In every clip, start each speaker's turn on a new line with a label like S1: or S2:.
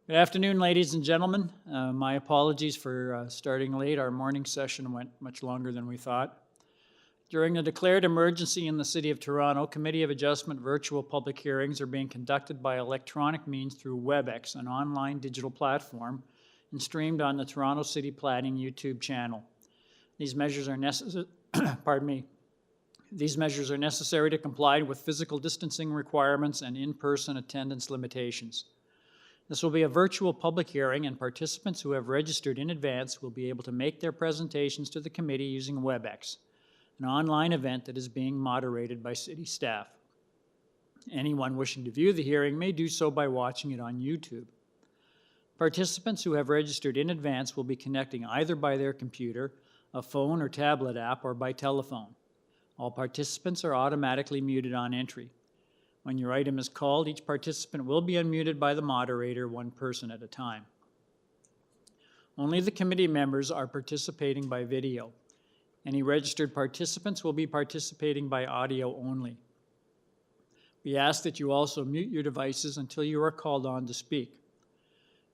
S1: Good afternoon, ladies and gentlemen. My apologies for starting late. Our morning session went much longer than we thought. During a declared emergency in the City of Toronto, Committee of Adjustment virtual public hearings are being conducted by electronic means through WebEx, an online digital platform, and streamed on the Toronto City Planning YouTube channel. These measures are necessary. Pardon me. These measures are necessary to comply with physical distancing requirements and in-person attendance limitations. This will be a virtual public hearing, and participants who have registered in advance will be able to make their presentations to the committee using WebEx, an online event that is being moderated by city staff. Anyone wishing to view the hearing may do so by watching it on YouTube. Participants who have registered in advance will be connecting either by their computer, a phone or tablet app, or by telephone. All participants are automatically muted on entry. When your item is called, each participant will be unmuted by the moderator, one person at a time. Only the committee members are participating by video. Any registered participants will be participating by audio only. We ask that you also mute your devices until you are called on to speak.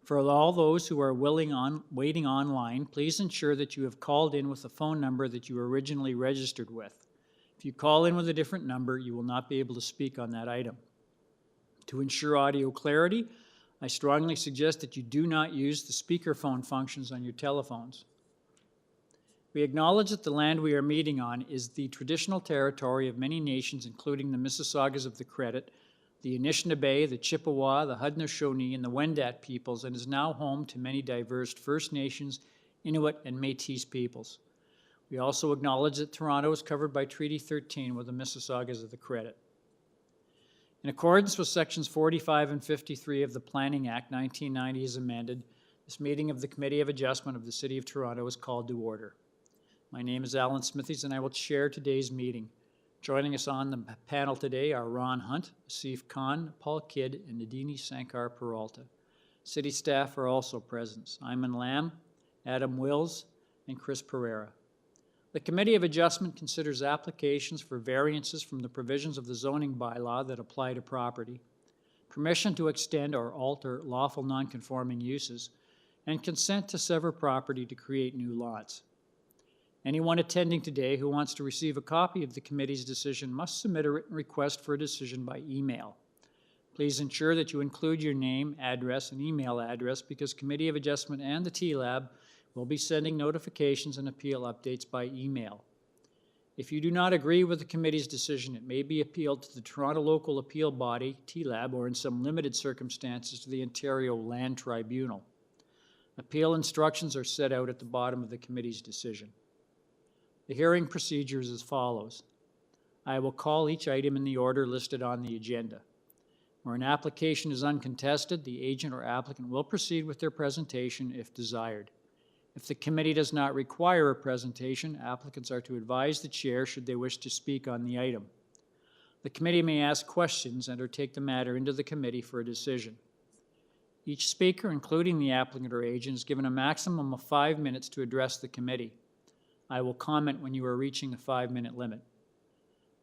S1: For all those who are waiting online, please ensure that you have called in with the phone number that you originally registered with. If you call in with a different number, you will not be able to speak on that item. To ensure audio clarity, I strongly suggest that you do not use the speakerphone functions on your telephones. We acknowledge that the land we are meeting on is the traditional territory of many nations, including the Mississaugas of the Credit, the Anishinaabe, the Chippewa, the Haudenosaunee, and the Wendat peoples, and is now home to many diverse First Nations, Inuit, and Métis peoples. We also acknowledge that Toronto is covered by Treaty 13 with the Mississaugas of the Credit. In accordance with Sections 45 and 53 of the Planning Act 1990 as amended, this meeting of the Committee of Adjustment of the City of Toronto is called to order. My name is Alan Smithies, and I will chair today's meeting. Joining us on the panel today are Ron Hunt, Asif Khan, Paul Kidd, and Nadini Sankar Peralta. City staff are also present: Simon Lamb, Adam Wills, and Chris Pereira. The Committee of Adjustment considers applications for variances from the provisions of the zoning bylaw that apply to property, permission to extend or alter lawful non-conforming uses, and consent to sever property to create new lots. Anyone attending today who wants to receive a copy of the committee's decision must submit a written request for a decision by email. Please ensure that you include your name, address, and email address, because Committee of Adjustment and the TLAB will be sending notifications and appeal updates by email. If you do not agree with the committee's decision, it may be appealed to the Toronto Local Appeal Body, TLAB, or in some limited circumstances to the Ontario Land Tribunal. Appeal instructions are set out at the bottom of the committee's decision. The hearing procedure is as follows. I will call each item in the order listed on the agenda. Where an application is uncontested, the agent or applicant will proceed with their presentation if desired. If the committee does not require a presentation, applicants are to advise the chair should they wish to speak on the item. The committee may ask questions and or take the matter into the committee for a decision. Each speaker, including the applicant or agent, is given a maximum of 5 minutes to address the committee. I will comment when you are reaching the 5-minute limit.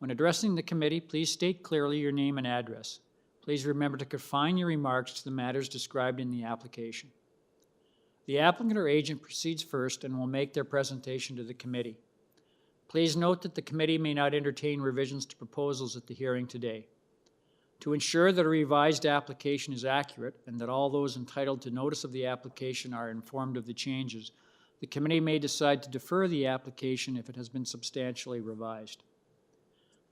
S1: When addressing the committee, please state clearly your name and address. Please remember to confine your remarks to the matters described in the application. The applicant or agent proceeds first and will make their presentation to the committee. Please note that the committee may not entertain revisions to proposals at the hearing today. To ensure that a revised application is accurate and that all those entitled to notice of the application are informed of the changes, the committee may decide to defer the application if it has been substantially revised.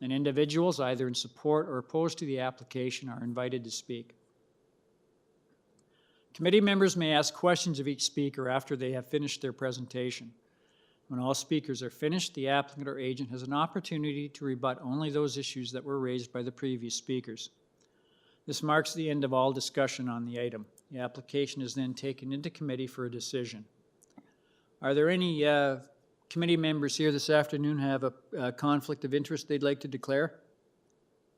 S1: And individuals, either in support or opposed to the application, are invited to speak. Committee members may ask questions of each speaker after they have finished their presentation. When all speakers are finished, the applicant or agent has an opportunity to rebut only those issues that were raised by the previous speakers. This marks the end of all discussion on the item. The application is then taken into committee for a decision. Are there any committee members here this afternoon who have a conflict of interest they'd like to declare?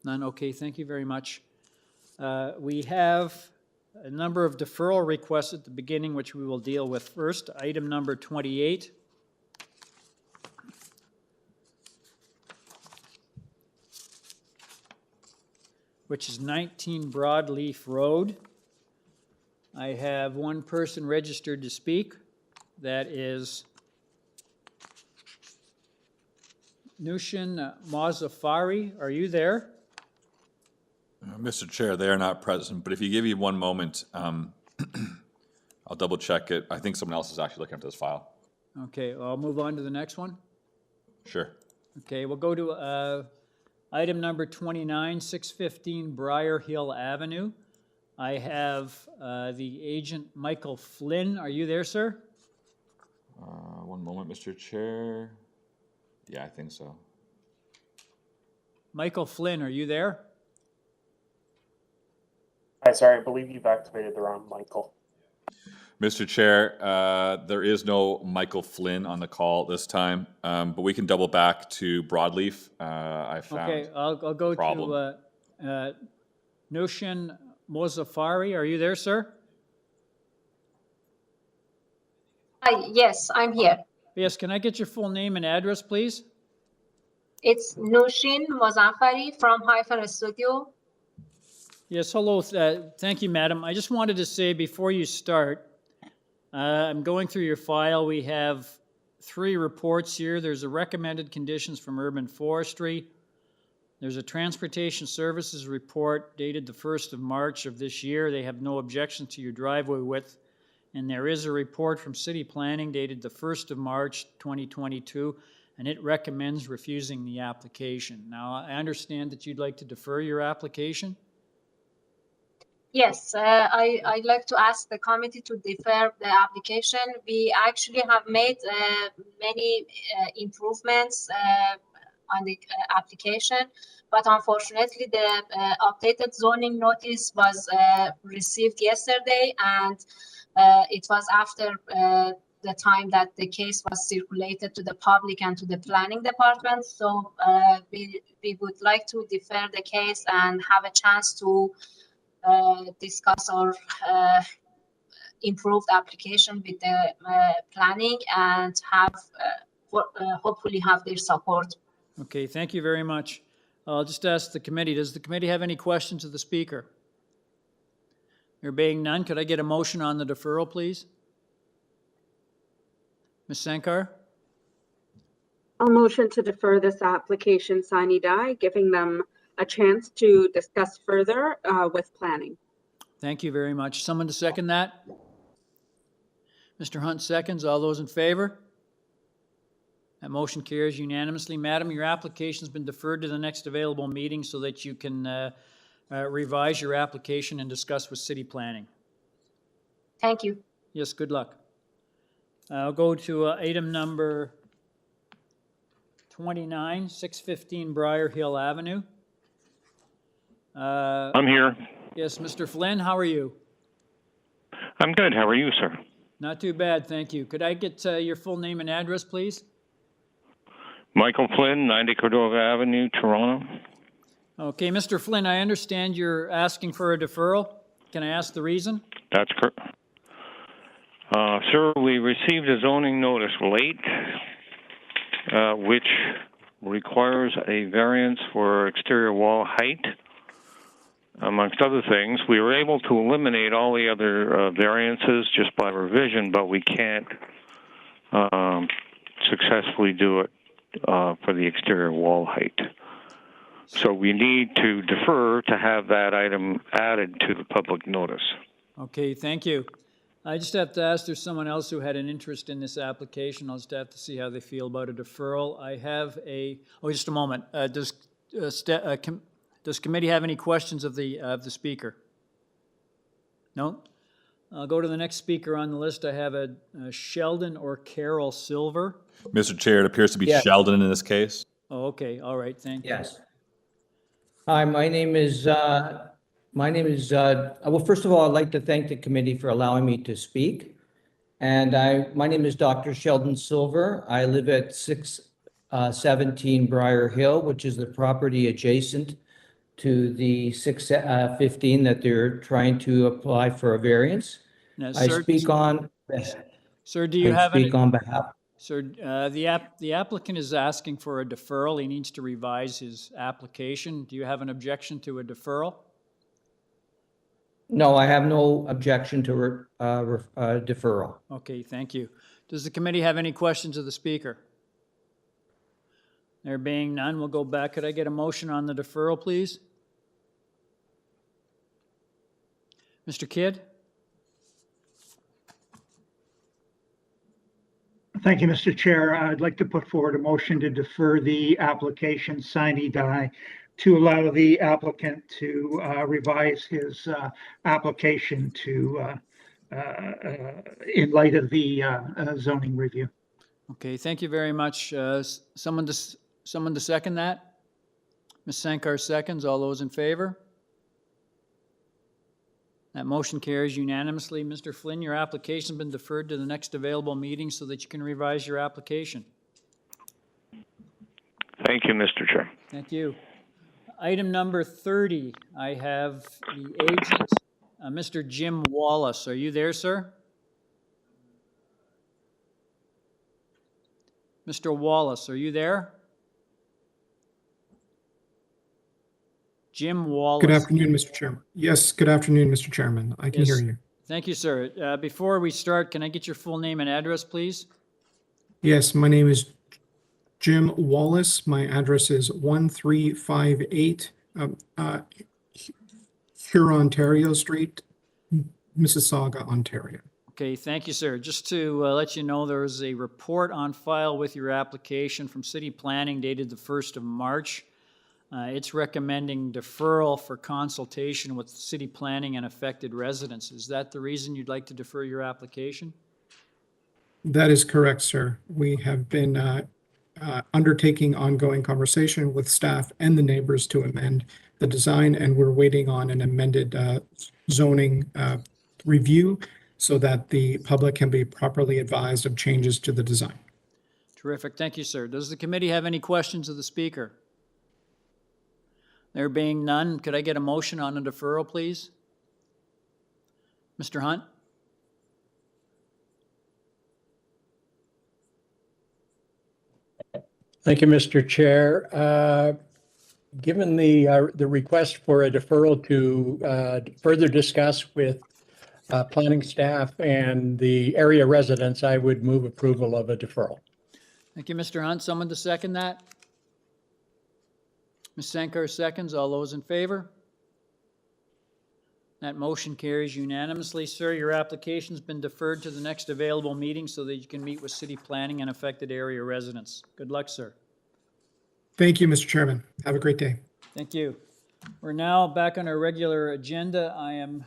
S1: None? Okay, thank you very much. We have a number of deferral requests at the beginning, which we will deal with first. Item number 28. Which is 19 Broadleaf Road. I have one person registered to speak. That is Nushin Mazafari. Are you there?
S2: Mr. Chair, they are not present, but if you give me one moment, I'll double check it. I think someone else is actually looking at this file.
S1: Okay, I'll move on to the next one.
S2: Sure.
S1: Okay, we'll go to item number 29, 615 Briarhill Avenue. I have the agent Michael Flynn. Are you there, sir?
S2: One moment, Mr. Chair. Yeah, I think so.
S1: Michael Flynn, are you there?
S3: Hi, sorry, I believe you've activated the wrong Michael.
S2: Mr. Chair, there is no Michael Flynn on the call this time, but we can double back to Broadleaf. I found
S1: Okay, I'll go
S2: problem.
S1: to Nushin Mozafari. Are you there, sir?
S4: Hi, yes, I'm here.
S1: Yes, can I get your full name and address, please?
S4: It's Nushin Mozafari from Hyphen Studio.
S1: Yes, hello. Thank you, madam. I just wanted to say before you start, I'm going through your file. We have 3 reports here. There's a recommended conditions from urban forestry. There's a transportation services report dated the 1st of March of this year. They have no objection to your driveway width. And there is a report from city planning dated the 1st of March 2022, and it recommends refusing the application. Now, I understand that you'd like to defer your application?
S4: Yes, I'd like to ask the committee to defer the application. We actually have made many improvements on the application, but unfortunately the updated zoning notice was received yesterday, and it was after the time that the case was circulated to the public and to the planning department. So we would like to defer the case and have a chance to discuss our improved application with the planning and have hopefully have their support.
S1: Okay, thank you very much. I'll just ask the committee, does the committee have any questions of the speaker? There being none, could I get a motion on the deferral, please? Ms. Sankar?
S5: I'll motion to defer this application sine die, giving them a chance to discuss further with planning.
S1: Thank you very much. Someone to second that? Mr. Hunt seconds. All those in favor? That motion carries unanimously. Madam, your application's been deferred to the next available meeting so that you can revise your application and discuss with city planning.
S4: Thank you.
S1: Yes, good luck. I'll go to item number 29, 615 Briarhill Avenue.
S6: I'm here.
S1: Yes, Mr. Flynn, how are you?
S6: I'm good. How are you, sir?
S1: Not too bad, thank you. Could I get your full name and address, please?
S6: Michael Flynn, 90 Cordova Avenue, Toronto.
S1: Okay, Mr. Flynn, I understand you're asking for a deferral. Can I ask the reason?
S6: That's correct. Sir, we received a zoning notice late, which requires a variance for exterior wall height. Amongst other things, we were able to eliminate all the other variances just by revision, but we can't successfully do it for the exterior wall height. So we need to defer to have that item added to the public notice.
S1: Okay, thank you. I just have to ask, there's someone else who had an interest in this application. I'll just have to see how they feel about a deferral. I have just a moment. Does committee have any questions of the speaker? No? I'll go to the next speaker on the list. I have a Sheldon or Carol Silver.
S2: Mr. Chair, it appears to be
S7: Yes.
S2: Sheldon in this case.
S1: Oh, okay, all right, thank you.
S7: Yes. Hi, my name is, well, first of all, I'd like to thank the committee for allowing me to speak. And my name is Dr. Sheldon Silver. I live at 617 Briar Hill, which is the property adjacent to the 615 that they're trying to apply for a variance.
S1: Now,
S7: I
S1: sir,
S7: speak on,
S1: sir, do you have any?
S7: speak on behalf.
S1: Sir, the applicant is asking for a deferral. He needs to revise his application. Do you have an objection to a deferral?
S7: No, I have no objection to deferral.
S1: Okay, thank you. Does the committee have any questions of the speaker? There being none, we'll go back. Could I get a motion on the deferral, please? Mr. Kidd?
S8: Thank you, Mr. Chair. I'd like to put forward a motion to defer the application sine die to allow the applicant to revise his application to in light of the zoning review.
S1: Okay, thank you very much. Someone to second that? Ms. Sankar seconds. All those in favor? That motion carries unanimously. Mr. Flynn, your application's been deferred to the next available meeting so that you can revise your application.
S6: Thank you, Mr. Chair.
S1: Thank you. Item number 30, I have the agent, Mr. Jim Wallace. Are you there, sir? Mr. Wallace, are you there? Jim Wallace.
S9: Good afternoon, Mr. Chairman. Yes, good afternoon, Mr. Chairman. I can hear you.
S1: Thank you, sir. Before we start, can I get your full name and address, please?
S9: Yes, my name is Jim Wallace. My address is 1358 Hurontario Street, Mississauga, Ontario.
S1: Okay, thank you, sir. Just to let you know, there is a report on file with your application from City Planning dated the 1st of March. It's recommending deferral for consultation with City Planning and affected residents. Is that the reason you'd like to defer your application?
S9: That is correct, sir. We have been undertaking ongoing conversation with staff and the neighbors to amend the design, and we're waiting on an amended zoning review so that the public can be properly advised of changes to the design.
S1: Terrific. Thank you, sir. Does the committee have any questions of the speaker? There being none, could I get a motion on a deferral, please? Mr. Hunt?
S10: Thank you, Mr. Chair. Given the request for a deferral to further discuss with planning staff and the area residents, I would move approval of a deferral.
S1: Thank you, Mr. Hunt. Someone to second that? Ms. Sankar seconds. All those in favor? That motion carries unanimously. Sir, your application's been deferred to the next available meeting so that you can meet with City Planning and affected area residents. Good luck, sir.
S9: Thank you, Mr. Chairman. Have a great day.
S1: Thank you. We're now back on our regular agenda. I am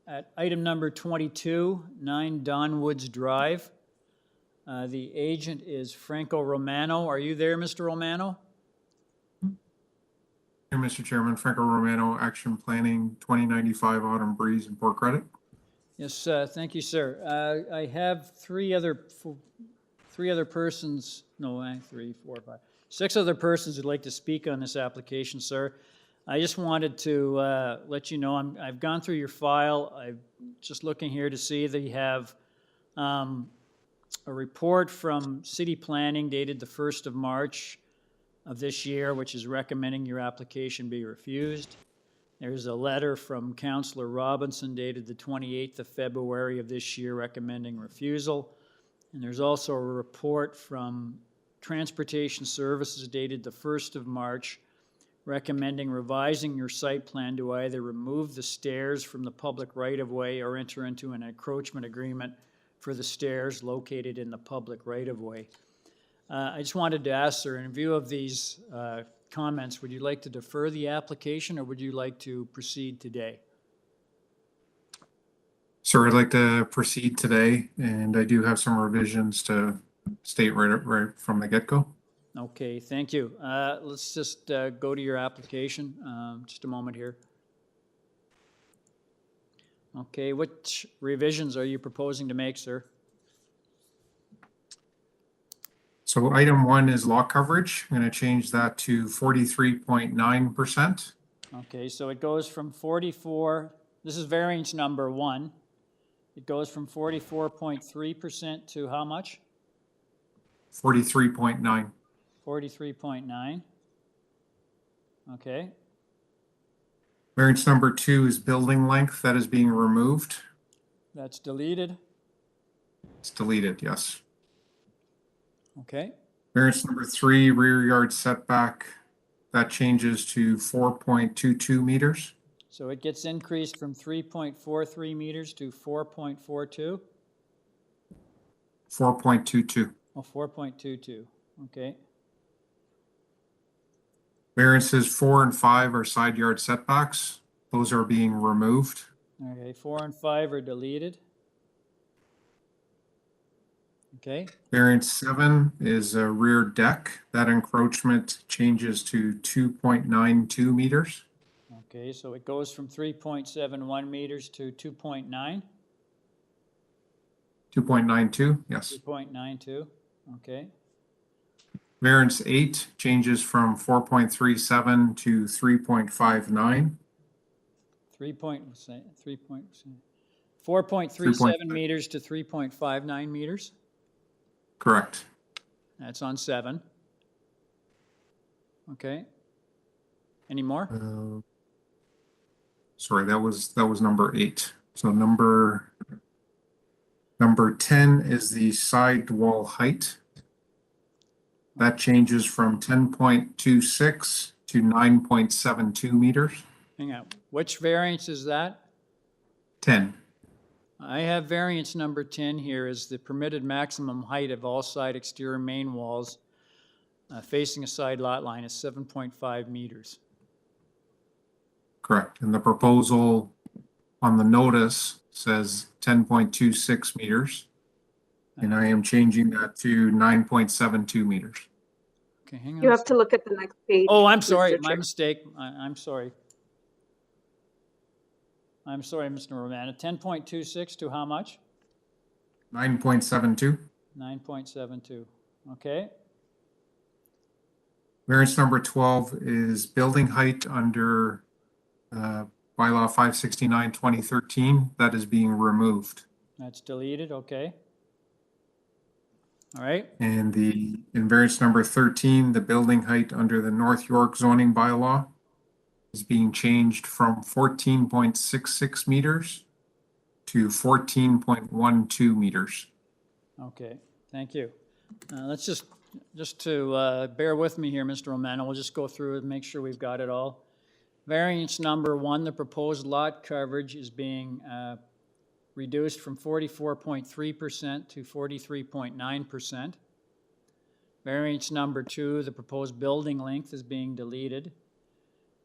S1: at item number 22, 9 Donwoods Drive. The agent is Franco Romano. Are you there, Mr. Romano?
S11: Mr. Chairman, Franco Romano, Action Planning, 2095 Autumn Breeze in Port Credit.
S1: Yes, thank you, sir. I have three other persons, no, 3, 4, 5, 6 other persons who'd like to speak on this application, sir. I just wanted to let you know, I've gone through your file. I'm just looking here to see that you have a report from City Planning dated the 1st of March of this year, which is recommending your application be refused. There's a letter from Councillor Robinson dated the 28th of February of this year recommending refusal. And there's also a report from Transportation Services dated the 1st of March recommending revising your site plan to either remove the stairs from the public right-of-way or enter into an encroachment agreement for the stairs located in the public right-of-way. I just wanted to ask, sir, in view of these comments, would you like to defer the application or would you like to proceed today?
S11: Sir, I'd like to proceed today, and I do have some revisions to state right from the get-go.
S1: Okay, thank you. Let's just go to your application. Just a moment here. Okay, which revisions are you proposing to make, sir?
S11: So item 1 is lot coverage. I'm going to change that to 43.9%.
S1: Okay, so it goes from 44, this is variance number 1. It goes from 44.3% to how much?
S11: 43.9.
S1: 43.9. Okay.
S11: Variance number 2 is building length. That is being removed.
S1: That's deleted.
S11: It's deleted, yes.
S1: Okay.
S11: Variance number 3, rear yard setback. That changes to 4.22 meters.
S1: So it gets increased from 3.43 meters to 4.42?
S11: 4.22.
S1: Oh, 4.22, okay.
S11: Variances 4 and 5 are side yard setbacks. Those are being removed.
S1: Okay, 4 and 5 are deleted. Okay,
S11: Variance 7 is a rear deck. That encroachment changes to 2.92 meters.
S1: okay, so it goes from 3.71 meters to 2.9?
S11: 2.92, yes.
S1: 2.92, okay.
S11: Variance 8 changes from 4.37 to 3.59.
S1: 4.37 meters to 3.59 meters?
S11: Correct.
S1: That's on 7. Okay. Any more?
S11: Sorry, that was number 8. So number 10 is the side wall height. That changes from 10.26 to 9.72 meters.
S1: Hang on, which variance is that?
S11: 10.
S1: I have variance number 10 here as the permitted maximum height of all side exterior main walls facing a side lot line is 7.5 meters.
S11: Correct. And the proposal on the notice says 10.26 meters. And I am changing that to 9.72 meters.
S1: Okay, hang on.
S5: You have to look at the next page.
S1: Oh, I'm sorry,
S5: Mr.
S1: my
S5: Chair.
S1: mistake. I'm sorry. I'm sorry, Mr. Romano. 10.26 to how much?
S11: 9.72.
S1: 9.72. Okay.
S11: Variance number 12 is building height under bylaw 569/2013. That is being removed.
S1: That's deleted. Okay. All right.
S11: And in variance number 13, the building height under the North York zoning bylaw is being changed from 14.66 meters to 14.12 meters.
S1: Okay. Thank you. Let's just to bear with me here, Mr. Romano, we'll just go through and make sure we've got it all. Variance number 1, the proposed lot coverage is being reduced from 44.3% to 43.9%. Variance number 2, the proposed building length is being deleted.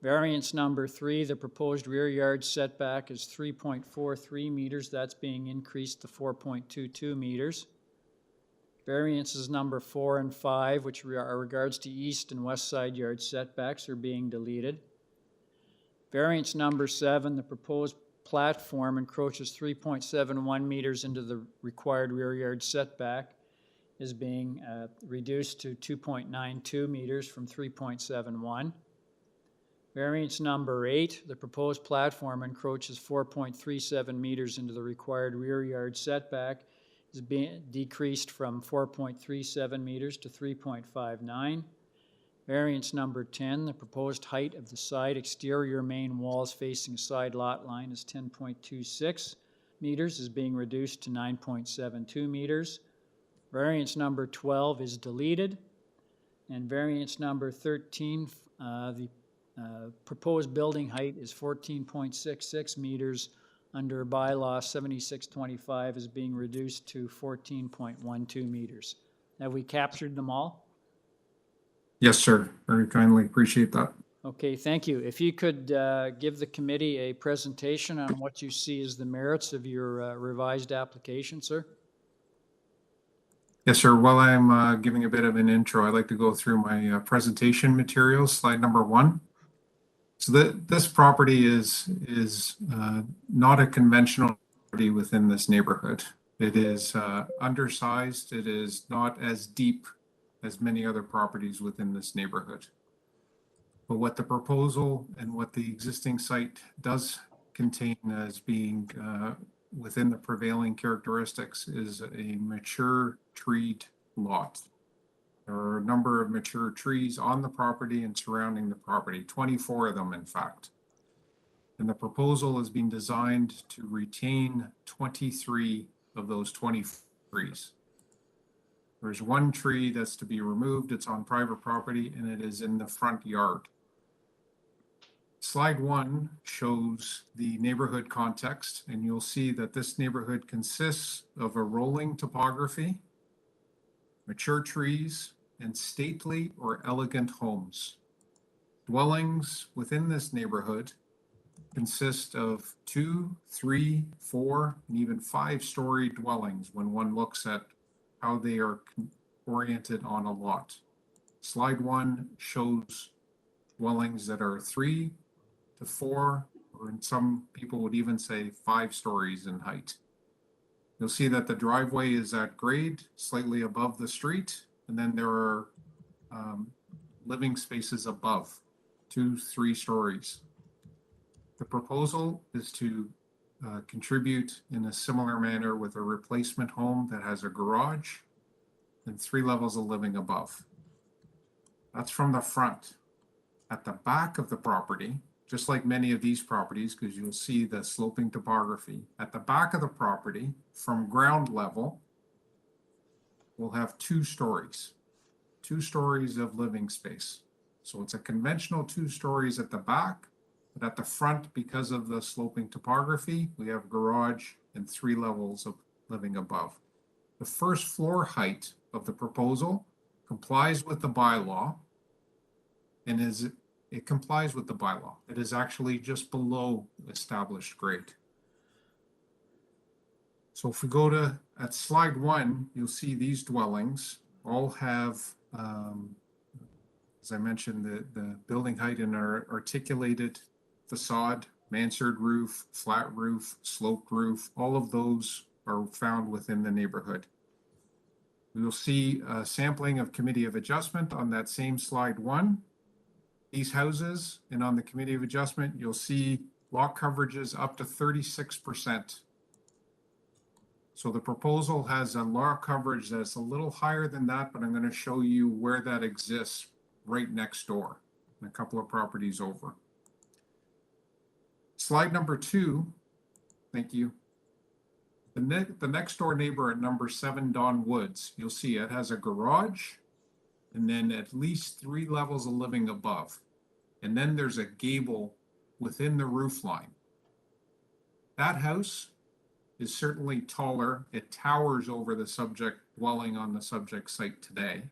S1: Variance number 3, the proposed rear yard setback is 3.43 meters. That's being increased to 4.22 meters. Variances number 4 and 5, which are regards to east and west side yard setbacks, are being deleted. Variance number 7, the proposed platform encroaches 3.71 meters into the required rear yard setback, is being reduced to 2.92 meters from 3.71. Variance number 8, the proposed platform encroaches 4.37 meters into the required rear yard setback, is being decreased from 4.37 meters to 3.59. Variance number 10, the proposed height of the side exterior main walls facing side lot line is 10.26 meters, is being reduced to 9.72 meters. Variance number 12 is deleted. And variance number 13, the proposed building height is 14.66 meters under bylaw 7625, is being reduced to 14.12 meters. Have we captured them all?
S11: Yes, sir. Very kindly appreciate that.
S1: Okay, thank you. If you could give the committee a presentation on what you see as the merits of your revised application, sir.
S11: Yes, sir. While I'm giving a bit of an intro, I'd like to go through my presentation materials, slide number 1. So this property is not a conventional property within this neighborhood. It is undersized. It is not as deep as many other properties within this neighborhood. But what the proposal and what the existing site does contain as being within the prevailing characteristics is a mature treed lot. There are a number of mature trees on the property and surrounding the property, 24 of them in fact. And the proposal is being designed to retain 23 of those 20 trees. There's one tree that's to be removed. It's on private property and it is in the front yard. Slide 1 shows the neighborhood context, and you'll see that this neighborhood consists of a rolling topography, mature trees, and stately or elegant homes. Dwellings within this neighborhood consist of 2, 3, 4, and even 5-story dwellings when one looks at how they are oriented on a lot. Slide 1 shows dwellings that are 3 to 4, or some people would even say 5 stories in height. You'll see that the driveway is at grade, slightly above the street, and then there are living spaces above, 2, 3 stories. The proposal is to contribute in a similar manner with a replacement home that has a garage and 3 levels of living above. That's from the front. At the back of the property, just like many of these properties, because you'll see the sloping topography, at the back of the property, from ground level, we'll have 2 stories, 2 stories of living space. So it's a conventional 2 stories at the back, but at the front, because of the sloping topography, we have garage and 3 levels of living above. The first floor height of the proposal complies with the bylaw, and it complies with the bylaw. It is actually just below established grade. So if we go to, at slide 1, you'll see these dwellings all have, as I mentioned, the building height and our articulated facade, mansard roof, flat roof, sloped roof, all of those are found within the neighborhood. We will see a sampling of Committee of Adjustment on that same slide 1. These houses, and on the Committee of Adjustment, you'll see lot coverages up to 36%. So the proposal has a lot coverage that's a little higher than that, but I'm going to show you where that exists right next door, and a couple of properties over. Slide number 2, thank you. The next door neighbor at number 7 Don Woods, you'll see it has a garage and then at least 3 levels of living above. And then there's a gable within the roof line. That house is certainly taller. It towers over the subject dwelling on the subject site today.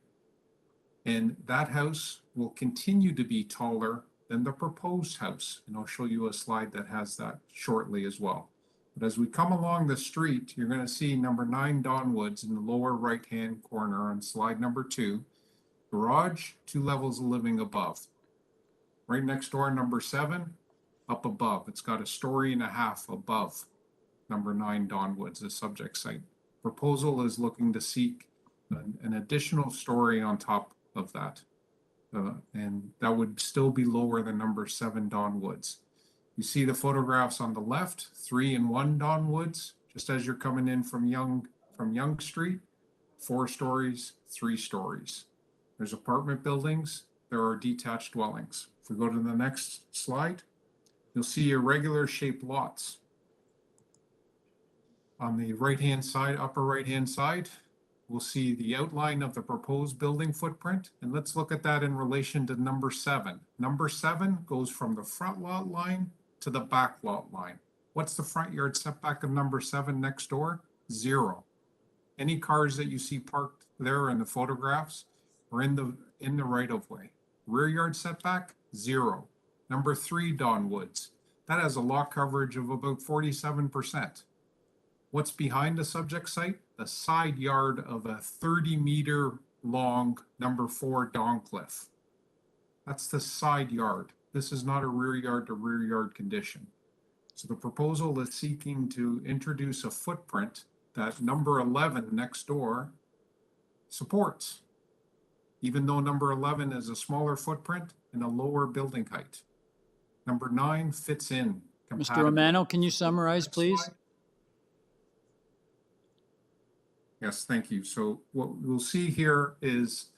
S11: And that house will continue to be taller than the proposed house. And I'll show you a slide that has that shortly as well. But as we come along the street, you're going to see number 9 Don Woods in the lower right-hand corner on slide number 2. Garage, 2 levels of living above. Right next door, number 7, up above. It's got a 1.5 stories above number 9 Don Woods, the subject site. Proposal is looking to seek an additional story on top of that. And that would still be lower than number 7 Don Woods. You see the photographs on the left, 3 and 1 Don Woods, just as you're coming in from Yonge Street, 4 stories, 3 stories. There's apartment buildings, there are detached dwellings. If we go to the next slide, you'll see irregular shaped lots. On the right-hand side, upper right-hand side, we'll see the outline of the proposed building footprint. And let's look at that in relation to number 7. Number 7 goes from the front lot line to the back lot line. What's the front yard setback of number 7 next door? 0. Any cars that you see parked there in the photographs are in the right of way. Rear yard setback, 0. Number 3 Don Woods. That has a lot coverage of about 47%. What's behind the subject site? The side yard of a 30-meter long number 4 Doncliffe. That's the side yard. This is not a rear yard to rear yard condition. So the proposal is seeking to introduce a footprint that number 11 next door supports, even though number 11 is a smaller footprint and a lower building height. Number 9 fits in
S1: Mr.
S11: compatibly.
S1: Romano, can you summarize,
S11: Next
S1: please?
S11: slide. Yes, thank you. So what we'll see here is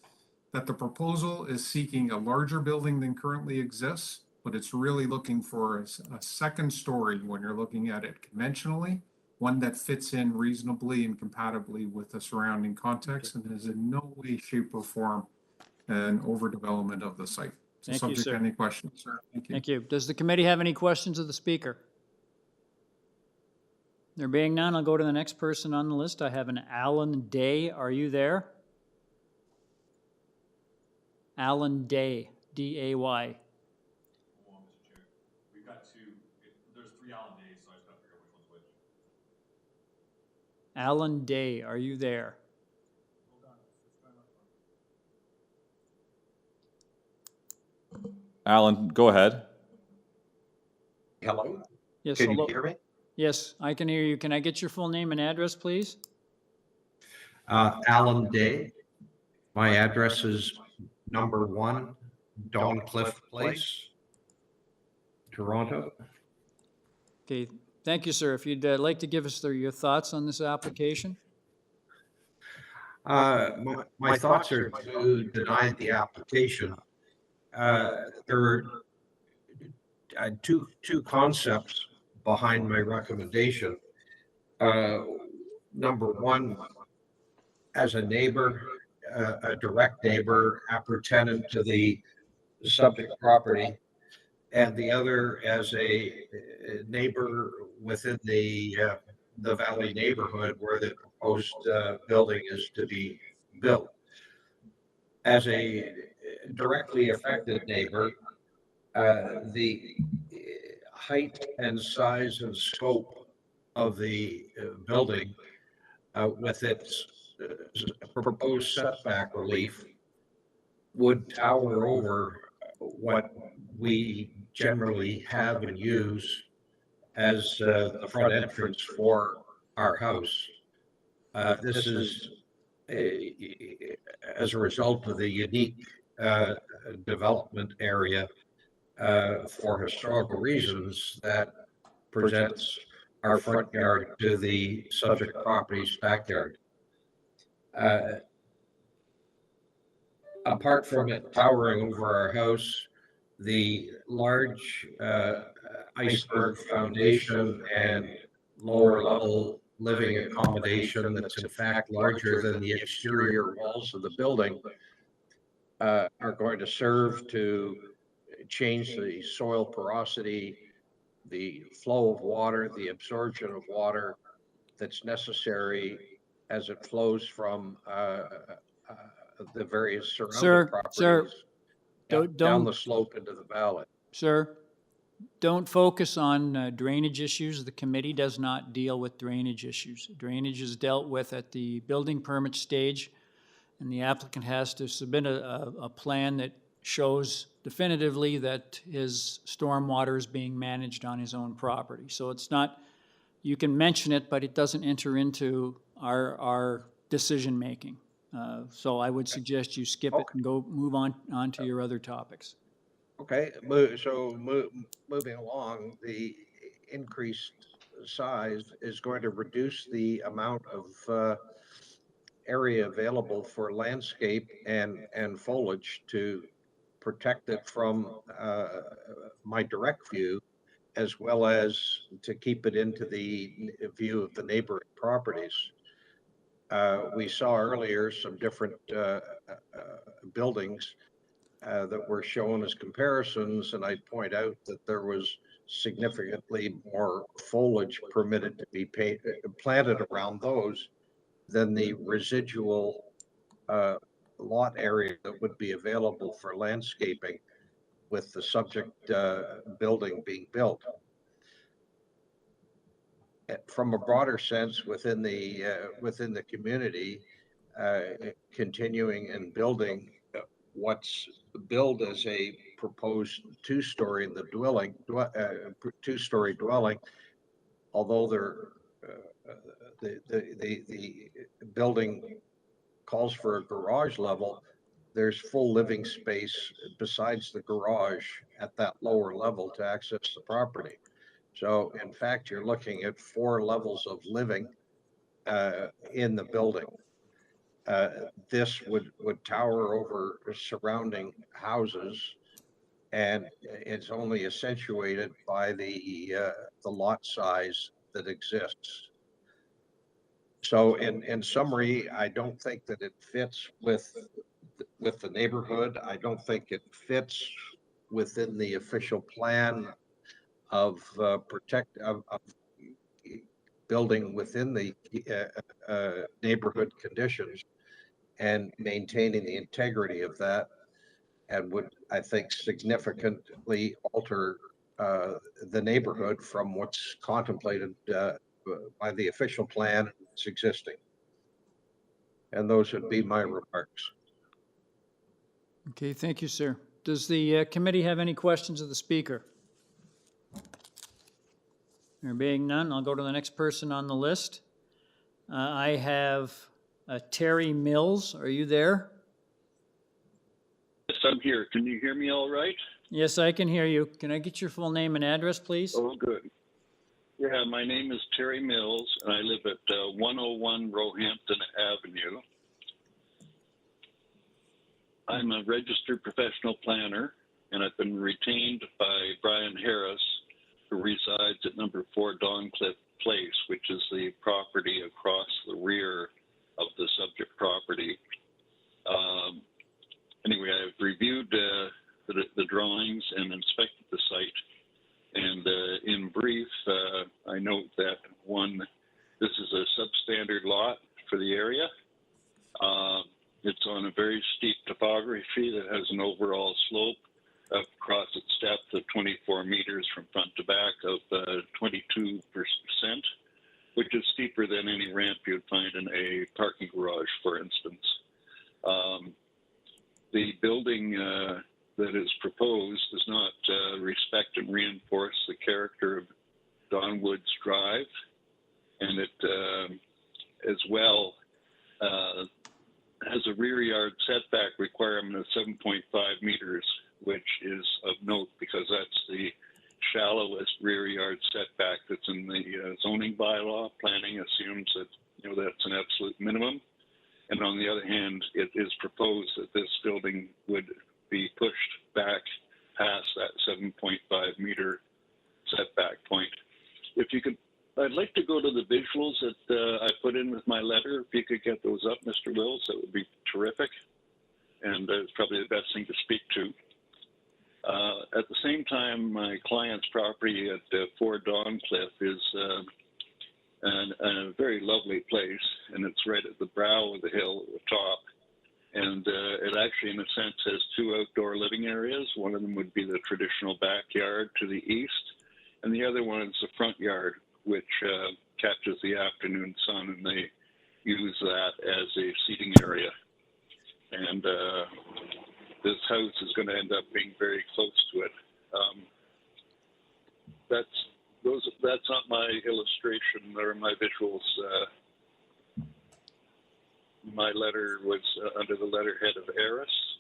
S11: that the proposal is seeking a larger building than currently exists but it's really looking for a second story when you're looking at it conventionally, one that fits in reasonably and compatibly with the surrounding context and is in no way, shape, or form an overdevelopment of the site. So
S1: Thank you,
S11: subject
S1: sir.
S11: to any questions, sir. Thank you.
S1: Thank you. Does the committee have any questions of the speaker? There being none, I'll go to the next person on the list. I have an Alan Day. Are you there? Alan Day, D-A-Y.
S2: We've got two, there's 3 Alan Days, so I just gotta figure out which one's which.
S1: Alan Day, are you there?
S2: Alan, go ahead.
S12: Hello,
S1: Yes,
S12: can you
S1: hello.
S12: hear me?
S1: Yes, I can hear you. Can I get your full name and address, please?
S12: Alan Day. My address is number 1 Dawncliffe Place, Toronto.
S1: Okay, thank you, sir. If you'd like to give us your thoughts on this application?
S12: My thoughts are to deny the application. There are two concepts behind my recommendation. Number 1, as a neighbor, a direct neighbor appertaining to the subject property, and the other as a neighbor within the Valley neighborhood where the proposed building is to be built. As a directly affected neighbor, the height and size and scope of the building with its proposed setback relief would tower over what we generally have and use as the front entrance for our house. This is as a result of the unique development area for historical reasons that presents our front yard to the subject property's backyard. Apart from it towering over our house, the large iceberg foundation and lower level living accommodation that's in fact larger than the exterior walls of the building are going to serve to change the soil porosity, the flow of water, the absorption of water that's necessary as it flows from the various surrounding properties down the slope into the valley.
S1: Sir, don't focus on drainage issues. The committee does not deal with drainage issues. Drainage is dealt with at the building permit stage, and the applicant has to submit a plan that shows definitively that his stormwater is being managed on his own property. So it's not, you can mention it, but it doesn't enter into our decision-making. So I would suggest you skip it and move on to your other topics.
S12: Okay, so moving along, the increased size is going to reduce the amount of area available for landscape and foliage to protect it from my direct view, as well as to keep it into the view of the neighboring properties. We saw earlier some different buildings that were shown as comparisons, and I'd point out that there was significantly more foliage permitted to be planted around those than the residual lot area that would be available for landscaping with the subject building being built. From a broader sense within the community, continuing and building what's billed as a proposed two-story two-story dwelling, although the building calls for a garage level, there's full living space besides the garage at that lower level to access the property. So in fact, you're looking at 4 levels of living in the building. This would tower over surrounding houses and it's only accentuated by the lot size that exists. So in summary, I don't think that it fits with the neighborhood. I don't think it fits within the official plan of building within the neighborhood conditions and maintaining the integrity of that, and would, I think, significantly alter the neighborhood from what's contemplated by the official plan that's existing. And those would be my remarks.
S1: Okay, thank you, sir. Does the committee have any questions of the speaker? There being none, I'll go to the next person on the list. I have Terry Mills. Are you there?
S13: Yes, I'm here. Can you hear me all right?
S1: Yes, I can hear you. Can I get your full name and address, please?
S13: Oh, good. Yeah, my name is Terry Mills, and I live at 101 Roehampton Avenue. I'm a registered professional planner, and I've been retained by Brian Harris, who resides at number 4 Dawncliffe Place, which is the property across the rear of the subject property. Anyway, I've reviewed the drawings and inspected the site. And in brief, I note that, one, this is a substandard lot for the area. It's on a very steep topography that has an overall slope across its depth of 24 meters from front to back of 22%, which is steeper than any ramp you'd find in a parking garage, for instance. The building that is proposed does not respect and reinforce the character of Don Woods Drive, and it as well has a rear yard setback requirement of 7.5 meters, which is of note because that's the shallowest rear yard setback that's in the zoning bylaw. Planning assumes that that's an absolute minimum. And on the other hand, it is proposed that this building would be pushed back past that 7.5 meter setback point. If you could, I'd like to go to the visuals that I put in with my letter. If you could get those up, Mr. Wills, that would be terrific. And it's probably the best thing to speak to. At the same time, my client's property at 4 Dawncliffe is a very lovely place, and it's right at the brow of the hill at the top. And it actually, in a sense, has 2 outdoor living areas. One of them would be the traditional backyard to the east, and the other one is the front yard, which catches the afternoon sun, and they use that as a seating area. And this house is going to end up being very close to it. That's not my illustration or my visuals. My letter was under the letterhead of Eris.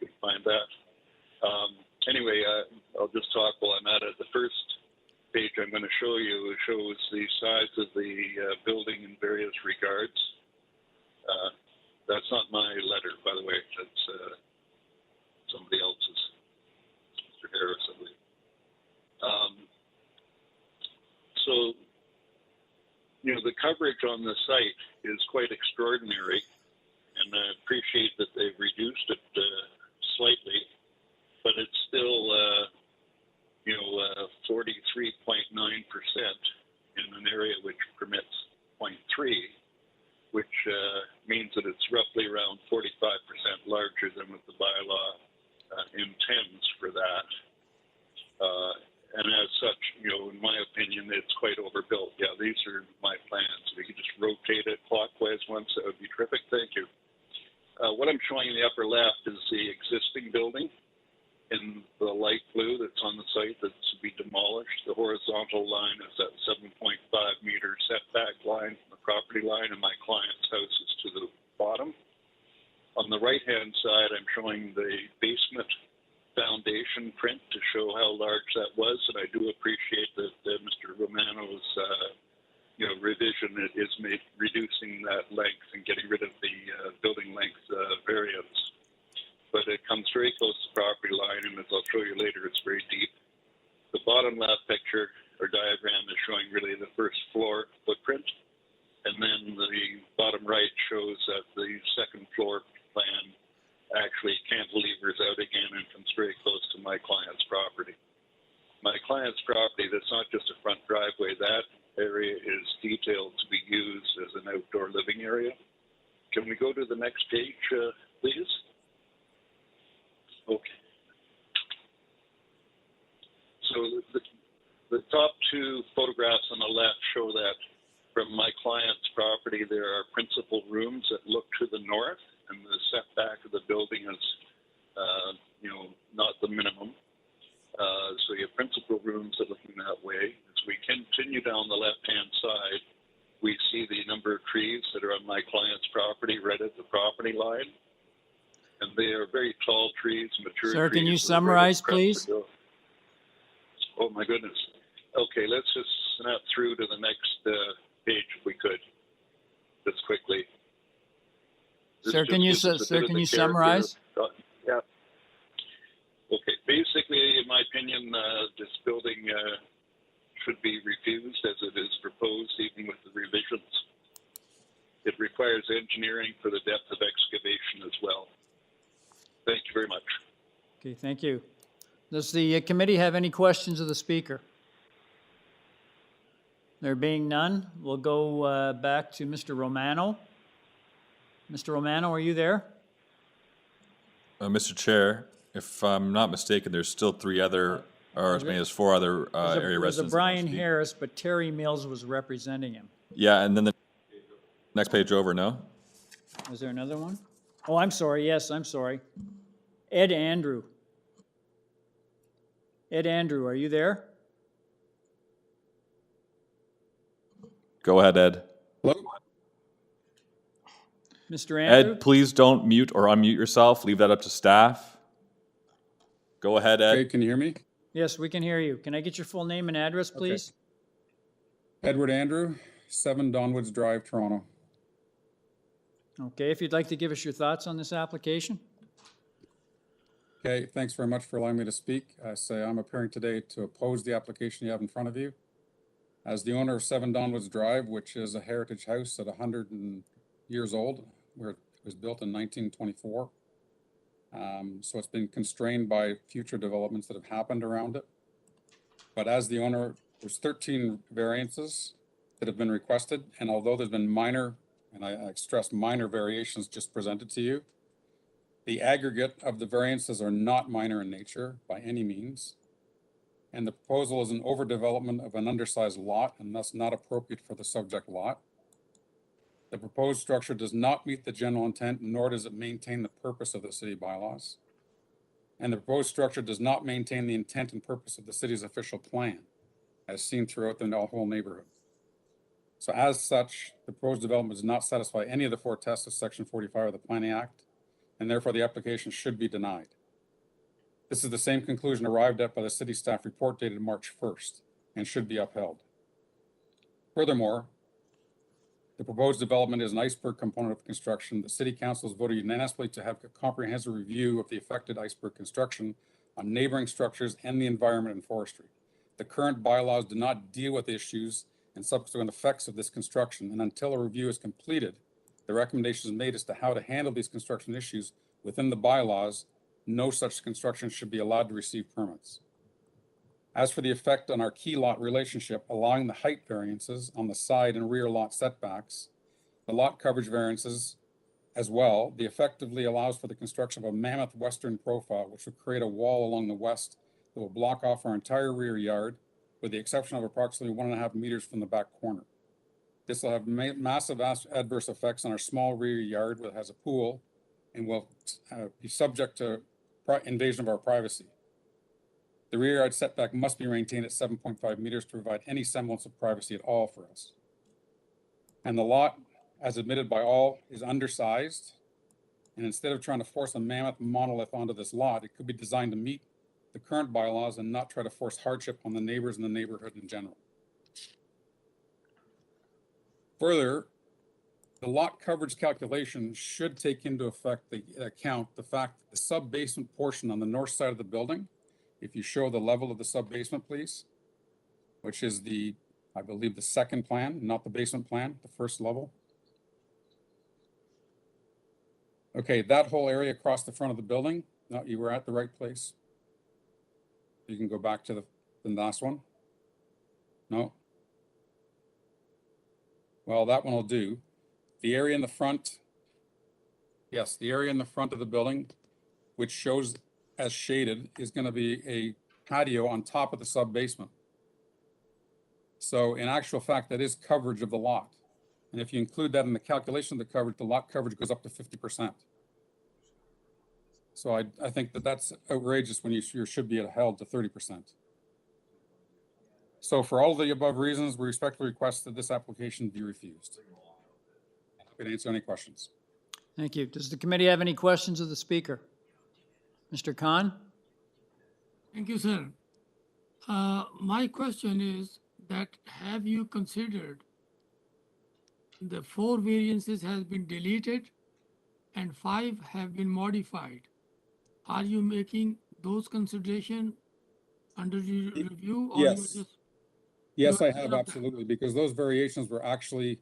S13: You can find that. Anyway, I'll just talk while I'm at it. The first page I'm going to show you shows the size of the building in various regards. That's not my letter, by the way. That's somebody else's, Mr. Harris, I believe. So, the coverage on the site is quite extraordinary, and I appreciate that they've reduced it slightly, but it's still, 43.9% in an area which permits 0.3, which means that it's roughly around 45% larger than what the bylaw intends for that. And as such, in my opinion, it's quite overbuilt. Yeah, these are my plans. If you could just rotate it clockwise once, that would be terrific. Thank you. What I'm showing in the upper left is the existing building in the light blue that's on the site that's to be demolished. The horizontal line is that 7.5 meter setback line from the property line, and my client's house is to the bottom. On the right-hand side, I'm showing the basement foundation print to show how large that was, and I do appreciate that Mr. Romano's revision is reducing that length and getting rid of the building length variance. but it comes very close to the property line, and as I'll show you later, it's very deep. The bottom left picture or diagram is showing really the first floor footprint, and then the bottom right shows that the second floor plan actually cantilevers out again and comes very close to my client's property. My client's property, that's not just a front driveway, that area is detailed to be used as an outdoor living area. Can we go to the next page, please? Okay. So the top two photographs on the left show that from my client's property, there are principal rooms that look to the north, and the setback of the building is, not the minimum. So you have principal rooms that are looking that way. As we continue down the left-hand side, we see the number of trees that are on my client's property right at the property line. And they are very tall trees, mature trees.
S1: Sir, can you summarize, please?
S13: Oh, my goodness. Okay, let's just snap through to the next page if we could, just quickly.
S1: Sir, can you summarize?
S13: Yeah. Okay, basically, in my opinion, this building should be refused as it is proposed, even with the revisions. It requires engineering for the depth of excavation as well. Thank you very much.
S1: Okay, thank you. Does the committee have any questions of the speaker? There being none, we'll go back to Mr. Romano. Mr. Romano, are you there?
S2: Mr. Chair, if I'm not mistaken, there's still three other, or maybe there's four other area
S1: It was a
S2: residents.
S1: Brian Harris, but Terry Mills was representing him.
S2: Yeah, and then the next page over, no?
S1: Is there another one? Oh, I'm sorry. Yes, I'm sorry. Ed Andrew. Ed Andrew, are you there?
S2: Go ahead, Ed.
S9: Hello?
S1: Mr. Andrew?
S2: Ed, please don't mute or unmute yourself. Leave that up to staff. Go ahead, Ed.
S14: Okay, can you hear me?
S1: Yes, we can hear you. Can I get your full name and address, please?
S14: Edward Andrew, 7 Donwoods Drive, Toronto.
S1: Okay, if you'd like to give us your thoughts on this application.
S14: Okay, thanks very much for allowing me to speak. I'm appearing today to oppose the application you have in front of you. As the owner of 7 Donwoods Drive, which is a heritage house at 100 years old, where it was built in 1924. So it's been constrained by future developments that have happened around it. But as the owner, there's 13 variances that have been requested. And although there's been minor, and I stress minor variations just presented to you, the aggregate of the variances are not minor in nature by any means. And the proposal is an overdevelopment of an undersized lot and thus not appropriate for the subject lot. The proposed structure does not meet the general intent, nor does it maintain the purpose of the city bylaws. And the proposed structure does not maintain the intent and purpose of the city's official plan, as seen throughout the whole neighborhood. So as such, the proposed development does not satisfy any of the 4 tests of Section 45 of the Planning Act, and therefore the application should be denied. This is the same conclusion arrived at by the city staff report dated March 1st and should be upheld. Furthermore, the proposed development is an iceberg component of construction. The city council has voted unanimously to have a comprehensive review of the affected iceberg construction on neighboring structures and the environment and forestry. The current bylaws do not deal with issues and subsequent effects of this construction, and until a review is completed, the recommendation is made as to how to handle these construction issues within the bylaws. No such construction should be allowed to receive permits. As for the effect on our key lot relationship, allowing the height variances on the side and rear lot setbacks, the lot coverage variances as well, the effectively allows for the construction of a mammoth western profile, which would create a wall along the west that will block off our entire rear yard, with the exception of approximately 1.5 meters from the back corner. This will have massive adverse effects on our small rear yard, which has a pool, and will be subject to invasion of our privacy. The rear yard setback must be maintained at 7.5 meters to provide any semblance of privacy at all for us. And the lot, as admitted by all, is undersized. And instead of trying to force a mammoth monolith onto this lot, it could be designed to meet the current bylaws and not try to force hardship on the neighbors and the neighborhood in general. Further, the lot coverage calculation should take into account the fact that the sub-basement portion on the north side of the building, if you show the level of the sub-basement, please, which is I believe the second plan, not the basement plan, the first level. Okay, that whole area across the front of the building, no, you were at the right place. You can go back to the last one. No. Well, that one will do. The area in the front, yes, the area in the front of the building, which shows as shaded, is going to be a patio on top of the sub-basement. So in actual fact, that is coverage of the lot. And if you include that in the calculation of the coverage, the lot coverage goes up to 50%. So I think that's outrageous when you should be held to 30%. So for all of the above reasons, we respectfully request that this application be refused. Happy to answer any questions.
S1: Thank you. Does the committee have any questions of the speaker? Mr. Khan?
S15: Thank you, sir. My question is that have you considered the 4 variances has been deleted and 5 have been modified? Are you making those considerations under review? Or
S14: yes. Yes, I have,
S15: that?
S14: absolutely, because those variations were actually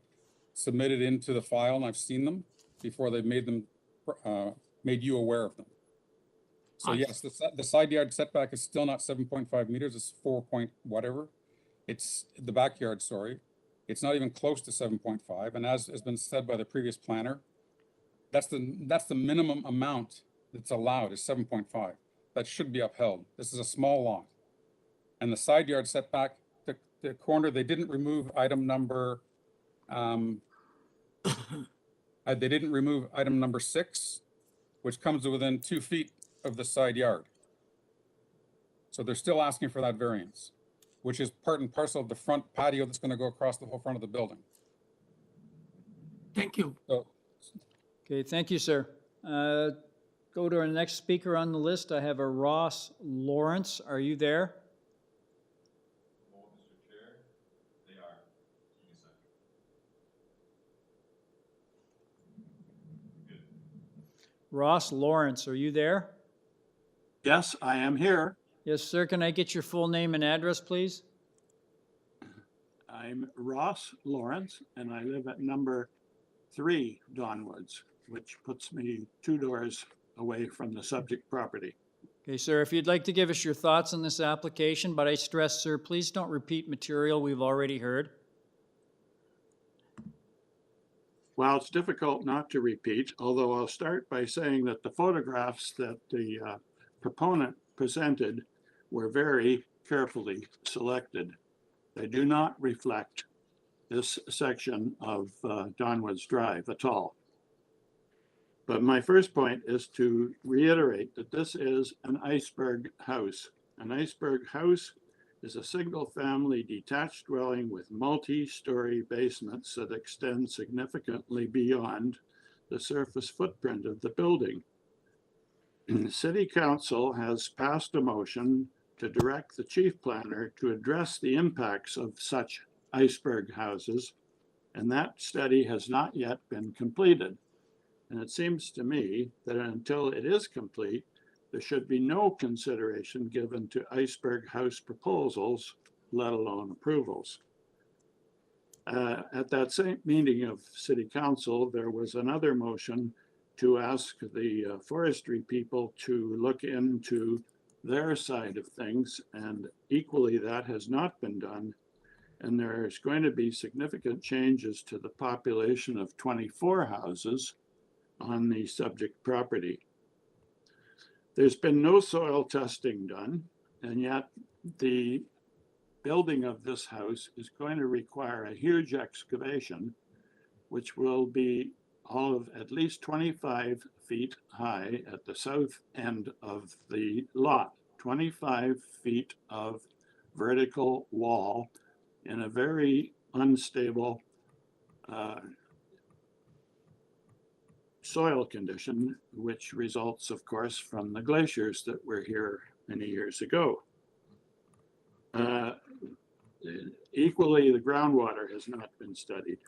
S14: submitted into the file, and I've seen them before they made you aware of them. So yes, the side yard setback is still not 7.5 meters, it's 4 point whatever. It's the backyard, sorry. It's not even close to 7.5, and as has been said by the previous planner, that's the minimum amount that's allowed is 7.5. That should be upheld. This is a small lot. And the side yard setback, the corner, they didn't remove item number, they didn't remove item number 6, which comes to within 2 feet of the side yard. So they're still asking for that variance, which is part and parcel of the front patio that's going to go across the whole front of the building.
S15: Thank you.
S14: So,
S1: Okay, thank you, sir. Go to our next speaker on the list. I have a Ross Lawrence. Are you there?
S2: Mr. Chair, they are. Give me a second. Good.
S1: Ross Lawrence, are you there?
S16: Yes, I am here.
S1: Yes, sir. Can I get your full name and address, please?
S16: I'm Ross Lawrence, and I live at number 3 Donwoods, which puts me 2 doors away from the subject property.
S1: Okay, sir, if you'd like to give us your thoughts on this application, but I stress, sir, please don't repeat material we've already heard.
S16: Well, it's difficult not to repeat, although I'll start by saying that the photographs that the proponent presented were very carefully selected. They do not reflect this section of Donwoods Drive at all. But my first point is to reiterate that this is an iceberg house. An iceberg house is a single-family detached dwelling with multi-story basements that extend significantly beyond the surface footprint of the building. The City Council has passed a motion to direct the chief planner to address the impacts of such iceberg houses, and that study has not yet been completed. And it seems to me that until it is complete, there should be no consideration given to iceberg house proposals, let alone approvals. At that same meeting of City Council, there was another motion to ask the forestry people to look into their side of things, and equally that has not been done. And there's going to be significant changes to the population of 24 houses on the subject property. There's been no soil testing done, and yet the building of this house is going to require a huge excavation, which will be all of at least 25 feet high at the south end of the lot, 25 feet of vertical wall in a very unstable soil condition, which results, of course, from the glaciers that were here many years ago. Equally, the groundwater has not been studied.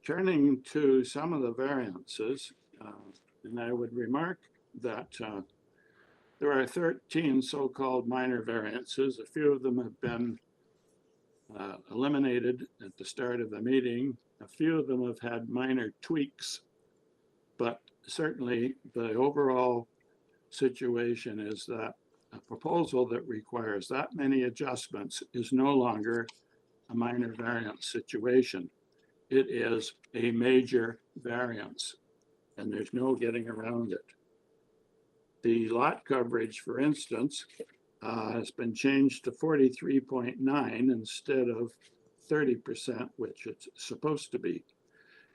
S16: Turning to some of the variances, and I would remark that there are 13 so-called minor variances. A few of them have been eliminated at the start of the meeting. A few of them have had minor tweaks, but certainly the overall situation is that a proposal that requires that many adjustments is no longer a minor variance situation. It is a major variance, and there's no getting around it. The lot coverage, for instance, has been changed to 43.9 instead of 30%, which it's supposed to be.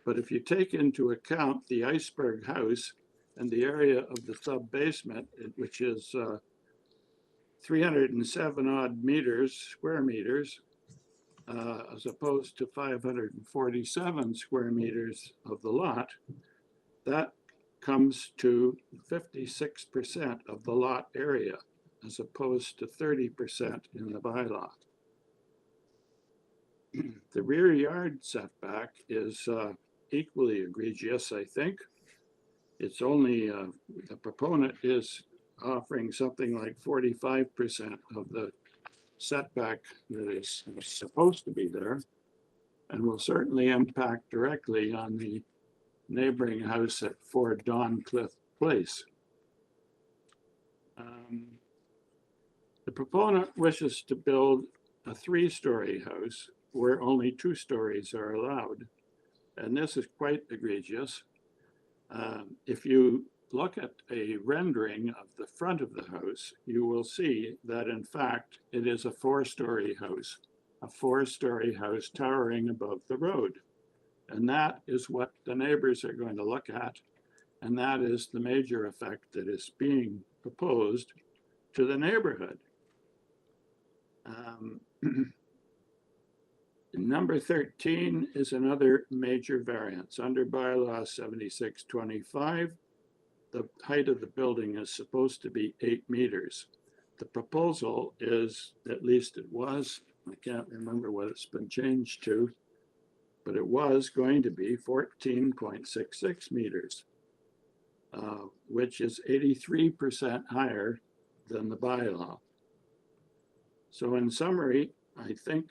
S16: But if you take into account the iceberg house and the area of the sub basement, which is 307 odd square meters, as opposed to 547 square meters of the lot, that comes to 56% of the lot area, as opposed to 30% in the bylaw. The rear yard setback is equally egregious, I think. It's only, the proponent is offering something like 45% of the setback that is supposed to be there, and will certainly impact directly on the neighboring house at 4 Dawncliffe Place. The proponent wishes to build a 3-story house where only 2 stories are allowed, and this is quite egregious. If you look at a rendering of the front of the house, you will see that in fact it is a 4-story house, towering above the road. And that is what the neighbors are going to look at. And that is the major effect that is being proposed to the neighborhood. Number 13 is another major variance. Under bylaw 7625, the height of the building is supposed to be 8 meters. The proposal is, at least it was, I can't remember what it's been changed to, but it was going to be 14.66 meters, which is 83% higher than the bylaw. So in summary, I think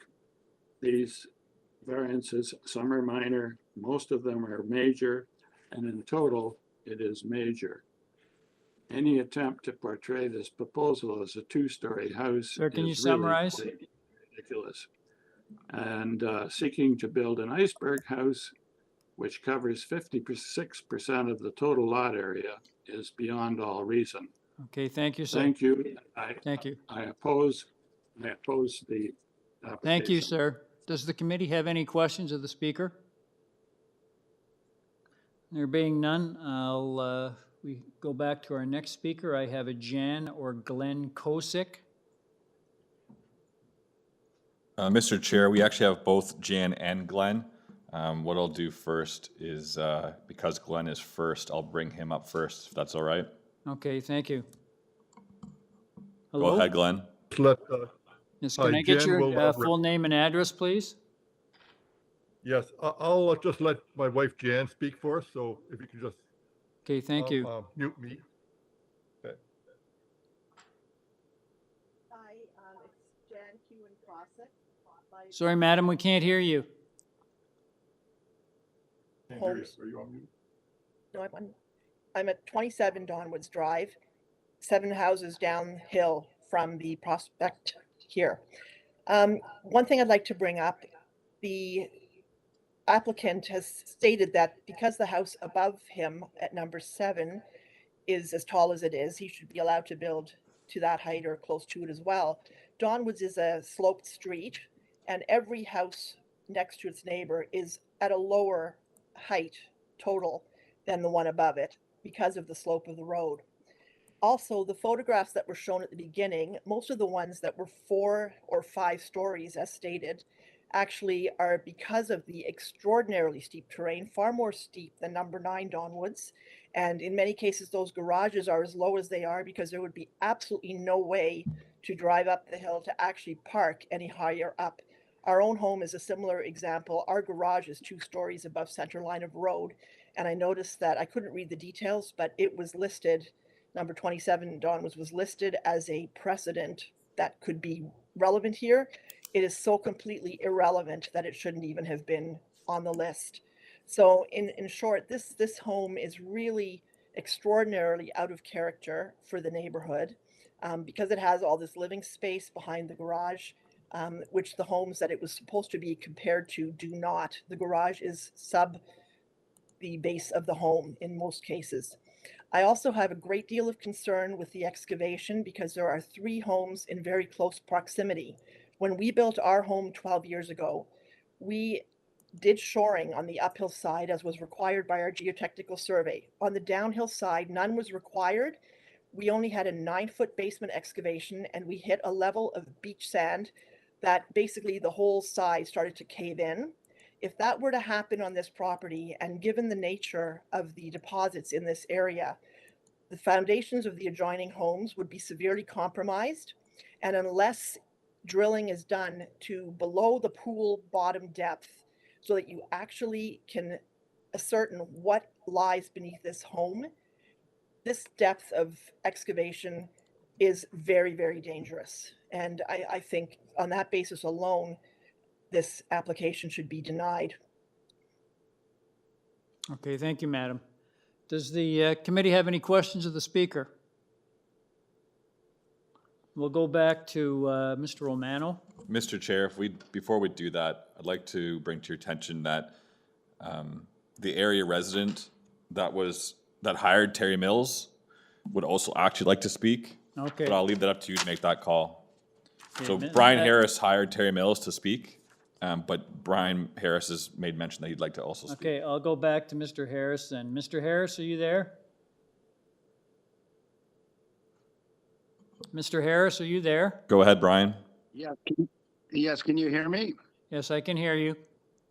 S16: these variances, some are minor, most of them are major, and in total, it is major. Any attempt to portray this proposal as a 2-story house
S1: Sir, can you
S16: is really
S1: summarize?
S16: ridiculous. And seeking to build an iceberg house, which covers 56% of the total lot area, is beyond all reason.
S1: Okay, thank you, sir.
S16: Thank you.
S1: Thank you.
S16: I oppose the application.
S1: Thank you, sir. Does the committee have any questions of the speaker? There being none, we go back to our next speaker. I have a Jan or Glenn Kosick.
S2: Mr. Chair, we actually have both Jan and Glenn. What I'll do first is, because Glenn is first, I'll bring him up first, if that's all right.
S1: Okay, thank you. Hello?
S2: Go ahead, Glenn.
S1: Yes, can I get your full name and address, please?
S17: Yes, I'll just let my wife Jan speak for us, so if you can just.
S1: Okay, thank you.
S17: Mute me. Okay.
S18: Hi, it's Jan Kewin-Crossick.
S1: Sorry, madam, we can't hear you.
S17: Are you on mute?
S18: No, I'm at 27 Donwoods Drive, 7 houses downhill from the prospect here. One thing I'd like to bring up, the applicant has stated that because the house above him at number 7 is as tall as it is, he should be allowed to build to that height or close to it as well. Donwoods is a sloped street, and every house next to its neighbor is at a lower height total than the one above it because of the slope of the road. Also, the photographs that were shown at the beginning, most of the ones that were 4 or 5 stories as stated, actually are, because of the extraordinarily steep terrain, far more steep than number 9 Donwoods. And in many cases, those garages are as low as they are because there would be absolutely no way to drive up the hill to actually park any higher up Our own home is a similar example. Our garage is 2 stories above center line of road. And I noticed that I couldn't read the details, but it was listed, number 27, Don, was listed as a precedent that could be relevant here. It is so completely irrelevant that it shouldn't even have been on the list. So in short, this home is really extraordinarily out of character for the neighborhood because it has all this living space behind the garage, which the homes that it was supposed to be compared to do not. The garage is sub the base of the home in most cases. I also have a great deal of concern with the excavation because there are 3 homes in very close proximity. When we built our home 12 years ago, we did shoring on the uphill side as was required by our geotechnical survey. On the downhill side, none was required. We only had a 9-foot basement excavation and we hit a level of beach sand that basically the whole side started to cave in. If that were to happen on this property, and given the nature of the deposits in this area, the foundations of the adjoining homes would be severely compromised. And unless drilling is done to below the pool bottom depth so that you actually can ascertain what lies beneath this home, this depth of excavation is very, very dangerous. And I think on that basis alone, this application should be denied.
S1: Okay, thank you, madam. Does the committee have any questions of the speaker? We'll go back to Mr. Romano.
S2: Mr. Chair, before we do that, I'd like to bring to your attention that the area resident that hired Terry Mills would also actually like to speak.
S1: Okay.
S2: But I'll leave that up to you to make that call.
S1: Okay,
S2: So Brian Harris hired Terry Mills to speak, but Brian Harris has made mention that he'd like to also speak.
S1: Okay, I'll go back to Mr. Harris then. Mr. Harris, are you there? Mr. Harris, are you there?
S2: Go ahead, Brian.
S19: Yeah. Yes, can you hear me?
S1: Yes, I can hear you.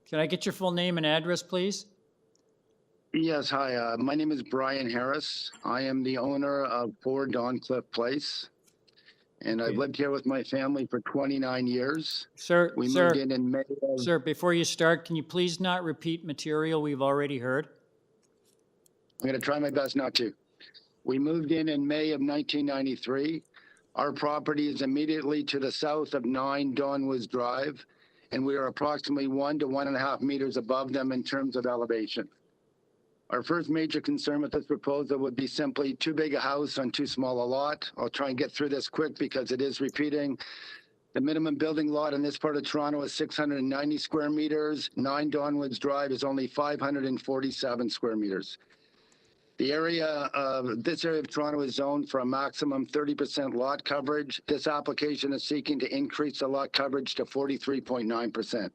S1: Can I get your full name and address, please?
S19: Yes, hi. My name is Brian Harris. I am the owner of 4 Dawncliffe Place, and I've lived here with my family for 29 years. We moved in May of...
S1: Sir, before you start, can you please not repeat material we've already heard?
S19: I'm going to try my best not to. We moved in May of 1993. Our property is immediately to the south of 9 Donwoods Drive, and we are approximately 1 to 1.5 meters above them in terms of elevation. Our first major concern with this proposal would be simply too big a house on too small a lot. I'll try and get through this quick because it is repeating. The minimum building lot in this part of Toronto is 690 square meters. 9 Donwoods Drive is only 547 square meters. This area of Toronto is zoned for a maximum 30% lot coverage. This application is seeking to increase the lot coverage to 43.9%.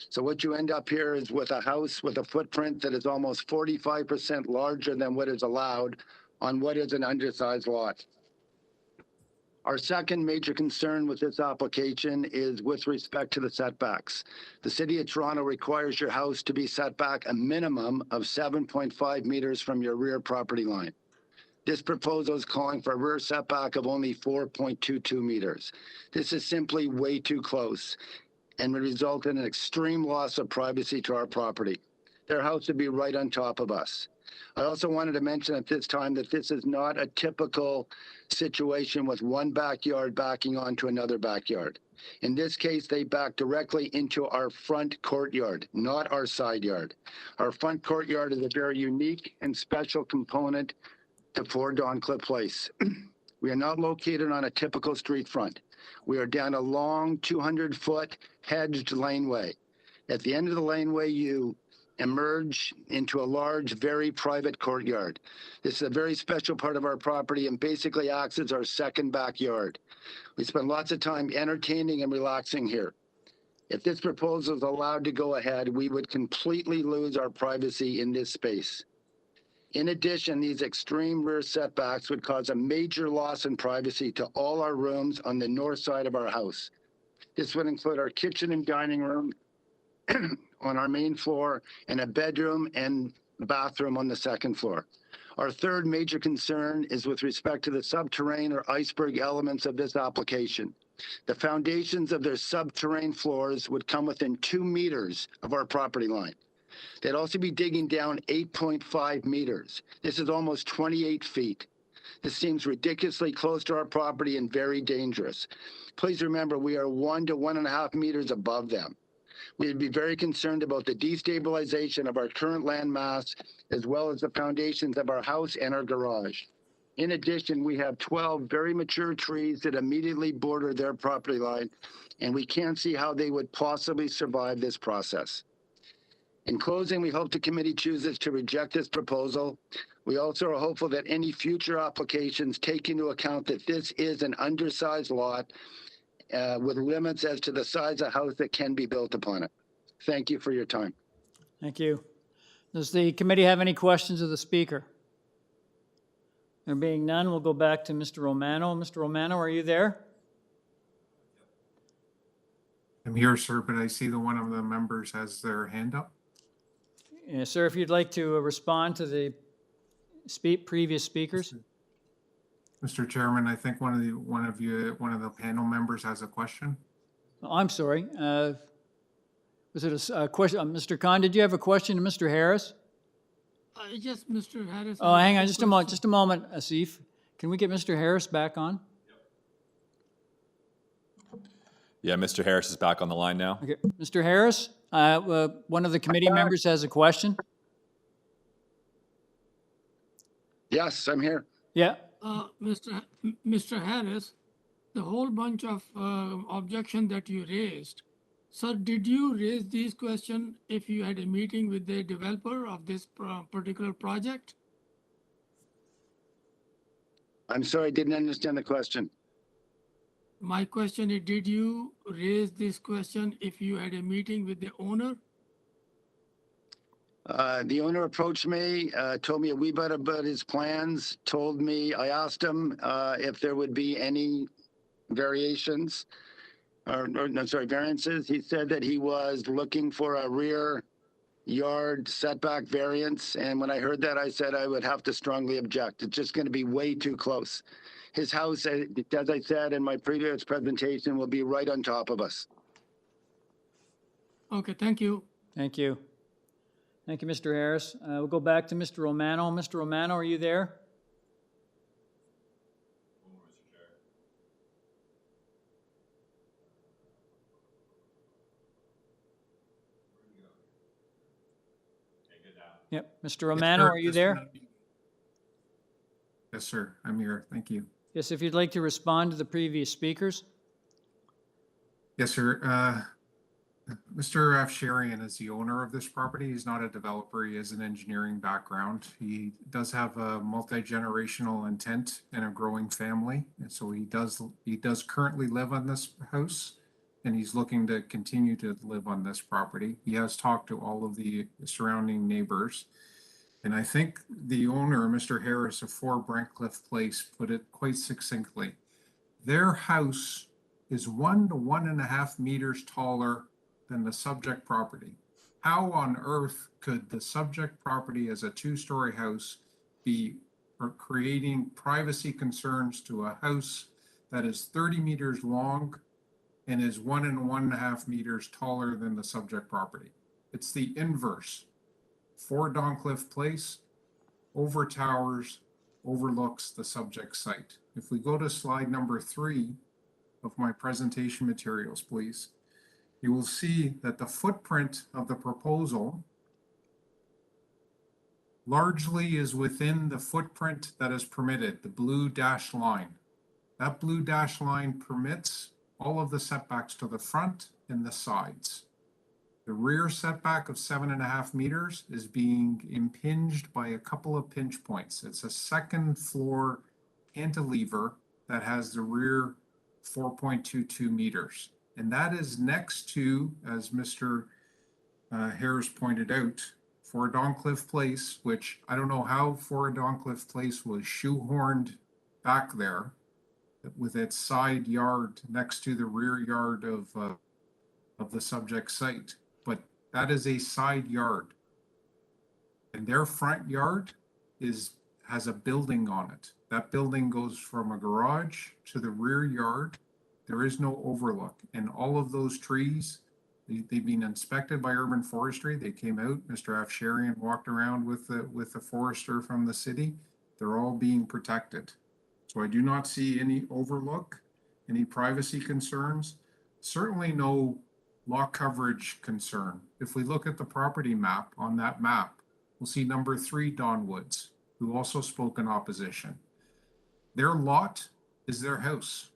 S19: So what you end up here is with a house with a footprint that is almost 45% larger than what is allowed on what is an undersized lot. Our second major concern with this application is with respect to the setbacks. The City of Toronto requires your house to be set back a minimum of 7.5 meters from your rear property line. This proposal is calling for a rear setback of only 4.22 meters. This is simply way too close and would result in an extreme loss of privacy to our property. Their house would be right on top of us. I also wanted to mention at this time that this is not a typical situation with one backyard backing onto another backyard. In this case, they back directly into our front courtyard, not our side yard. Our front courtyard is a very unique and special component to 4 Dawncliffe Place. We are not located on a typical street front. We are down a long 200-foot hedged laneway. At the end of the laneway, you emerge into a large, very private courtyard. This is a very special part of our property and basically acts as our second backyard. We spend lots of time entertaining and relaxing here. If this proposal is allowed to go ahead, we would completely lose our privacy in this space. In addition, these extreme rear setbacks would cause a major loss in privacy to all our rooms on the north side of our house. This would include our kitchen and dining room on our main floor and a bedroom and bathroom on the second floor. Our third major concern is with respect to the subterranean or iceberg elements of this application. The foundations of their subterranean floors would come within 2 meters of our property line. They'd also be digging down 8.5 meters. This is almost 28 feet. This seems ridiculously close to our property and very dangerous. Please remember, we are 1 to 1.5 meters above them. We would be very concerned about the destabilization of our current land mass, as well as the foundations of our house and our garage. In addition, we have 12 very mature trees that immediately border their property line, and we can't see how they would possibly survive this process. In closing, we hope the committee chooses to reject this proposal. We also are hopeful that any future applications take into account that this is an undersized lot with limits as to the size of house that can be built upon it. Thank you for your time.
S1: Thank you. Does the committee have any questions of the speaker? There being none, we'll go back to Mr. Romano. Mr. Romano, are you there?
S11: I'm here, sir, but I see that one of the members has their hand up.
S1: Yes, sir, if you'd like to respond to the previous speakers.
S11: Mr. Chairman, I think one of the panel members has a question.
S1: Oh, I'm sorry. Was it a question? Mr. Khan, did you have a question to Mr. Harris?
S15: Yes, Mr. Harris.
S1: Oh, hang on just a moment, Asif. Can we get Mr. Harris back on?
S2: Yeah, Mr. Harris is back on the line now.
S1: Okay, Mr. Harris, one of the committee members has a question.
S19: Yes, I'm here.
S1: Yeah.
S15: Mr. Harris, the whole bunch of objection that you raised. Sir, did you raise these questions if you had a meeting with the developer of this particular project?
S19: I'm sorry, I didn't understand the question.
S15: My question is, did you raise this question if you had a meeting with the owner?
S19: The owner approached me, told me a wee bit about his plans, I asked him if there would be any variations, variances. He said that he was looking for a rear yard setback variance. And when I heard that, I said I would have to strongly object. It's just going to be way too close. His house, as I said in my previous presentation, will be right on top of us.
S15: Okay, thank you.
S1: Thank you. Thank you, Mr. Harris. We'll go back to Mr. Romano. Mr. Romano, are you there? Yep. Mr. Romano, are you there?
S11: Yes, sir. I'm here. Thank you.
S1: Yes, if you'd like to respond to the previous speakers.
S11: Yes, sir. Mr. Afsharian is the owner of this property. He's not a developer. He has an engineering background. He does have a multi-generational intent and a growing family. And so he does currently live on this house, and he's looking to continue to live on this property. He has talked to all of the surrounding neighbors. And I think the owner, Mr. Harris of 4 Brentcliffe Place, put it quite succinctly. Their house is 1 to 1.5 meters taller than the subject property. How on earth could the subject property as a 2-story house be creating privacy concerns to a house that is 30 meters long and is 1 and 1.5 meters taller than the subject property? It's the inverse. 4 Doncliffe Place, over towers, overlooks the subject site. If we go to slide number 3 of my presentation materials, please, you will see that the footprint of the proposal largely is within the footprint that is permitted, the blue dashed line. That blue dashed line permits all of the setbacks to the front and the sides. The rear setback of 7.5 meters is being impinged by a couple of pinch points. It's a 2nd floor cantilever that has the rear 4.22 meters. And that is next to, as Mr. Harris pointed out, 4 Doncliffe Place, which I don't know how 4 Doncliffe Place was shoehorned back there with its side yard next to the rear yard of the subject site. But that is a side yard. And their front yard has a building on it. That building goes from a garage to the rear yard. There is no overlook. And all of those trees, they've been inspected by urban forestry. They came out, Mr. Afsharian walked around with the forester from the city. They're all being protected. So I do not see any overlook, any privacy concerns, certainly no lot coverage concern. If we look at the property map, on that map, we'll see number 3 Don Woods, who also spoke in opposition. Their lot is their house.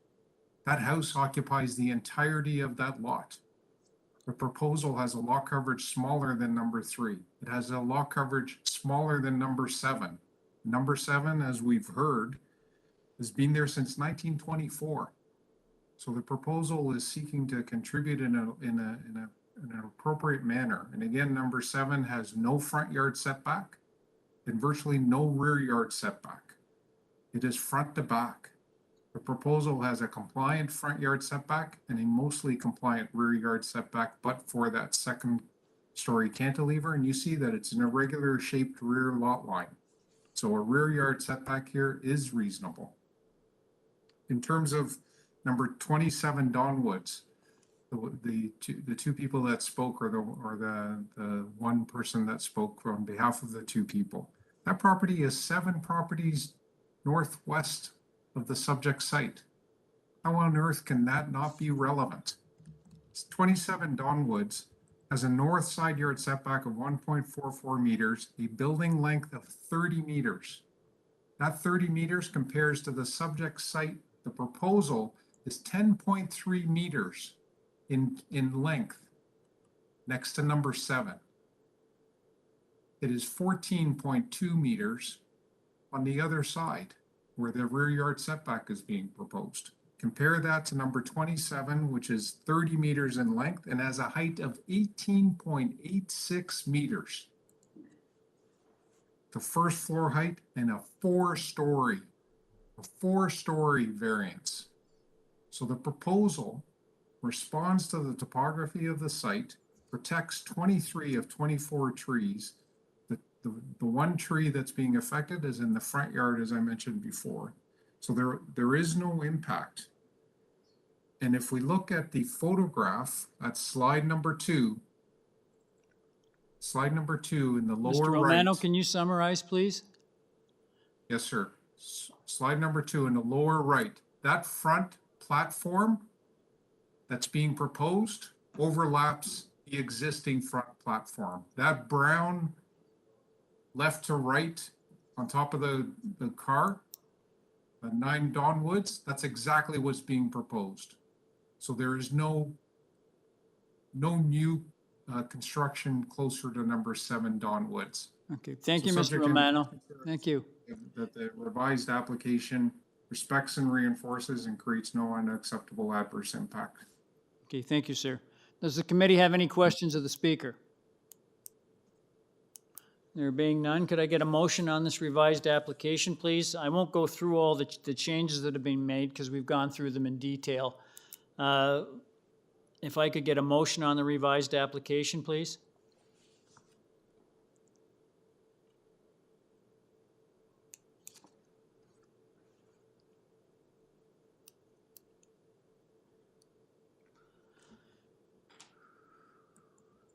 S11: That house occupies the entirety of that lot. The proposal has a lot coverage smaller than number 3. It has a lot coverage smaller than number 7. Number 7, as we've heard, has been there since 1924. So the proposal is seeking to contribute in an appropriate manner. And again, number 7 has no front yard setback and virtually no rear yard setback. It is front to back. The proposal has a compliant front yard setback and a mostly compliant rear yard setback, but for that second story cantilever. And you see that it's an irregular shaped rear lot line. So a rear yard setback here is reasonable. In terms of number 27 Don Woods, the two people that spoke, or the one person that spoke on behalf of the 2 people, that property is 7 properties northwest of the subject site. How on earth can that not be relevant? 27 Don Woods has a north side yard setback of 1.44 meters, a building length of 30 meters. That 30 meters compares to the subject site. The proposal is 10.3 meters in length next to number 7. It is 14.2 meters on the other side where the rear yard setback is being proposed. Compare that to number 27, which is 30 meters in length and has a height of 18.86 meters. The first floor height and a 4-story variance. So the proposal responds to the topography of the site, protects 23 of 24 trees. The one tree that's being affected is in the front yard, as I mentioned before. So there is no impact. And if we look at the photograph, that's slide number 2. Slide number 2 in the lower
S1: Mr.
S11: right.
S1: Romano, can you summarize, please?
S11: Yes, sir. Slide number 2 in the lower right. That front platform that's being proposed overlaps the existing front platform. That brown left to right on top of the car, the 9 Don Woods, that's exactly what's being proposed. So there is no new construction closer to number 7 Don Woods.
S1: Okay, thank
S11: So
S1: you, Mr.
S11: subject to-
S1: Romano. Thank you.
S11: That the revised application respects and reinforces and creates no unacceptable adverse impact.
S1: Okay, thank you, sir. Does the committee have any questions of the speaker? There being none, could I get a motion on this revised application, please? I won't go through all the changes that have been made because we've gone through them in detail. If I could get a motion on the revised application, please?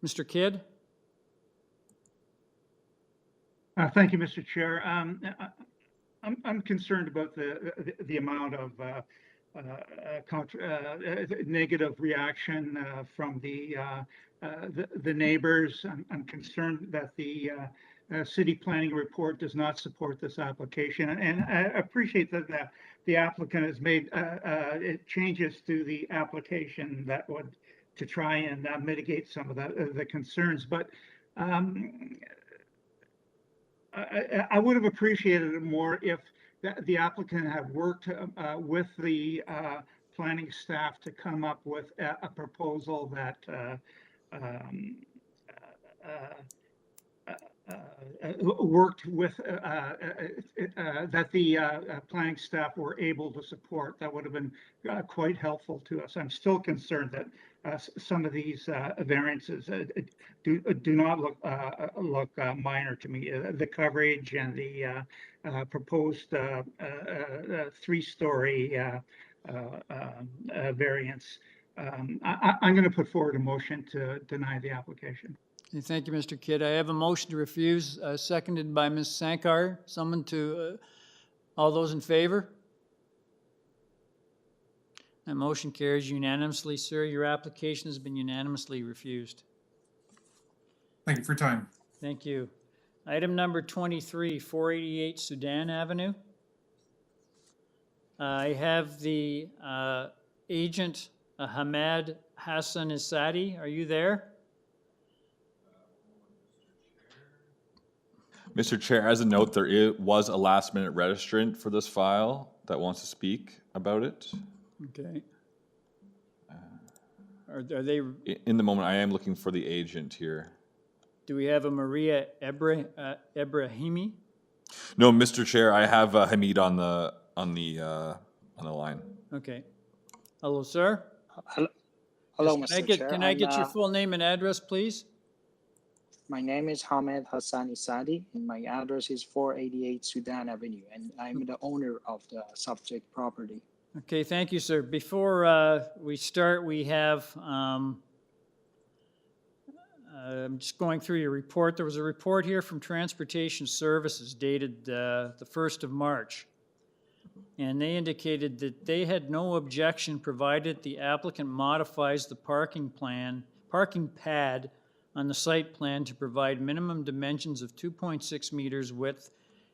S1: Mr. Kidd?
S8: Thank you, Mr. Chair. I'm concerned about the amount of negative reaction from the neighbors. I'm concerned that the city planning report does not support this application, and I appreciate that the applicant has made changes to the application that would to try and mitigate some of the concerns, but. I would have appreciated it more if the applicant had worked with the planning staff to come up with a proposal that worked with that the planning staff were able to support. That would have been quite helpful to us. I'm still concerned that some of these variances do not look minor to me. The coverage and the proposed 3-story variance. I'm going to put forward a motion to deny the application.
S1: Okay, thank you, Mr. Kidd. I have a motion to refuse, seconded by Ms. Sankar. Someone to, all those in favor? That motion carries unanimously. Sir, your application has been unanimously refused.
S11: Thank you for your time.
S1: Thank you. Item number 23, 488 Sudan Avenue. I have the agent, Hamed Hassan Isadi. Are you there?
S2: Mr. Chair, as a note, there was a last-minute registrant for this file that wants to speak about it.
S1: Okay. Are they?
S2: In the moment, I am looking for the agent here.
S1: Do we have a Maria Ebrahimi?
S2: No, Mr. Chair, I have Hamid on the line.
S1: Okay. Hello, sir.
S20: Hello,
S1: Yes,
S20: Mr. Chair.
S1: Can I get your full name and address, please?
S20: My name is Hamed Hassan Isadi, and my address is 488 Sudan Avenue, and I'm the owner of the subject property.
S1: Okay, thank you, sir. Before we start, we have, I'm just going through your report. There was a report here from Transportation Services dated the 1st of March. And they indicated that they had no objection provided the applicant modifies the parking pad on the site plan to provide minimum dimensions of 2.6 meters width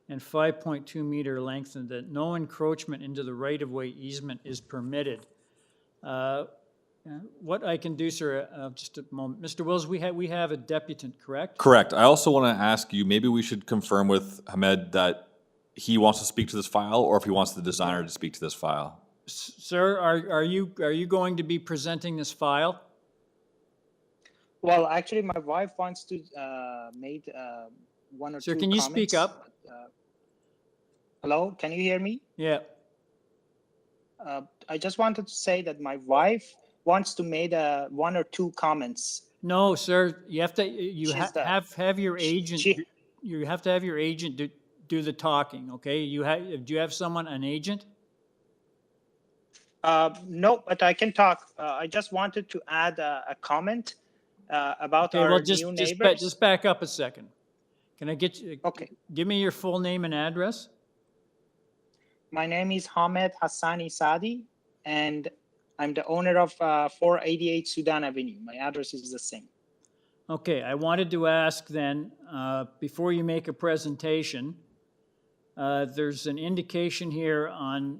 S1: and 5.2 meter length, and that no encroachment into the right-of-way easement is permitted. What I can do, sir, just a moment. Mr. Wills, we have a deputant, correct?
S2: Correct. I also want to ask you, maybe we should confirm with Hamed that he wants to speak to this file, or if he wants the designer to speak to this file.
S1: Sir, are you going to be presenting this file?
S20: Well, actually, my wife wants to make one or two comments.
S1: Sir, can you speak up?
S20: Hello, can you hear me?
S1: Yeah.
S20: I just wanted to say that my wife wants to make one or two comments.
S1: No, sir. You have to. Have your agent. You have to have your agent do the talking. Okay. Do you have an agent?
S20: No, but I can talk. I just wanted to add a comment about our new neighbors.
S1: Just back up a second. Can I get you?
S20: Okay.
S1: Give me your full name and address.
S20: My name is Hamed Hassan Isadi, and I'm the owner of 488 Sudan Avenue. My address is the same.
S1: Okay, I wanted to ask then, before you make a presentation, there's an indication here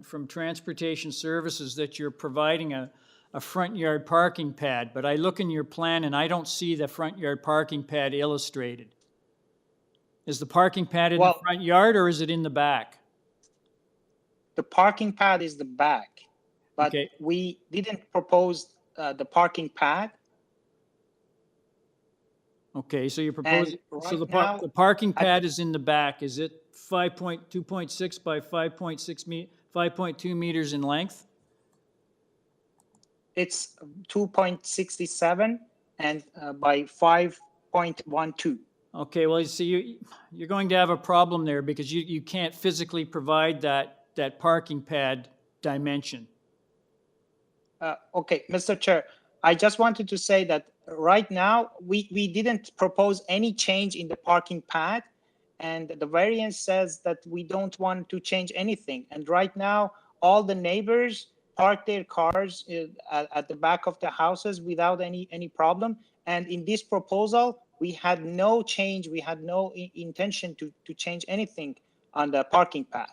S1: from Transportation Services that you're providing a front yard parking pad, but I look in your plan and I don't see the front yard parking pad illustrated. Is the parking pad in the front yard, or is it in the back?
S20: The parking pad is the back, but we didn't propose the parking pad.
S1: Okay, so you're proposing, so the parking pad is in the back. Is it 2.6 by 5.2 meters in length?
S20: It's 2.67 and by 5.12.
S1: Okay, well, you see, you're going to have a problem there because you can't physically provide that parking pad dimension.
S20: Okay, Mr. Chair, I just wanted to say that right now we didn't propose any change in the parking pad, and the variance says that we don't want to change anything. And right now, all the neighbors park their cars at the back of the houses without any problem. And in this proposal, we had no change. We had no intention to change anything on the parking pad.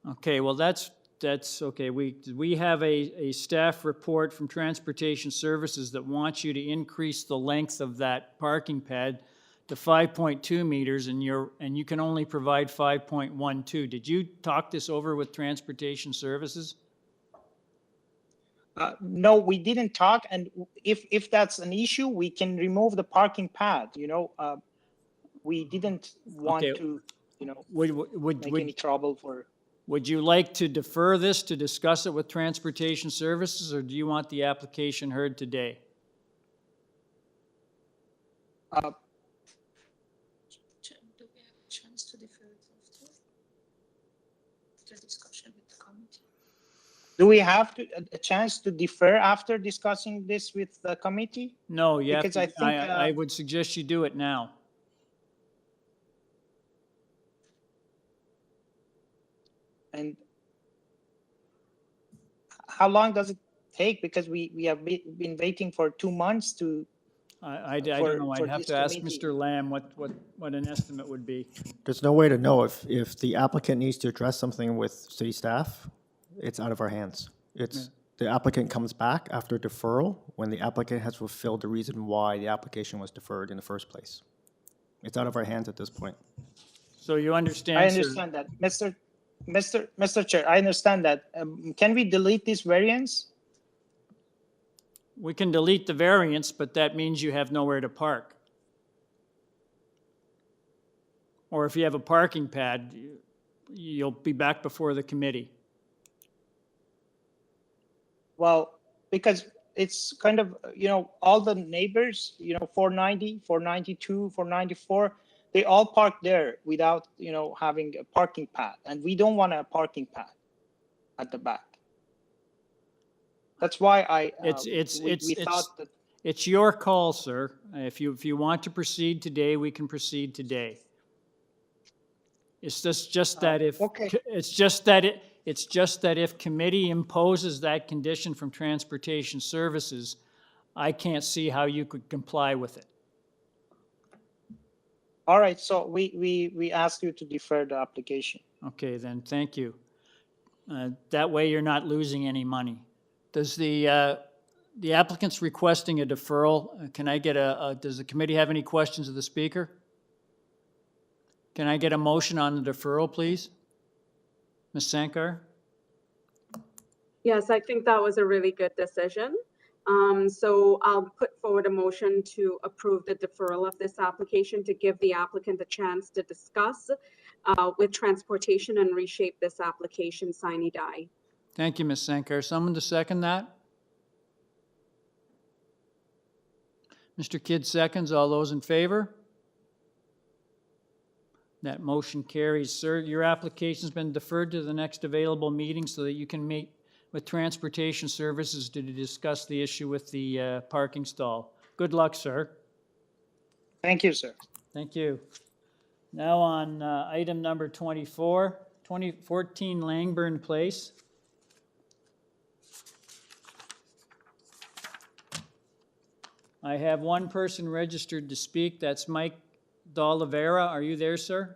S1: Okay, well, that's okay. We have a staff report from Transportation Services that wants you to increase the length of that parking pad to 5.2 meters, and you can only provide 5.12. Did you talk this over with Transportation Services?
S20: No, we didn't talk, and if that's an issue, we can remove the parking pad. We didn't want to, make any trouble for.
S1: Would you like to defer this to discuss it with Transportation Services, or do you want the application heard today?
S21: Do we have a chance to defer it after the discussion with the committee?
S20: Do we have a chance to defer after discussing this with the committee?
S1: No, you have
S20: Because
S1: to,
S20: I think,
S1: I would suggest you do it now.
S20: and how long does it take? Because we have been waiting for 2 months to.
S1: I don't know. I'd
S20: for
S1: have
S20: this
S1: to ask
S20: committee.
S1: Mr. Lamb what an estimate would be.
S21: There's no way to know if the applicant needs to address something with city staff, it's out of our hands. It's, the applicant comes back after deferral when the applicant has fulfilled the reason why the application was deferred in the first place. It's out of our hands at this point.
S1: So you understand,
S20: I
S1: sir?
S20: understand that, Mr. Chair. I understand that. Can we delete this variance?
S1: We can delete the variance, but that means you have nowhere to park. Or if you have a parking pad, you'll be back before the committee.
S20: Well, because it's kind of, all the neighbors, 490, 492, 494, they all park there without, having a parking pad. And we don't want a parking pad at the back. That's why we thought that.
S1: It's your call, sir. If you want to proceed today, we can proceed today. It's just that if
S20: okay.
S1: it's just that if committee imposes that condition from Transportation Services, I can't see how you could comply with it.
S20: All right, so we ask you to defer the application.
S1: Okay, then, thank you. That way you're not losing any money. Does the applicant's requesting a deferral? Can I get does the committee have any questions of the speaker? Can I get a motion on the deferral, please? Ms. Sankar?
S5: Yes, I think that was a really good decision. So I'll put forward a motion to approve the deferral of this application to give the applicant a chance to discuss with transportation and reshape this application sine die.
S1: Thank you, Ms. Sankar. Someone to second that? Mr. Kidd seconds. All those in favor? That motion carries. Sir, your application's been deferred to the next available meeting so that you can meet with Transportation Services to discuss the issue with the parking stall. Good luck, sir.
S20: Thank you, sir.
S1: Thank you. Now on item number 24, 2014 Langburn Place. I have one person registered to speak. That's Mike D'Oliveira. Are you there, sir?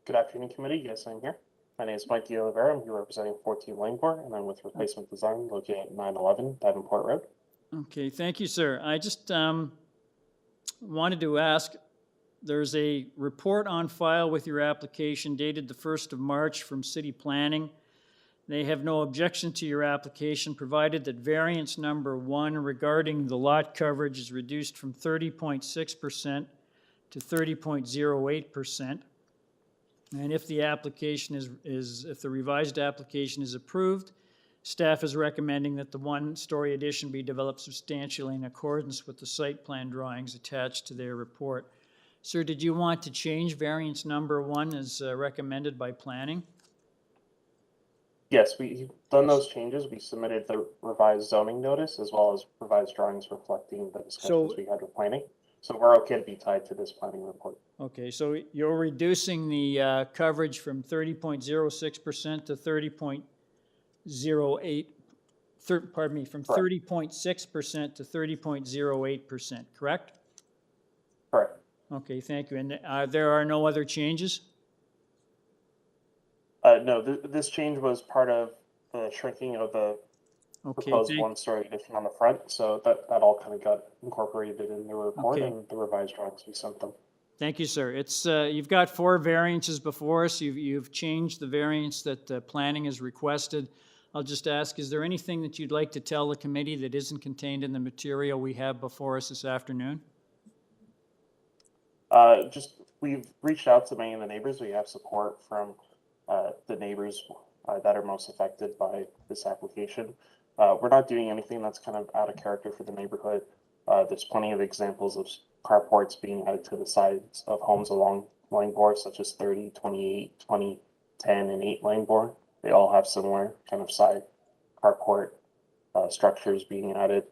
S3: Good afternoon, committee. Yes, I'm here. My name is Mike D'Oliveira. I'm here representing 14 Langbourn, and I'm with Replacement Design located at 911 Davenport Road.
S1: Okay, thank you, sir. I just wanted to ask, there's a report on file with your application dated the 1st of March from City Planning. They have no objection to your application, provided that variance number 1 regarding the lot coverage is reduced from 30.6% to 30.08%. And if the application if the revised application is approved, staff is recommending that the one-story addition be developed substantially in accordance with the site plan drawings attached to their report. Sir, did you want to change variance number 1 as recommended by planning?
S3: Yes, we've done those changes. We submitted the revised zoning notice as well as revised drawings reflecting the discussions we had with planning. So we're okay to be tied to this planning report.
S1: Okay, so you're reducing the coverage from 30.06% to 30.08, pardon me, from 30.6% to 30.08%, correct?
S3: Correct.
S1: Okay, thank you. And there are no other changes?
S3: No, this change was part of the shrinking of the proposed one-story addition on the front, so that all kind of got incorporated in the report and the revised drawings we sent them.
S1: Thank you, sir. It's you've got 4 variances before us. You've changed the variance that planning has requested. I'll just ask, is there anything that you'd like to tell the committee that isn't contained in the material we have before us this afternoon?
S3: We've reached out to many of the neighbors. We have support from the neighbors that are most affected by this application. We're not doing anything that's kind of out of character for the neighborhood. There's plenty of examples of carports being added to the sides of homes along Langbourn, such as 30, 28, 20, 10 and 8 Langbourne. They all have similar kind of side carport structures being added.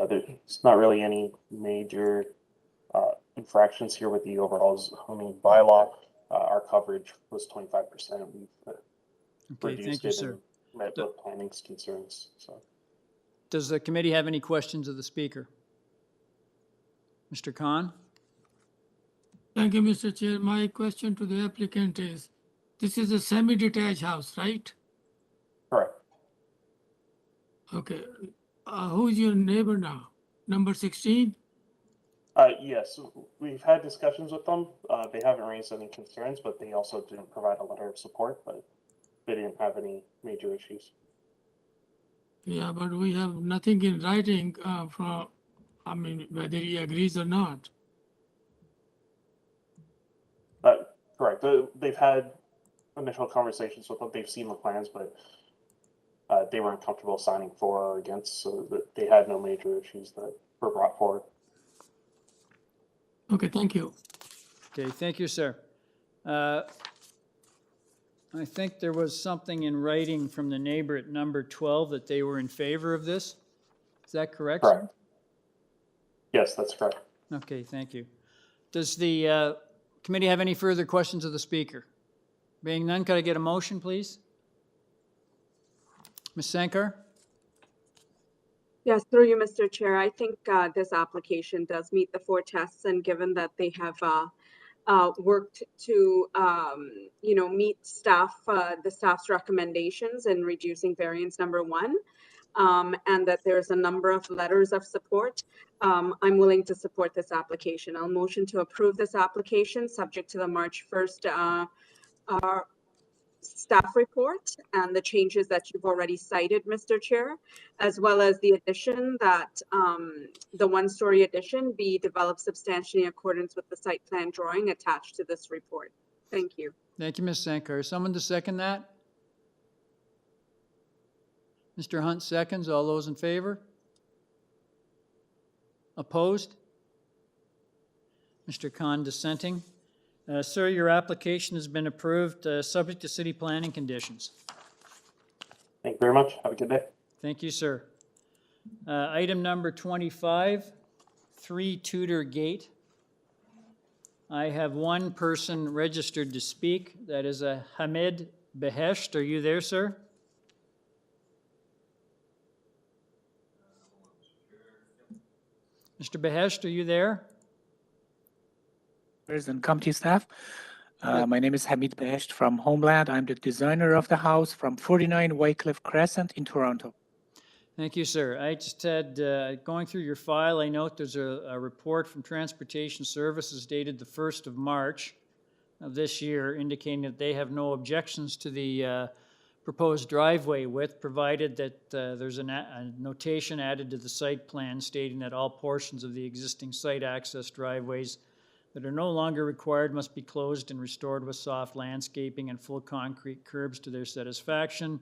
S3: There's not really any major infractions here with the overall zoning bylaw. Our coverage was 25%. We've
S1: Okay, thank
S3: reduced
S1: you,
S3: it
S1: sir.
S3: and met with planning's concerns. So,
S1: Does the committee have any questions of the speaker? Mr. Khan?
S15: Thank you, Mr. Chair. My question to the applicant is, this is a semi-detached house, right?
S3: correct.
S15: Okay. Who's your neighbor now? Number 16?
S3: Yes, we've had discussions with them. They haven't raised any concerns, but they also didn't provide a letter of support, but they didn't have any major issues.
S15: Yeah, but we have nothing in writing from, I mean, whether he agrees or not.
S3: Correct. They've had initial conversations with them. They've seen the plans, but they weren't comfortable signing for or against, so that they had no major issues that were brought forward.
S15: Okay, thank you.
S1: Okay, thank you, sir. I think there was something in writing from the neighbor at number 12 that they were in favor of this. Is that correct, sir?
S3: Correct. Yes, that's correct.
S1: Okay, thank you. Does the committee have any further questions of the speaker? Being none, could I get a motion, please? Ms. Sankar?
S5: Yes, through you, Mr. Chair. I think this application does meet the 4 tests, and given that they have worked to, meet the staff's recommendations in reducing variance number 1, and that there's a number of letters of support, I'm willing to support this application. I'll motion to approve this application subject to the March 1st staff report and the changes that you've already cited, Mr. Chair, as well as the addition that the 1-story addition be developed substantially in accordance with the site plan drawing attached to this report. Thank you.
S1: Thank you, Ms. Sankar. Someone to second that? Mr. Hunt seconds. All those in favor? Opposed? Mr. Khan dissenting. Sir, your application has been approved, subject to city planning conditions.
S3: Thank you very much. Have a good day.
S1: Thank you, sir. Item number 25, 3 Tudor Gate. I have one person registered to speak. That is a Hamid Behesht. Are you there, sir? Mr. Behesht, are you there?
S4: And committee staff. My name is Hamid Behesht from Homeland. I'm the designer of the house from 49 Wycliffe Crescent in Toronto.
S1: Thank you, sir. I just had, going through your file, I note there's a report from Transportation Services dated the 1st of March of this year indicating that they have no objections to the proposed driveway width, provided that there's a notation added to the site plan stating that all portions of the existing site access driveways that are no longer required must be closed and restored with soft landscaping and full concrete curbs to their satisfaction,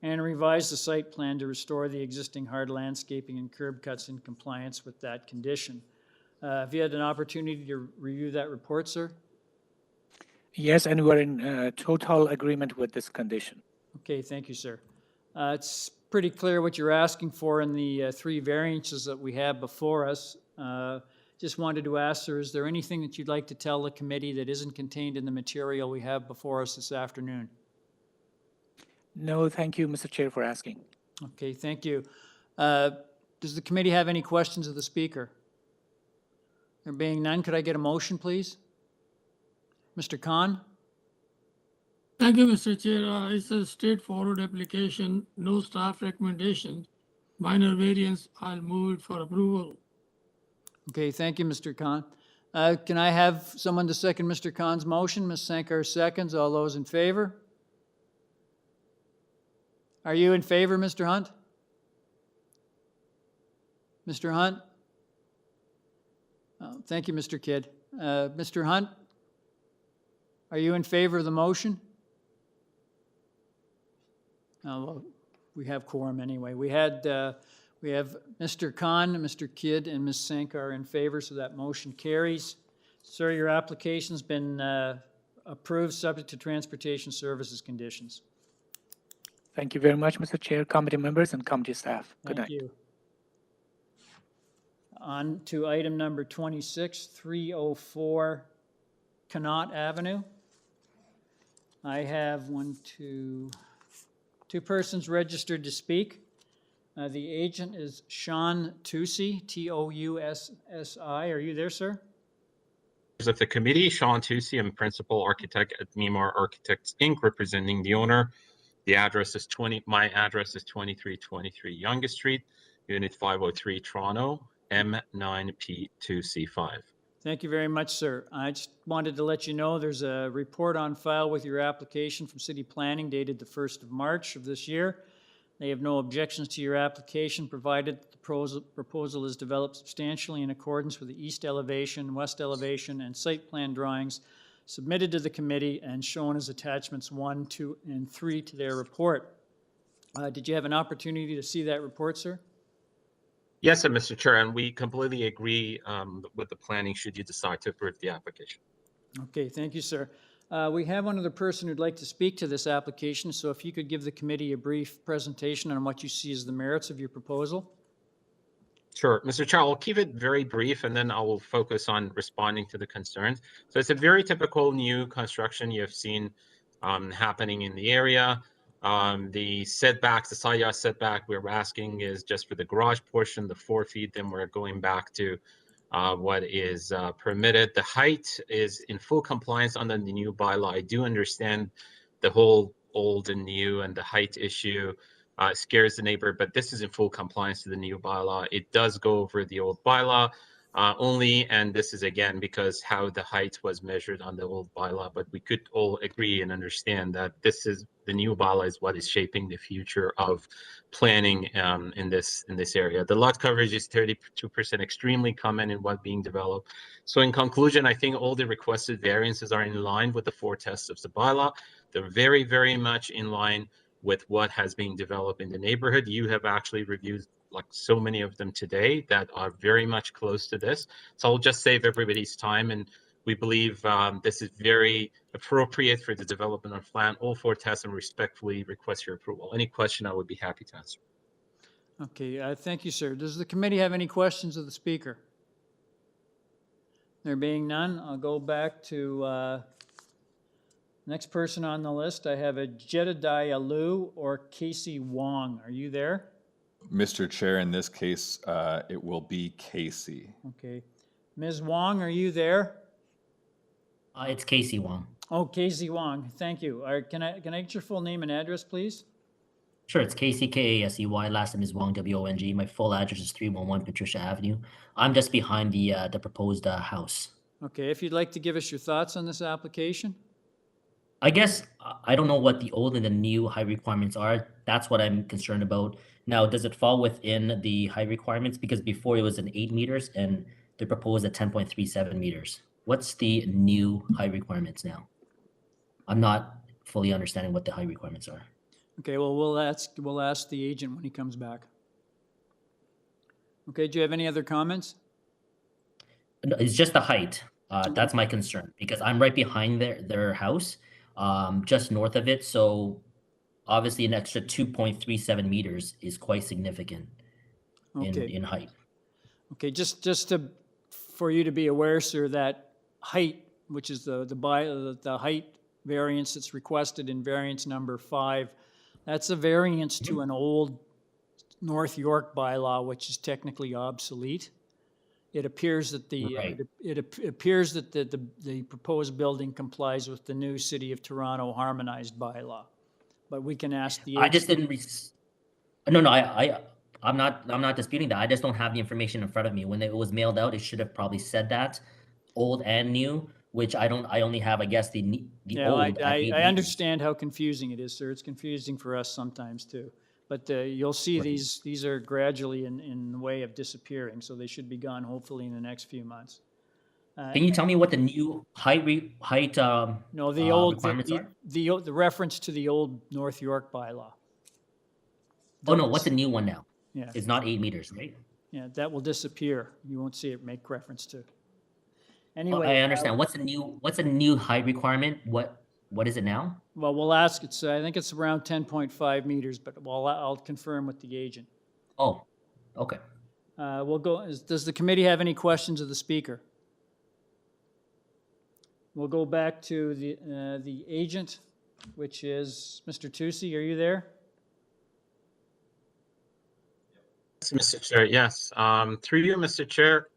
S1: and revise the site plan to restore the existing hard landscaping and curb cuts in compliance with that condition. Have you had an opportunity to review that report, sir?
S4: Yes, and we're in total agreement with this condition.
S1: Okay, thank you, sir. It's pretty clear what you're asking for in the 3 variances that we have before us. Just wanted to ask, sir, is there anything that you'd like to tell the committee that isn't contained in the material we have before us this afternoon?
S4: No, thank you, Mr. Chair, for asking.
S1: Okay, thank you. Does the committee have any questions of the speaker? There being none, could I get a motion, please? Mr. Khan?
S15: Thank you, Mr. Chair. It's a straightforward application, no staff recommendation. Minor variance, I'll move it for approval.
S1: Okay, thank you, Mr. Khan. Can I have someone to second Mr. Khan's motion? Ms. Sankar seconds. All those in favor? Are you in favor, Mr. Hunt? Mr. Hunt? Oh, thank you, Mr. Kidd. Mr. Hunt? Are you in favor of the motion? Well, we have quorum anyway. We have Mr. Khan, Mr. Kidd, and Ms. Sankar in favor, so that motion carries. Sir, your application's been approved, subject to transportation services conditions.
S4: Thank you very much, Mr. Chair, committee members, and committee staff. Good
S1: Thank
S4: night.
S1: you. On to item number 26, 304 Connaught Avenue. I have two persons registered to speak. The agent is Sean Tousi, T-O-U-S-S-I. Are you there, sir?
S7: Of the committee, Sean Tousi, I'm principal architect at Mimar Architects Inc., representing the owner. The address is my address is 2323 Youngest Street, Unit 503, Toronto, M9P2C5.
S1: Thank you very much, sir. I just wanted to let you know there's a report on file with your application from City Planning dated the 1st of March of this year. They have no objections to your application, provided the proposal is developed substantially in accordance with the east elevation, west elevation, and site plan drawings submitted to the committee and shown as attachments 1, 2, and 3 to their report. Did you have an opportunity to see that report, sir?
S7: Yes, sir, Mr. Chair, and we completely agree with the planning should you decide to approve the application.
S1: Okay, thank you, sir. We have one other person who'd like to speak to this application, so if you could give the committee a brief presentation on what you see as the merits of your proposal.
S7: Sure, Mr. Chair, I'll keep it very brief and then I will focus on responding to the concerns. So it's a very typical new construction you have seen happening in the area. The setbacks, the side yard setback we're asking is just for the garage portion, the 4 feet, then we're going back to what is permitted. The height is in full compliance under the new bylaw. I do understand the whole old and new and the height issue scares the neighbor, but this is in full compliance to the new bylaw. It does go over the old bylaw only, and this is again because how the height was measured on the old bylaw, but we could all agree and understand that this is the new bylaw is what is shaping the future of planning in this area. The lot coverage is 32%, extremely common in what being developed. So in conclusion, I think all the requested variances are in line with the 4 tests of the bylaw. They're very, very much in line with what has been developed in the neighborhood. You have actually reviewed like so many of them today that are very much close to this. So I'll just save everybody's time, and we believe this is very appropriate for the development of plan. All 4 tests, and respectfully request your approval. Any question I would be happy to answer.
S1: Okay, thank you, sir. Does the committee have any questions of the speaker? There being none, I'll go back to next person on the list. I have a Jedediah Liu or Casey Wong. Are you there?
S2: Mr. Chair, in this case, it will be Casey.
S1: Okay. Ms. Wong, are you there?
S22: It's Casey Wong.
S1: Oh, Casey Wong. Thank you. All right, can I get your full name and address, please?
S22: Sure, it's Casey, K-A-S-E-Y. Last name is Wong, W-O-N-G. My full address is 311 Patricia Avenue. I'm just behind the proposed house.
S1: Okay, if you'd like to give us your thoughts on this application.
S22: I guess I don't know what the old and the new height requirements are. That's what I'm concerned about. Now, does it fall within the height requirements? Because before it was an 8 meters and they proposed at 10.37 meters. What's the new height requirements now? I'm not fully understanding what the height requirements are.
S1: Okay, well, we'll ask the agent when he comes back. Okay, do you have any other comments?
S22: No, it's just the height. That's my concern because I'm right behind their house, just north of it. So obviously an extra 2.37 meters is quite significant in height. Okay,
S1: just for you to be aware, sir, that height, which is the height variance that's requested in variance number 5, that's a variance to an old North York bylaw, which is technically obsolete. It appears that it appears that the proposed building complies with the new City of Toronto harmonized bylaw, but we can ask the.
S22: I just didn't. I'm not disputing that. I just don't have the information in front of me. When it was mailed out, it should have probably said that, old and new, which I don't. I only have, I guess, the old.
S1: I understand how confusing it is, sir. It's confusing for us sometimes too. But you'll see these are gradually in the way of disappearing, so they should be gone hopefully in the next few months.
S22: Can you tell me what the new height
S1: no, the old the reference to the old North York bylaw.
S22: Oh no, what's the new one now?
S1: Yeah,
S22: it's not 8 meters, right?
S1: Yeah, that will disappear. You won't see it make reference to. Anyway.
S22: I understand. What's a new height requirement? What is it now?
S1: Well, we'll ask. I think it's around 10.5 meters, but I'll confirm with the agent.
S22: Oh, okay.
S1: We'll go. Does the committee have any questions of the speaker? We'll go back to the agent, which is Mr. Tusi. Are you there?
S7: Mr. Chair, yes. Through you, Mr. Chair,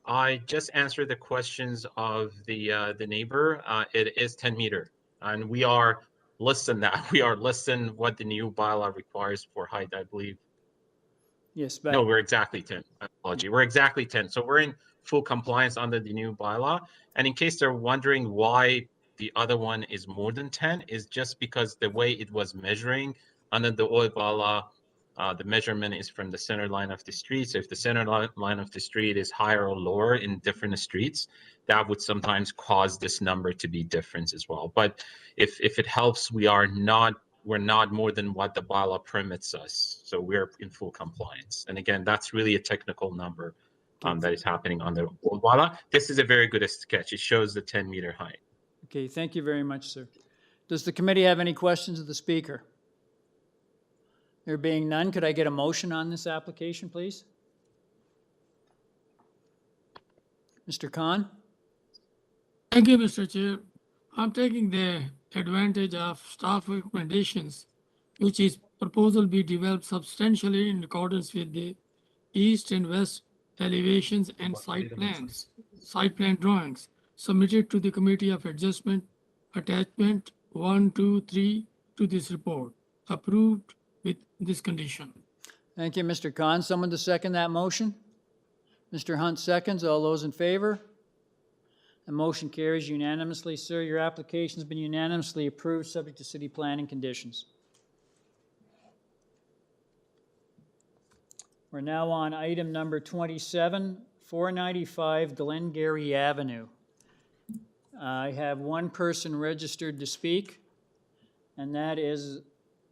S7: I just answered the questions of the neighbor. It is 10 meter, and we are less than that. We are less than what the new bylaw requires for height, I believe.
S1: Yes, but
S7: No, we're exactly 10. Apology. We're exactly 10. So we're in full compliance under the new bylaw. And in case they're wondering why the other one is more than 10, is just because the way it was measuring under the old bylaw, the measurement is from the center line of the street. So if the center line of the street is higher or lower in different streets, that would sometimes cause this number to be different as well. But if it helps, we're not more than what the bylaw permits us. So we're in full compliance. And again, that's really a technical number that is happening on the old bylaw. This is a very good sketch. It shows the 10-meter height.
S1: okay, thank you very much, sir. Does the committee have any questions of the speaker? There being none, could I get a motion on this application, please? Mr. Khan?
S15: Thank you, Mr. Chair. I'm taking the advantage of staff recommendations, which is proposal be developed substantially in accordance with the east and west elevations and site plan drawings submitted to the Committee of Adjustment, attachment 1, 2, 3 to this report, approved with this condition.
S1: Thank you, Mr. Khan. Someone to second that motion? Mr. Hunt seconds. All those in favor? The motion carries unanimously. Sir, your application's been unanimously approved, subject to city planning conditions. We're now on item number 27, 495 Glengarry Avenue. I have one person registered to speak, and that is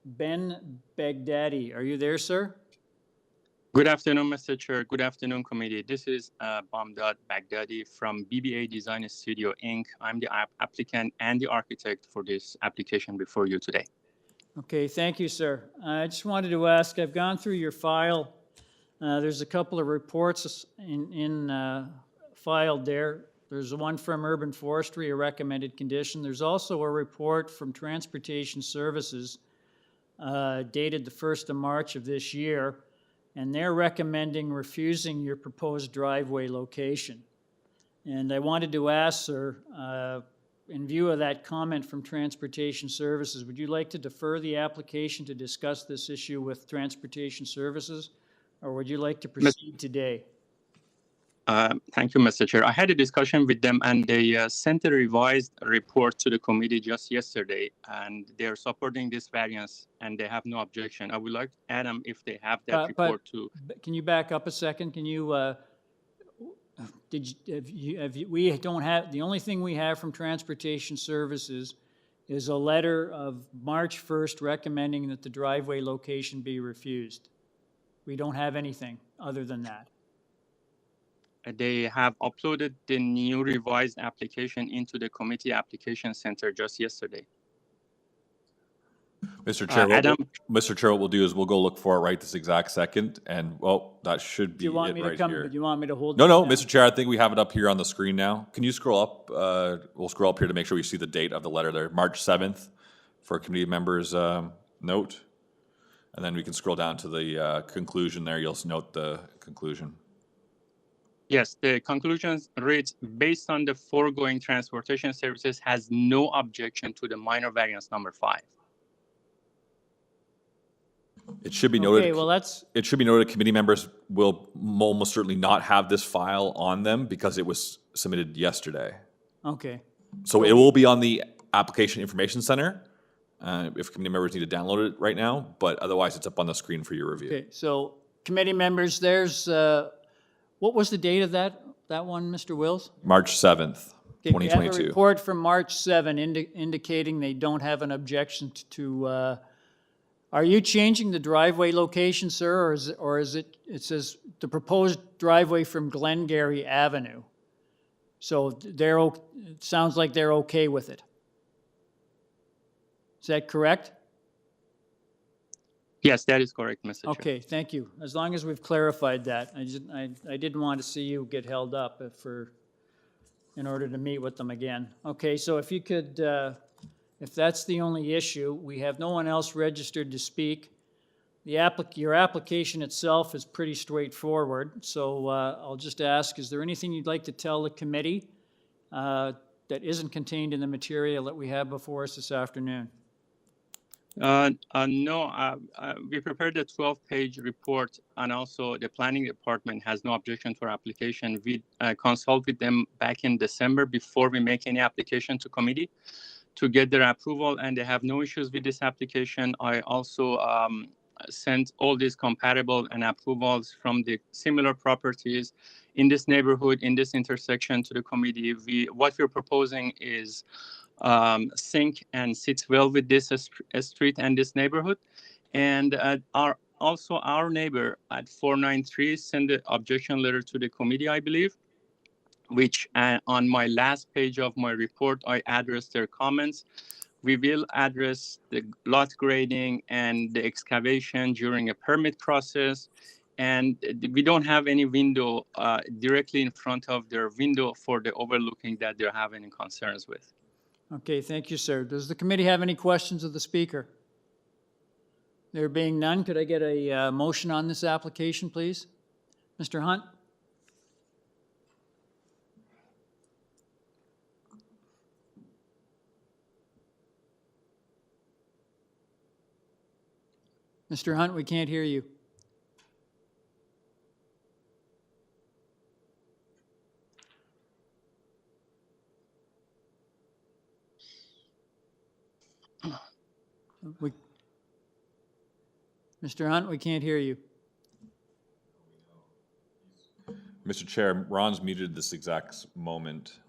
S1: Ben Baghdadi. Are you there, sir?
S6: Good afternoon, Mr. Chair. Good afternoon, committee. This is Bamdad Baghdadi from BBA Design Studio, Inc. I'm the applicant and the architect for this application before you today.
S1: Okay, thank you, sir. I just wanted to ask, I've gone through your file. There's a couple of reports filed there. There's one from Urban Forestry, a recommended condition. There's also a report from Transportation Services dated the 1st of March of this year, and they're recommending refusing your proposed driveway location. And I wanted to ask, sir, in view of that comment from Transportation Services, would you like to defer the application to discuss this issue with Transportation Services, or would you like to proceed today?
S6: Thank you, Mr. Chair. I had a discussion with them, and they sent a revised report to the committee just yesterday, and they're supporting this variance, and they have no objection. I would like to add them if they have that report too.
S1: Can you back up a second? Can you, we don't have, the only thing we have from Transportation Services is a letter of March 1st recommending that the driveway location be refused. We don't have anything other than that.
S6: They have uploaded the new revised application into the committee application center just yesterday.
S2: Mr. Chair, Mr. Chair, what we'll do is we'll go look for it right this exact second, and well, that should be it right here.
S1: Do you want me to hold?
S2: No, Mr. Chair, I think we have it up here on the screen now. Can you scroll up? We'll scroll up here to make sure we see the date of the letter there, March 7th, for committee members' note, and then we can scroll down to the conclusion there. You'll note the conclusion.
S6: Yes, the conclusions reads, based on the foregoing, Transportation Services has no objection to the minor variance number 5.
S2: It should be noted.
S1: Okay, well,
S2: it should be noted committee members will almost certainly not have this file on them because it was submitted yesterday.
S1: Okay.
S2: So it will be on the Application Information Center if committee members need to download it right now, but otherwise it's up on the screen for your review.
S1: Okay, so committee members, there's, what was the date of that one, Mr. Wills?
S2: March 7th,
S1: Okay,
S2: 2022.
S1: we have a report from March 7 indicating they don't have an objection to, are you changing the driveway location, sir, or is it, it says the proposed driveway from Glengarry Avenue. So they're, it sounds like they're okay with it. Is that correct?
S6: Yes, that is correct, Mr. Chair.
S1: Okay, thank you. As long as we've clarified that. I didn't want to see you get held up in order to meet with them again. Okay, so if you could, if that's the only issue, we have no one else registered to speak. Your application itself is pretty straightforward, so I'll just ask, is there anything you'd like to tell the committee that isn't contained in the material that we have before us this afternoon?
S6: No, we prepared a 12-page report, and also the planning department has no objection to our application. We consult with them back in December before we make any application to committee to get their approval, and they have no issues with this application. I also sent all these compatible and approvals from the similar properties in this neighborhood, in this intersection to the committee. What we're proposing is sync and sits well with this street and this neighborhood. And our neighbor at 493 sent the objection letter to the committee, I believe, which on my last page of my report, I addressed their comments. We will address the lot grading and the excavation during a permit process. And we don't have any window directly in front of their window for the overlooking that they're having concerns with.
S1: Okay, thank you, sir. Does the committee have any questions of the speaker? There being none, could I get a motion on this application, please? Mr. Hunt? Mr. Hunt, we can't hear you. Mr. Hunt, we can't hear you.
S2: Mr. Chair, Ron's muted this exact moment.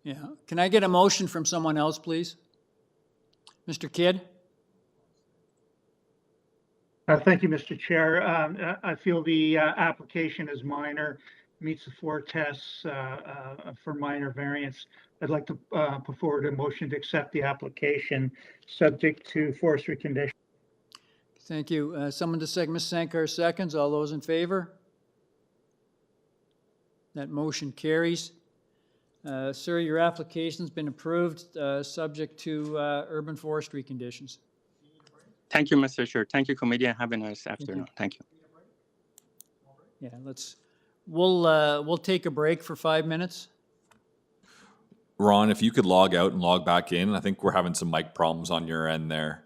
S1: Yeah, can I get a motion from someone else, please? Mr. Kidd?
S8: Thank you, Mr. Chair. I feel the application is minor, meets the 4 tests for minor variance. I'd like to put forward a motion to accept the application subject to forestry conditions.
S1: Thank you. Someone to second, Ms. Sankar seconds. All those in favor? That motion carries. Sir, your application's been approved, subject to urban forestry conditions.
S6: Thank you, Mr. Chair. Thank you, committee, and have a nice afternoon. Thank you.
S1: Yeah, we'll take a break for 5 minutes.
S2: Ron, if you could log out and log back in, I think we're having some mic problems on your end there.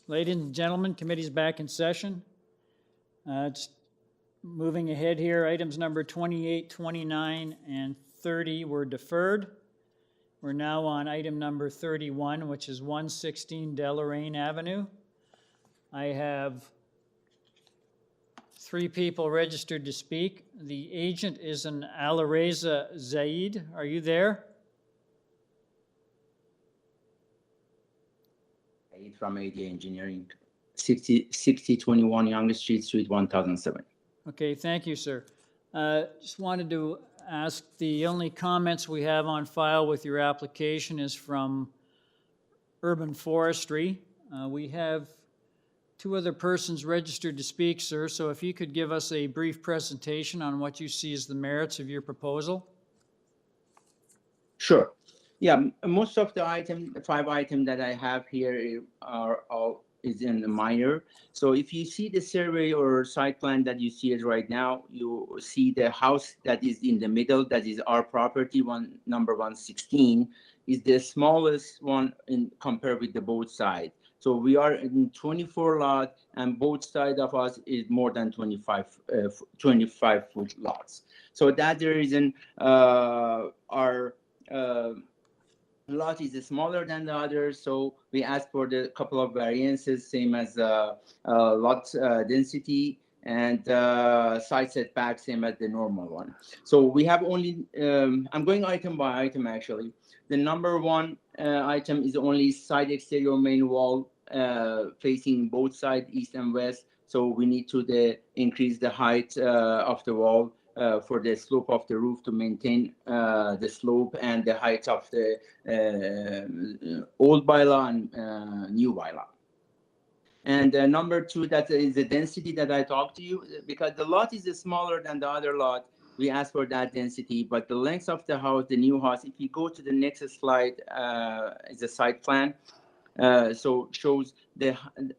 S1: Ladies and gentlemen, committee's back in session. It's moving ahead here. Items number 28, 29, and 30 were deferred. We're now on item number 31, which is 116 Deloraine Avenue. I have 3 people registered to speak. The agent is an Alareza Zaid. Are you there?
S10: From AD Engineering, 6021 Young Street, Suite 1007.
S1: Okay, thank you, sir. Just wanted to ask, the only comments we have on file with your application is from Urban Forestry. We have 2 other persons registered to speak, sir, so if you could give us a brief presentation on what you see as the merits of your proposal.
S10: Sure. Yeah, most of the 5 items that I have here are all is in the minor. So if you see the survey or site plan that you see it right now, you see the house that is in the middle, that is our property, number 116, is the smallest one in compared with the both sides. So we are in 24 lot, and both sides of us is more than 25 foot lots. So that's the reason our lot is smaller than the others, so we asked for the couple of variances, same as lot density and side setback, same as the normal one. So we have only, I'm going item by item actually. The number 1 item is only side exterior main wall facing both sides, east and west. So we need to increase the height of the wall for the slope of the roof to maintain the slope and the height of the old bylaw and new bylaw. And number 2, that is the density that I talked to you, because the lot is smaller than the other lot. We asked for that density, but the length of the house, the new house, if you go to the next slide, is a site plan. So shows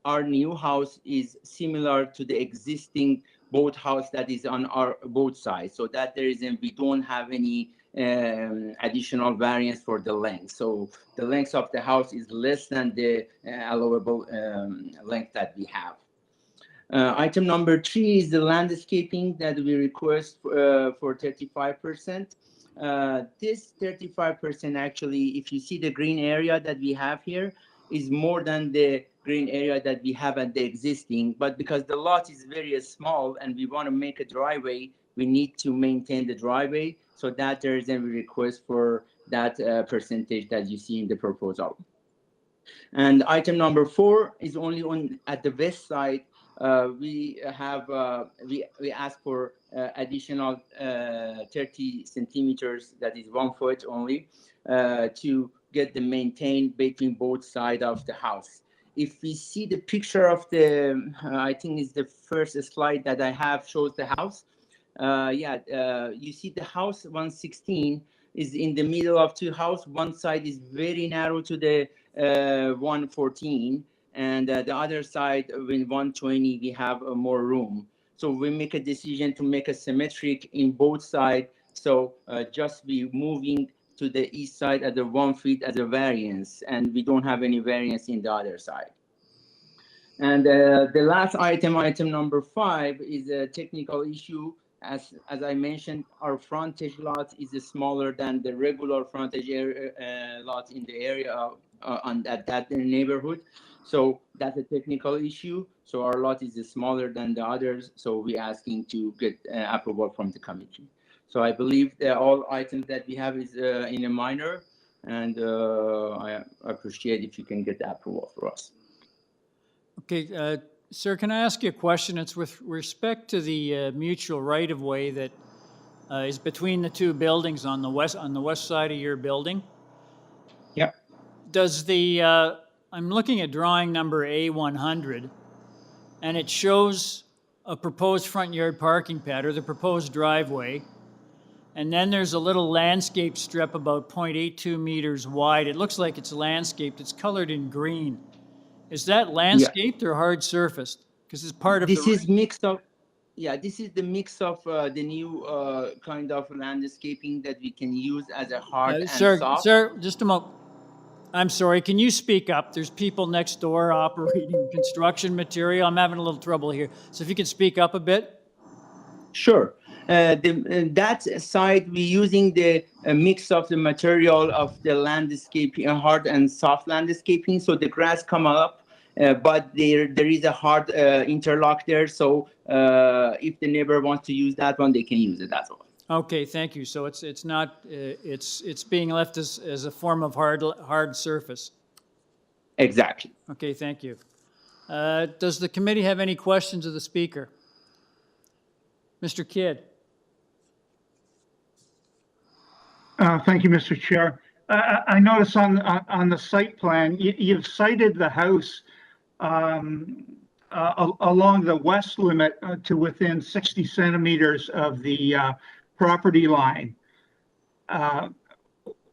S10: our new house is similar to the existing boat house that is on our both sides. So that there isn't, we don't have any additional variance for the length. So the length of the house is less than the allowable length that we have. Item number 3 is the landscaping that we request for 35%. This 35% actually, if you see the green area that we have here, is more than the green area that we have at the existing, but because the lot is very small and we want to make a driveway, we need to maintain the driveway, so that there is a request for that percentage that you see in the proposal. And item number 4 is only on at the west side. We have we ask for additional 30 centimeters, that is 1 foot only, to get the maintained between both sides of the house. If we see the picture of the, I think it's the first slide that I have shows the house. You see the house 116 is in the middle of 2 houses. One side is very narrow to the 114, and the other side with 120 we have more room. So we make a decision to make a symmetric in both sides. So just be moving to the east side at the 1 feet as a variance, and we don't have any variance in the other side. And the last item, item number 5, is a technical issue. As I mentioned, our frontage lot is smaller than the regular frontage area, lot in the area at that neighborhood. So that's a technical issue. So our lot is smaller than the others. So we're asking to get approval from the committee. So I believe that all items that we have is in a minor, and I appreciate if you can get the approval for us.
S1: Okay, sir, can I ask you a question? It's with respect to the mutual right-of-way that is between the 2 buildings on the west side of your building.
S10: Yeah.
S1: Does the I'm looking at drawing number A100, and it shows a proposed front yard parking pad, or the proposed driveway. And then there's a little landscape strip about 0.82 meters wide. It looks like it's landscaped. It's colored in green. Is that landscaped or hard surfaced? Because it's part of
S10: this is mix of, yeah, this is the mix of the new kind of landscaping that we can use as a hard and soft.
S1: Sir, just a moment. I'm sorry, can you speak up? There's people next door operating construction material. I'm having a little trouble here. So if you could speak up a bit.
S10: Sure. That side, we're using the mix of the material of the landscaping, hard and soft landscaping. So the grass come up, but there is a hard interlock there. So if the neighbor wants to use that one, they can use it as well.
S1: Okay, thank you. So it's not, it's being left as a form of hard surface.
S10: Exactly.
S1: Okay, thank you. Does the committee have any questions of the speaker? Mr. Kidd.
S8: Thank you, Mr. Chair. I notice on the site plan, you've cited the house along the west limit to within 60 centimeters of the property line.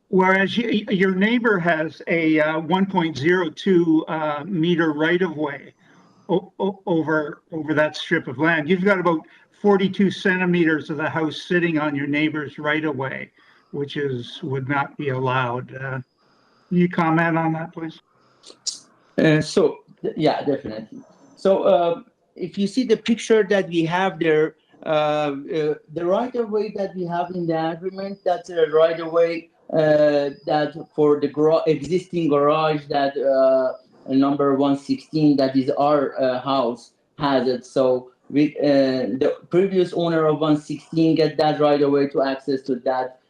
S8: Whereas your neighbor has a 1.02 meter right-of-way over that strip of land. You've got about 42 centimeters of the house sitting on your neighbor's right-of-way, which would not be allowed. Can you comment on that, please?
S10: Yeah, definitely. So if you see the picture that we have there, the right-of-way that we have in the agreement, that's a right-of-way that for the existing garage that number 116, that is our house, has it. So the previous owner of 116 get that right-of-way to access to that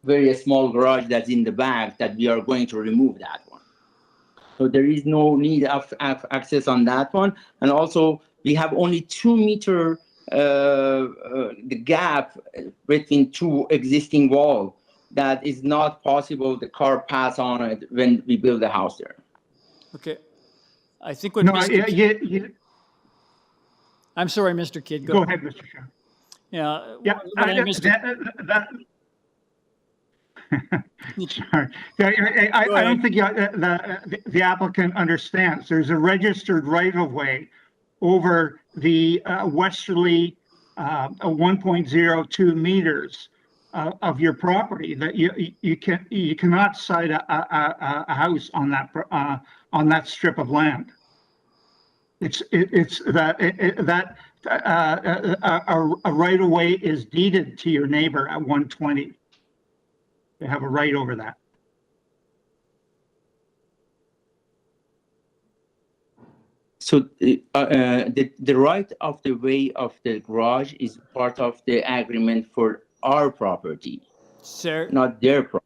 S10: very small garage that's in the back that we are going to remove that one. So there is no need of access on that one. And also we have only 2 meter the gap between 2 existing walls that is not possible the car pass on it when we build a house there.
S1: Okay. I think what I'm sorry, Mr. Kidd.
S8: Go ahead, Mr. Chair.
S1: Yeah.
S8: Sorry. I don't think the applicant understands. There's a registered right-of-way over the westerly 1.02 meters of your property that you cannot site a house on that strip of land. It's that a right-of-way is deeded to your neighbor at 120. They have a right over that.
S10: So the right of the way of the garage is part of the agreement for our property,
S1: sir,
S10: not their property.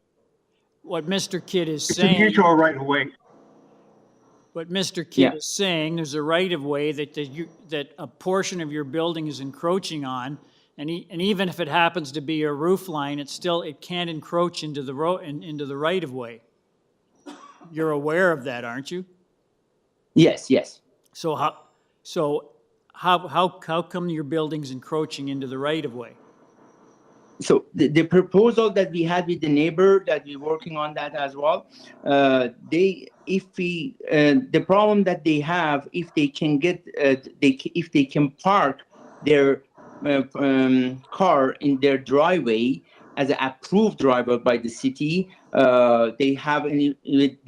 S1: What Mr. Kidd is
S8: It's
S1: saying.
S8: a mutual right of way.
S1: What Mr. Kidd is saying, there's a right of way that a portion of your building is encroaching on, and even if it happens to be a roof line, it can't encroach into the into the right of way. You're aware of that, aren't you?
S10: Yes, yes.
S1: So how come your building's encroaching into the right of way?
S10: So the proposal that we had with the neighbor, that we're working on that as well. The problem that they have, if they can get, if they can park their car in their driveway as an approved driveway by the city, they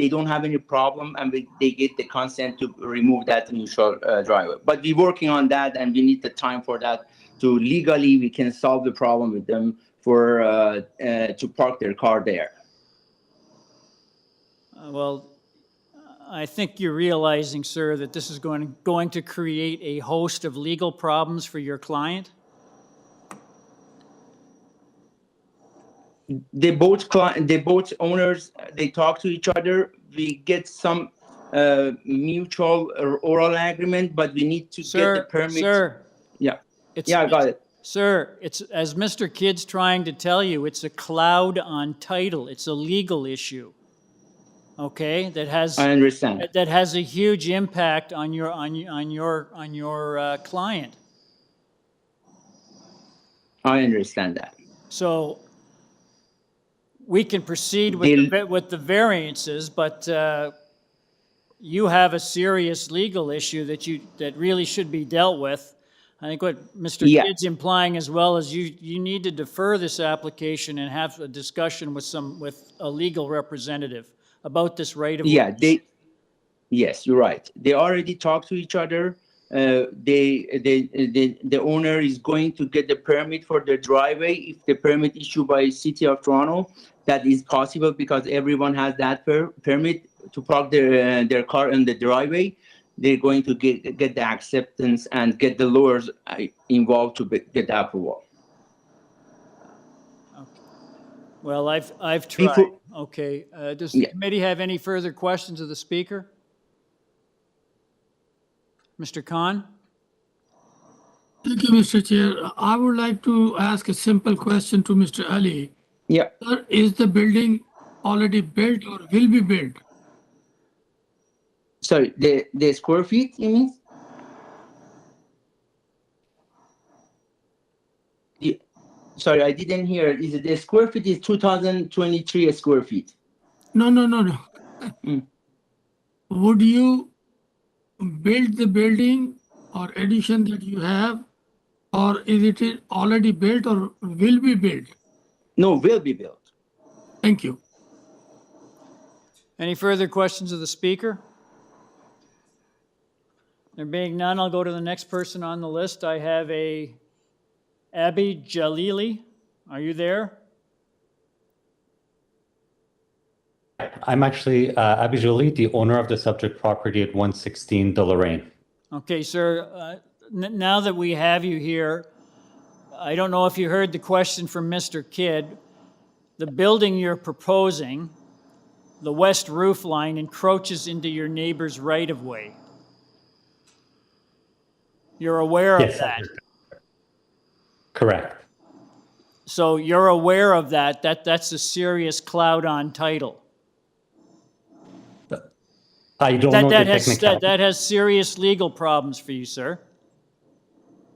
S10: don't have any problem, and they get the consent to remove that initial driveway. But we're working on that, and we need the time for that to legally we can solve the problem with them for to park their car there.
S1: Well, I think you're realizing, sir, that this is going to create a host of legal problems for your client.
S10: They both owners, they talk to each other. We get some mutual oral agreement, but we need to get the permit.
S1: Sir,
S10: yeah, I got it.
S1: Sir, it's as Mr. Kidd's trying to tell you, it's a cloud on title. It's a legal issue. Okay, that has.
S10: I understand.
S1: That has a huge impact on your client.
S10: I understand that.
S1: So we can proceed with the variances, but you have a serious legal issue that really should be dealt with. I think what Mr.
S10: Yeah.
S1: Kidd's implying as well is you need to defer this application and have a discussion with a legal representative about this right of way.
S10: Yeah, yes, you're right. They already talked to each other. The owner is going to get the permit for the driveway. If the permit issued by City of Toronto, that is possible because everyone has that permit to park their car in the driveway. They're going to get the acceptance and get the lawyers involved to get the approval.
S1: Well, I've tried. Okay. Does the committee have any further questions of the speaker? Mr. Khan?
S15: Thank you, Mr. Chair. I would like to ask a simple question to Mr. Ali.
S10: Yeah.
S15: Sir, is the building already built or will be built?
S10: Sorry, the square feet, you mean? Sorry, I didn't hear. Is it the square feet is 2023 square feet?
S15: No. Would you build the building or addition that you have, or is it already built or will be built?
S10: No, will be built.
S15: Thank you.
S1: Any further questions of the speaker? There being none, I'll go to the next person on the list. I have Abby Jalili. Are you there?
S12: I'm actually Abby Jalili, the owner of the subject property at 116 De Lorraine.
S1: Okay, sir. Now that we have you here, I don't know if you heard the question from Mr. Kidd. The building you're proposing, the west roof line, encroaches into your neighbor's right-of-way. You're aware of that?
S12: Correct.
S1: So you're aware of that. That's a serious cloud on title.
S12: I don't know the technicality.
S1: That has serious legal problems for you, sir.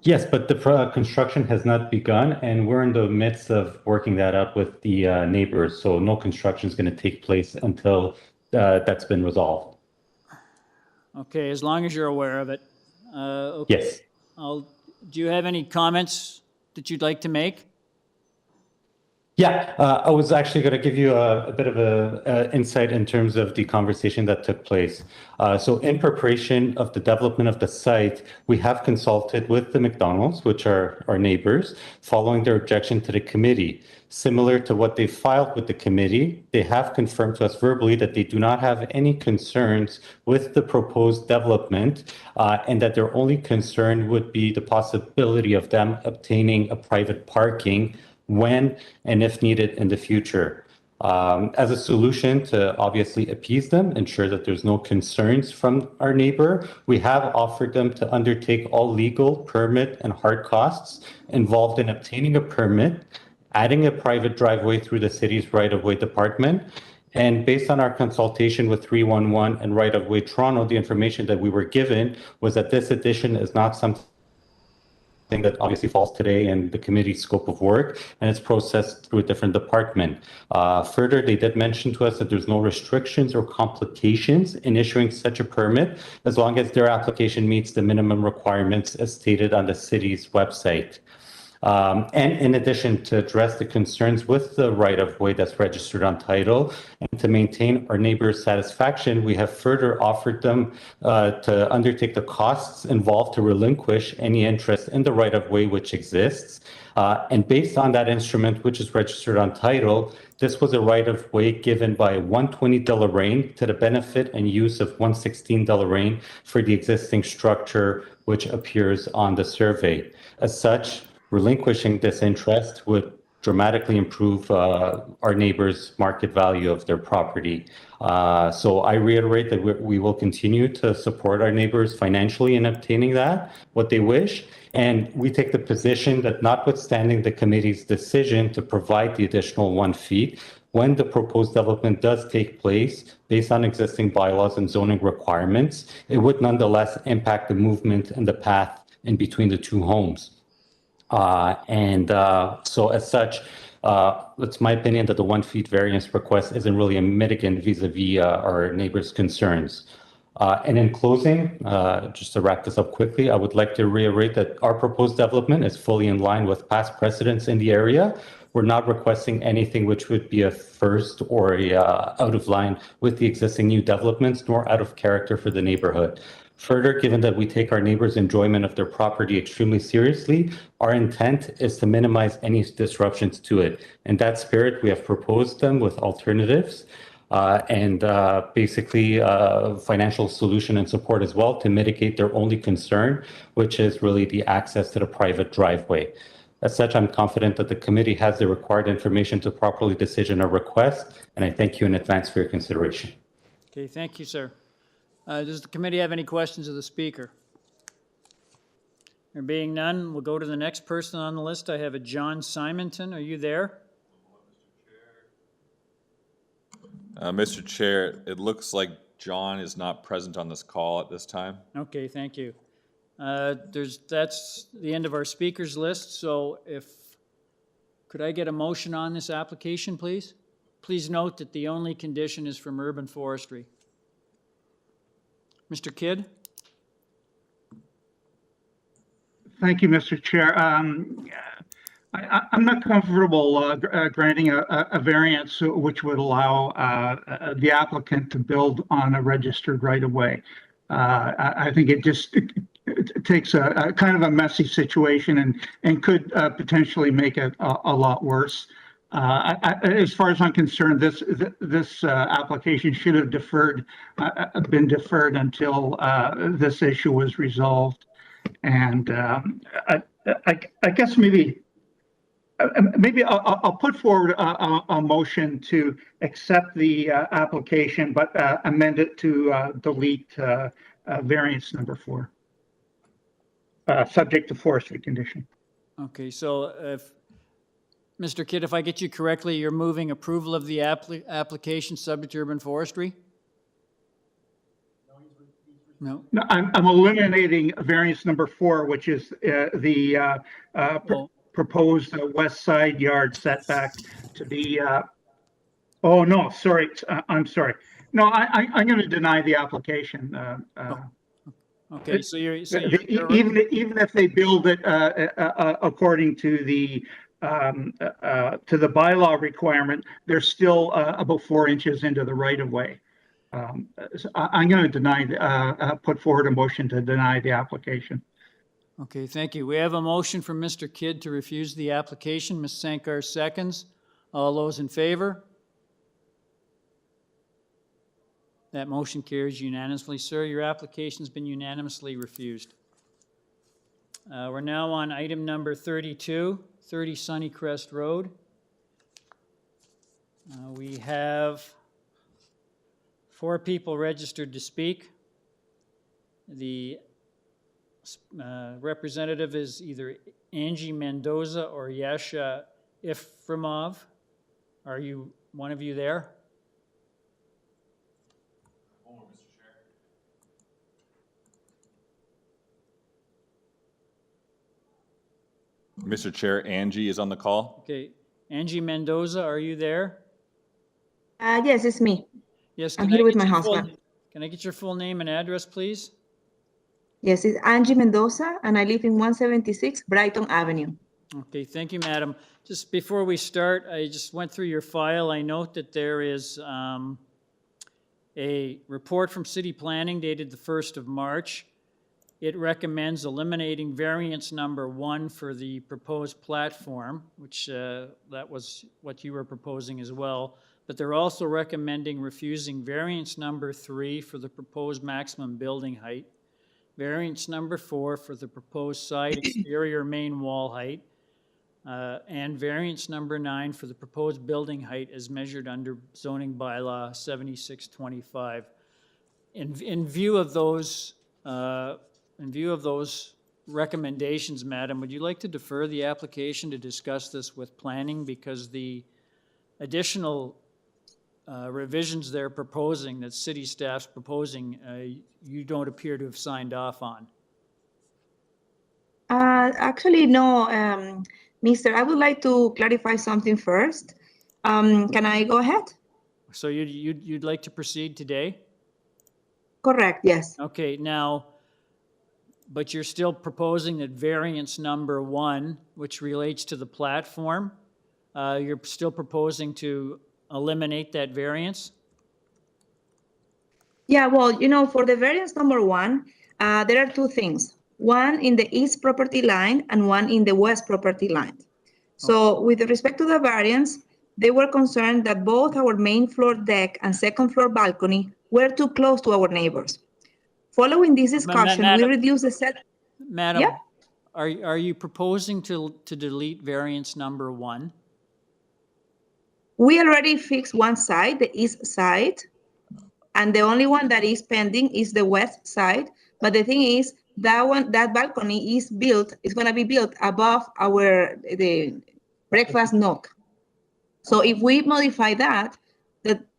S12: Yes, but the construction has not begun, and we're in the midst of working that out with the neighbors. So no construction is going to take place until that's been resolved.
S1: Okay, as long as you're aware of it. Okay.
S12: Yes.
S1: Do you have any comments that you'd like to make?
S12: Yeah, I was actually going to give you a bit of an insight in terms of the conversation that took place. So in preparation of the development of the site, we have consulted with the McDonald's, which are our neighbors, following their objection to the committee. Similar to what they filed with the committee, they have confirmed to us verbally that they do not have any concerns with the proposed development, and that their only concern would be the possibility of them obtaining a private parking when and if needed in the future. As a solution to obviously appease them, ensure that there's no concerns from our neighbor, we have offered them to undertake all legal, permit, and hard costs involved in obtaining a permit, adding a private driveway through the city's right-of-way department. And based on our consultation with 311 and Right-of-Way Toronto, the information that we were given was that this addition is not something that obviously falls today in the committee's scope of work, and it's processed through a different department. Further, they did mention to us that there's no restrictions or complications in issuing such a permit, as long as their application meets the minimum requirements as stated on the city's website. And in addition, to address the concerns with the right-of-way that's registered on title and to maintain our neighbors' satisfaction, we have further offered them to undertake the costs involved to relinquish any interest in the right-of-way which exists. And based on that instrument, which is registered on title, this was a right-of-way given by 120 De Lorraine to the benefit and use of 116 De Lorraine for the existing structure which appears on the survey. As such, relinquishing this interest would dramatically improve our neighbors' market value of their property. So I reiterate that we will continue to support our neighbors financially in obtaining that, what they wish. And we take the position that notwithstanding the committee's decision to provide the additional 1 feet, when the proposed development does take place, based on existing bylaws and zoning requirements, it would nonetheless impact the movement and the path in between the two homes. So as such, it's my opinion that the 1 feet variance request isn't really a mitigant vis-a-vis our neighbors' concerns. And in closing, just to wrap this up quickly, I would like to reiterate that our proposed development is fully in line with past precedents in the area. We're not requesting anything which would be a first or out of line with the existing new developments, nor out of character for the neighborhood. Further, given that we take our neighbors' enjoyment of their property extremely seriously, our intent is to minimize any disruptions to it. In that spirit, we have proposed them with alternatives and basically financial solution and support as well to mitigate their only concern, which is really the access to the private driveway. As such, I'm confident that the committee has the required information to properly decision our request, and I thank you in advance for your consideration.
S1: Okay, thank you, sir. Does the committee have any questions of the speaker? There being none, we'll go to the next person on the list. I have a John Simonton. Are you there?
S2: Mr. Chair, it looks like John is not present on this call at this time.
S1: Okay, thank you. That's the end of our speakers list, so could I get a motion on this application, please? Please note that the only condition is from urban forestry. Mr. Kidd?
S8: Thank you, Mr. Chair. I'm not comfortable granting a variance which would allow the applicant to build on a registered right-of-way. I think it takes a kind of a messy situation and could potentially make it a lot worse. As far as I'm concerned, this application should have been deferred until this issue was resolved. And I guess maybe I'll put forward a motion to accept the application, but amend it to delete variance number 4, subject to forestry condition.
S1: Okay, so Mr. Kidd, if I get you correctly, you're moving approval of the application subject to urban forestry? No.
S8: No, I'm eliminating variance number 4, which is the proposed west side yard setback to be. Oh no, sorry, I'm sorry. No, I'm going to deny the application.
S1: Okay, so you're
S8: even if they build it according to the bylaw requirement, they're still about 4 inches into the right of way. So I'm going to deny, put forward a motion to deny the application.
S1: Okay, thank you. We have a motion from Mr. Kidd to refuse the application. Ms. Sankar seconds. All those in favor? That motion carries unanimously. Sir, your application's been unanimously refused. We're now on item number 32, 30 Sunny Crest Road. We have 4 people registered to speak. The representative is either Angie Mendoza or Yasha Ifremov. Are you one of you there?
S2: Mr. Chair, Angie is on the call.
S1: Okay, Angie Mendoza, are you there?
S9: Yes, it's me.
S1: Yes,
S9: I'm here with my husband.
S1: Can I get your full name and address, please?
S9: Yes, it's Angie Mendoza, and I live in 176 Brighton Avenue.
S1: Okay, thank you, madam. Just before we start, I just went through your file. I note that there is a report from City Planning dated the 1st of March. It recommends eliminating variance number 1 for the proposed platform, which that was what you were proposing as well. But they're also recommending refusing variance number 3 for the proposed maximum building height, variance number 4 for the proposed side exterior main wall height, and variance number 9 for the proposed building height as measured under zoning bylaw 7625. In view of those recommendations, madam, would you like to defer the application to discuss this with planning, because the additional revisions they're proposing, that city staff's proposing, you don't appear to have signed off on?
S9: Actually, no, Mister. I would like to clarify something first. Can I go ahead?
S1: So you'd like to proceed today?
S9: Correct, yes.
S1: Okay, now, but you're still proposing that variance number 1, which relates to the platform, you're still proposing to eliminate that variance?
S9: Yeah, well, for the variance number 1, there are two things. One in the east property line and one in the west property line. So with respect to the variance, they were concerned that both our main floor deck and second floor balcony were too close to our neighbors. Following this discussion, we reduced the set.
S1: Madam,
S9: Yeah.
S1: are you proposing to delete variance number 1?
S9: We already fixed one side, the east side, and the only one that is pending is the west side. But the thing is, that balcony is going to be built above the breakfast nook. So if we modify that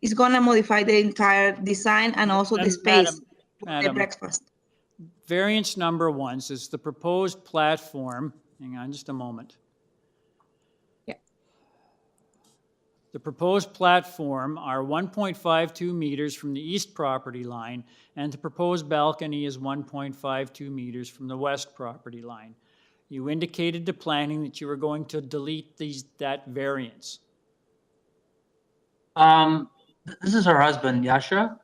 S9: is going to modify the entire design and also the space for the breakfast.
S1: Variance number 1 says the proposed platform, hang on just a moment.
S9: Yeah.
S1: The proposed platform are 1.52 meters from the east property line, and the proposed balcony is 1.52 meters from the west property line. You indicated to planning that you were going to delete that variance.
S13: This is her husband, Yasha.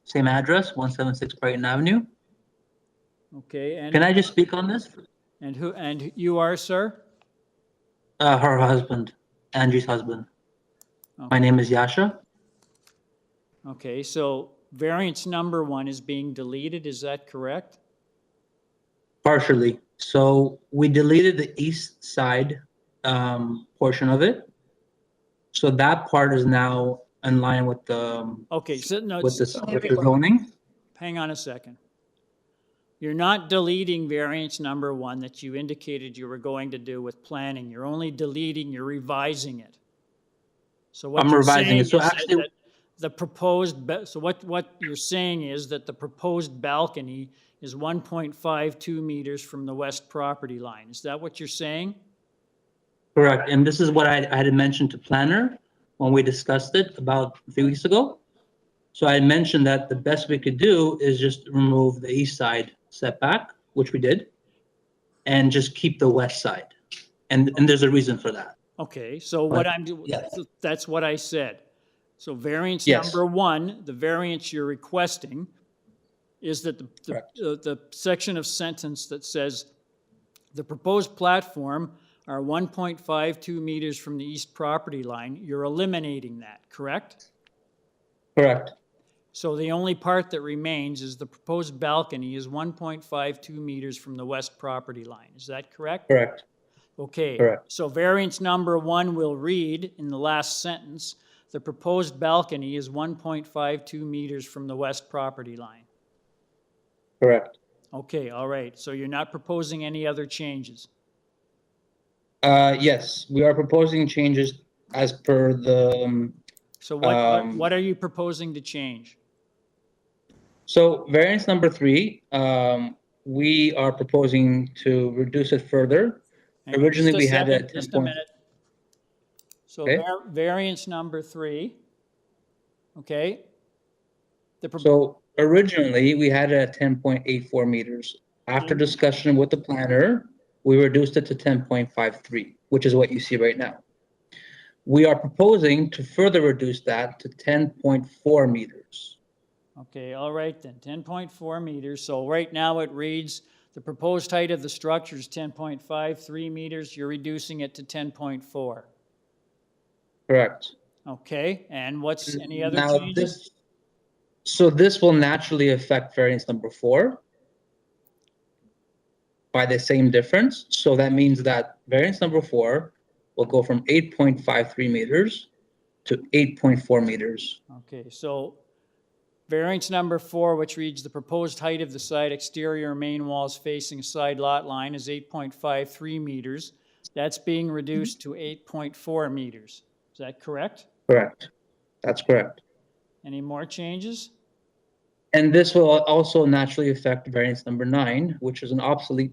S13: Same address, 176 Brighton Avenue.
S1: Okay, and
S13: Can I just speak on this?
S1: And you are, sir?
S13: Her husband, Angie's husband.
S1: Okay.
S13: My name is Yasha.
S1: Okay, so variance number 1 is being deleted, is that correct?
S13: Partially. So we deleted the east side portion of it. So that part is now in line with the
S1: okay, so no,
S13: with the zoning.
S1: Hang on a second. You're not deleting variance number 1 that you indicated you were going to do with planning. You're only deleting, you're revising it. So what
S13: I'm
S1: you're
S13: revising
S1: saying
S13: it. So
S1: is
S13: actually,
S1: that the proposed, so what you're saying is that the proposed balcony is 1.52 meters from the west property line. Is that what you're saying?
S13: correct. And this is what I had mentioned to planner when we discussed it about a few weeks ago. So I mentioned that the best we could do is just remove the east side setback, which we did, and just keep the west side. And there's a reason for that.
S1: Okay, so what I'm doing, that's what I said. So variance
S13: Yes.
S1: number 1, the variance you're requesting is that the section of sentence that says the proposed platform are 1.52 meters from the east property line, you're eliminating that, correct?
S13: Correct.
S1: So the only part that remains is the proposed balcony is 1.52 meters from the west property line. Is that correct?
S13: Correct.
S1: Okay.
S13: Correct.
S1: So variance number 1 will read in the last sentence, the proposed balcony is 1.52 meters from the west property line.
S13: Correct.
S1: Okay, all right. So you're not proposing any other changes?
S13: Yes, we are proposing changes as per the.
S1: So what are you proposing to change?
S13: So variance number 3, we are proposing to reduce it further.
S1: Hang on
S13: Originally,
S1: just a
S13: we had it
S1: second,
S13: at 10
S1: just a
S13: point.
S1: minute. So
S13: Okay.
S1: variance number 3, okay?
S13: So originally, we had it at 10.84 meters. After discussion with the planner, we reduced it to 10.53, which is what you see right now. We are proposing to further reduce that to 10.4 meters.
S1: Okay, all right then, 10.4 meters. So right now it reads, the proposed height of the structure is 10.53 meters. You're reducing it to 10.4.
S13: Correct.
S1: Okay, and what's any other
S13: Now
S1: changes?
S13: this will naturally affect variance number 4 by the same difference. So that means that variance number 4 will go from 8.53 meters to 8.4 meters.
S1: Okay, so variance number 4, which reads the proposed height of the side exterior main walls facing side lot line is 8.53 meters. That's being reduced to 8.4 meters. Is that correct?
S13: Correct. That's correct.
S1: Any more changes?
S13: And this will also naturally affect variance number 9, which is an obsolete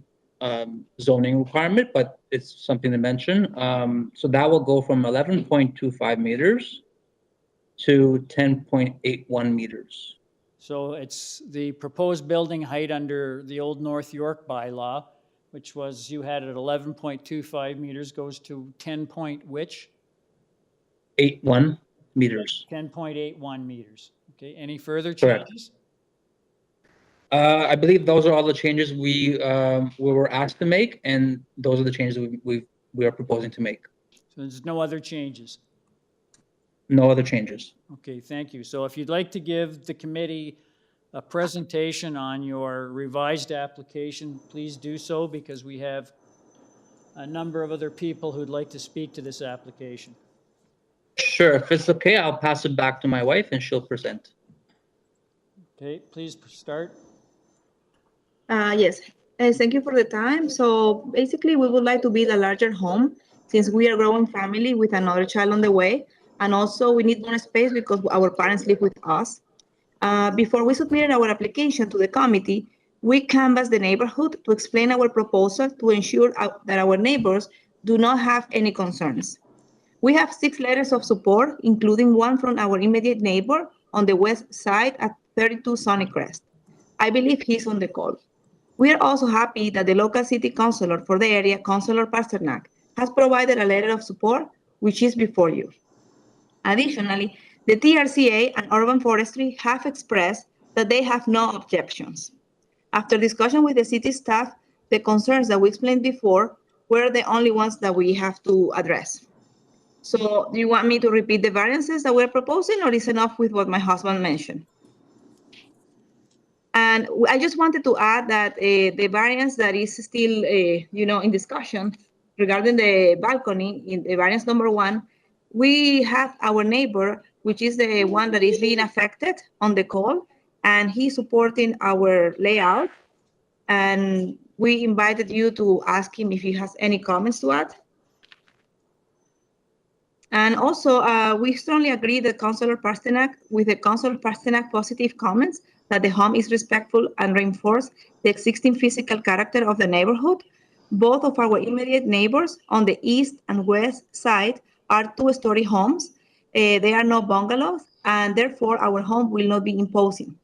S13: zoning requirement, but it's something to mention. So that will go from 11.25 meters to 10.81 meters.
S1: So it's the proposed building height under the old North York bylaw, which was, you had it 11.25 meters, goes to 10 point which?
S13: 81 meters.
S1: 10.81 meters. Okay, any further
S13: Correct.
S1: changes?
S13: I believe those are all the changes we were asked to make, and those are the changes we are proposing to make.
S1: So there's no other changes?
S13: No other changes.
S1: Okay, thank you. So if you'd like to give the committee a presentation on your revised application, please do so, because we have a number of other people who'd like to speak to this application.
S13: Sure, if it's okay, I'll pass it back to my wife and she'll present.
S1: Okay, please start.
S9: Yes, thank you for the time. So basically, we would like to build a larger home since we are a growing family with another child on the way. And also we need more space because our parents live with us. Before we submitted our application to the committee, we canvassed the neighborhood to explain our proposal to ensure that our neighbors do not have any concerns. We have 6 letters of support, including one from our immediate neighbor on the west side at 32 Sunny Crest. I believe he's on the call. We are also happy that the local city councilor for the area, Councilor Pasternak, has provided a letter of support, which is before you. Additionally, the TRCA and Urban Forestry have expressed that they have no objections. After discussion with the city staff, the concerns that we explained before were the only ones that we have to address. So do you want me to repeat the variances that we're proposing, or is enough with what my husband mentioned? And I just wanted to add that the variance that is still, in discussion regarding the balcony in the variance number 1, we have our neighbor, which is the one that is being affected on the call, and he's supporting our layout. And we invited you to ask him if he has any comments to add. And also, we strongly agree with Councilor Pasternak positive comments that the home is respectful and reinforce the existing physical character of the neighborhood. Both of our immediate neighbors on the east and west side are 2-story homes. They are not bungalows, and therefore our home will not be imposing.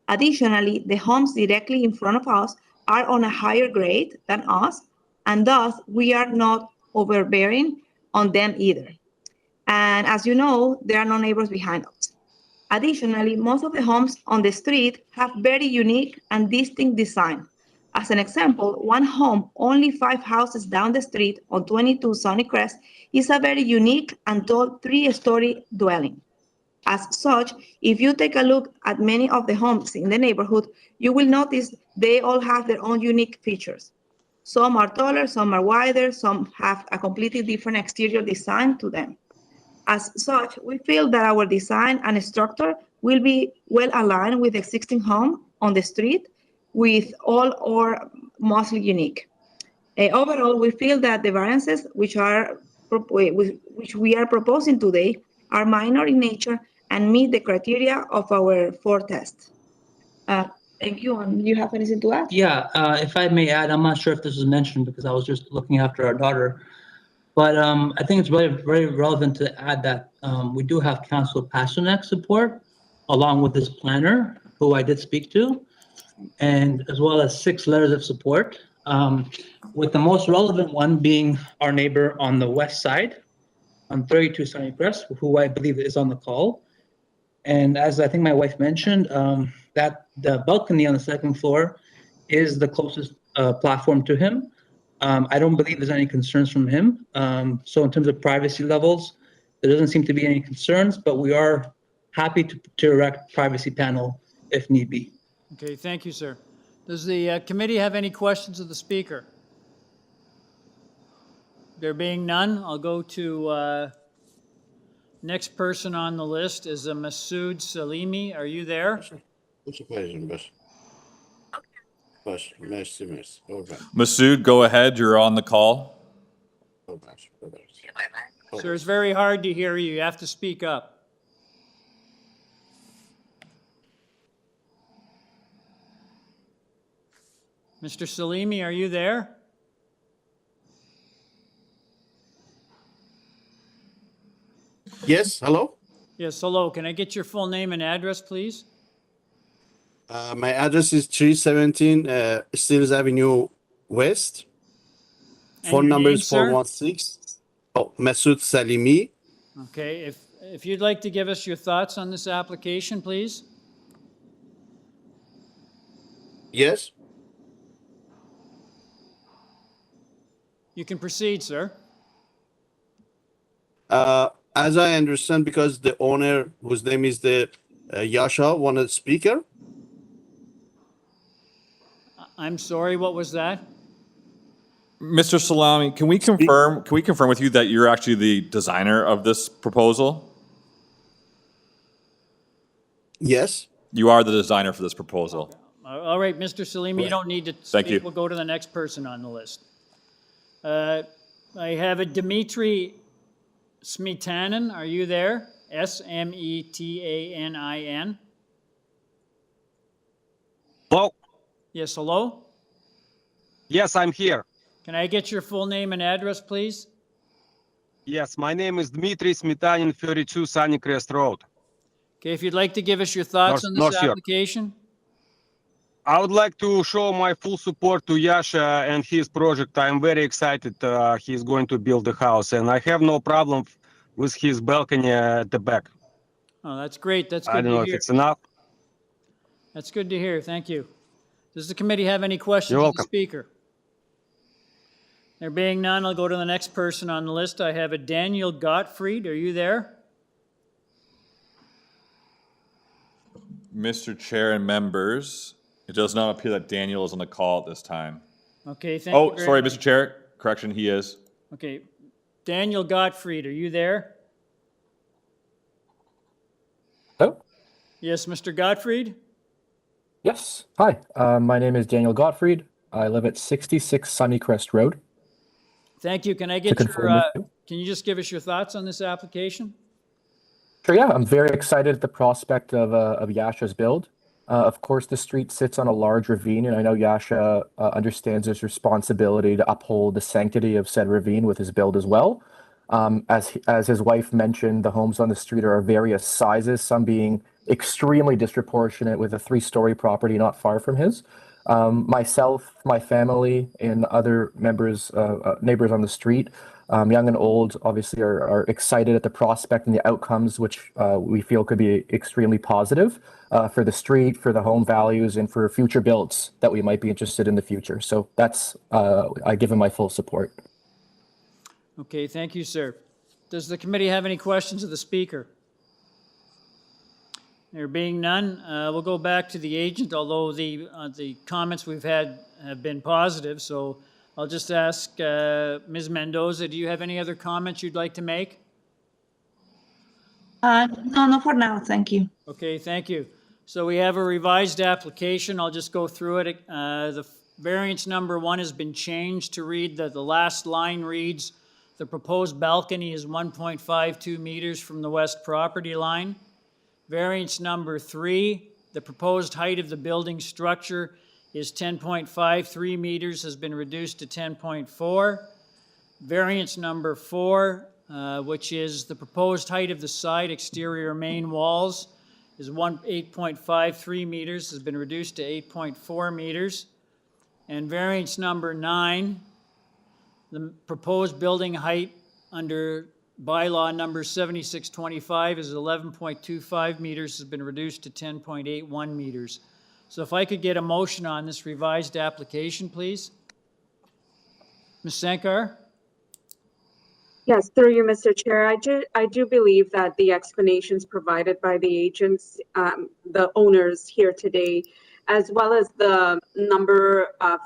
S9: Additionally, the homes directly in front of us are on a higher grade than us, and thus we are not overbearing on them either. And as you know, there are no neighbors behind us. Additionally, most of the homes on the street have very unique and distinct design. As an example, one home only 5 houses down the street on 22 Sunny Crest is a very unique and tall 3-story dwelling. As such, if you take a look at many of the homes in the neighborhood, you will notice they all have their own unique features. Some are taller, some are wider, some have a completely different exterior design to them. As such, we feel that our design and structure will be well aligned with the existing home on the street, with all or mostly unique. Overall, we feel that the variances which we are proposing today are minor in nature and meet the criteria of our 4 tests. Thank you. Do you have anything to add?
S13: Yeah, if I may add, I'm not sure if this was mentioned because I was just looking after our daughter. But I think it's very, very relevant to add that we do have Councilor Pasternak's support, along with this planner, who I did speak to, and as well as 6 letters of support, with the most relevant one being our neighbor on the west side, on 32 Sunny Crest, who I believe is on the call. And as I think my wife mentioned, that the balcony on the 2nd floor is the closest platform to him. I don't believe there's any concerns from him. So in terms of privacy levels, there doesn't seem to be any concerns, but we are happy to erect privacy panel if need be.
S1: Okay, thank you, sir. Does the committee have any questions of the speaker? There being none, I'll go to next person on the list is Masood Salimi. Are you there?
S2: Masood, go ahead. You're on the call.
S1: Sir, it's very hard to hear you. You have to speak up. Mr. Salimi, are you there?
S14: Yes, hello?
S1: Yes, hello. Can I get your full name and address, please?
S14: My address is 317 Steeles Avenue West.
S1: And
S14: Phone
S1: your
S14: number
S1: name,
S14: is
S1: sir?
S14: 416. Oh, Masood Salimi.
S1: Okay, if you'd like to give us your thoughts on this application, please.
S14: Yes.
S1: You can proceed, sir.
S14: As I understand, because the owner, whose name is the Yasha, wanted speaker.
S1: I'm sorry, what was that?
S2: Mr. Salami, can we confirm with you that you're actually the designer of this proposal?
S14: Yes.
S2: You are the designer for this proposal.
S1: All right, Mr. Salimi, you don't need to
S2: Thank
S1: speak.
S2: you.
S1: We'll go to the next person on the list. I have a Dmitry Smetanin. Are you there? Smetanin.
S16: Hello?
S1: Yes, hello?
S16: Yes, I'm here.
S1: Can I get your full name and address, please?
S16: Yes, my name is Dmitry Smetanin, 32 Sunny Crest Road.
S1: Okay, if you'd like to give us your thoughts on this
S16: North York.
S1: application.
S16: I would like to show my full support to Yasha and his project. I'm very excited he's going to build the house, and I have no problem with his balcony at the back.
S1: Oh, that's great. That's good
S16: I don't
S1: to
S16: know
S1: hear.
S16: if it's enough.
S1: That's good to hear. Thank you. Does the committee have any questions
S16: You're
S1: of the
S16: welcome.
S1: speaker? There being none, I'll go to the next person on the list. I have a Daniel Gottfried. Are you there?
S2: Mr. Chair and members, it does not appear that Daniel is on the call at this time.
S1: Okay, thank you
S2: Oh,
S1: very
S2: sorry,
S1: much.
S2: Mr. Chair. Correction, he is.
S1: Okay, Daniel Gottfried, are you there?
S23: Hello?
S1: Yes, Mr. Gottfried?
S23: Yes. Hi, my name is Daniel Gottfried. I live at 66 Sunnycrest Road.
S1: Thank you. Can I
S23: To
S1: get
S23: confirm
S1: your,
S23: with you.
S1: can you just give us your thoughts on this application?
S23: Sure, yeah, I'm very excited at the prospect of Yasha's build. Of course, the street sits on a large ravine, and I know Yasha understands his responsibility to uphold the sanctity of said ravine with his build as well. As his wife mentioned, the homes on the street are of various sizes, some being extremely disproportionate with a 3-story property not far from his. Myself, my family, and other members, neighbors on the street, young and old, obviously are excited at the prospect and the outcomes, which we feel could be extremely positive for the street, for the home values, and for future builds that we might be interested in the future. So that's, I give him my full support.
S1: Okay, thank you, sir. Does the committee have any questions of the speaker? There being none, we'll go back to the agent, although the comments we've had have been positive. So I'll just ask Ms. Mendoza, do you have any other comments you'd like to make?
S9: No, not for now. Thank you.
S1: Okay, thank you. So we have a revised application. I'll just go through it. The variance number 1 has been changed to read that the last line reads, the proposed balcony is 1.52 meters from the west property line. Variance number 3, the proposed height of the building structure is 10.53 meters, has been reduced to 10.4. Variance number 4, which is the proposed height of the side exterior main walls, is 8.53 meters, has been reduced to 8.4 meters. And variance number 9, the proposed building height under bylaw number 7625 is 11.25 meters, has been reduced to 10.81 meters. So if I could get a motion on this revised application, please. Ms. Sankar?
S5: Yes, through you, Mr. Chair. I do believe that the explanations provided by the agents, the owners here today, as well as the number of,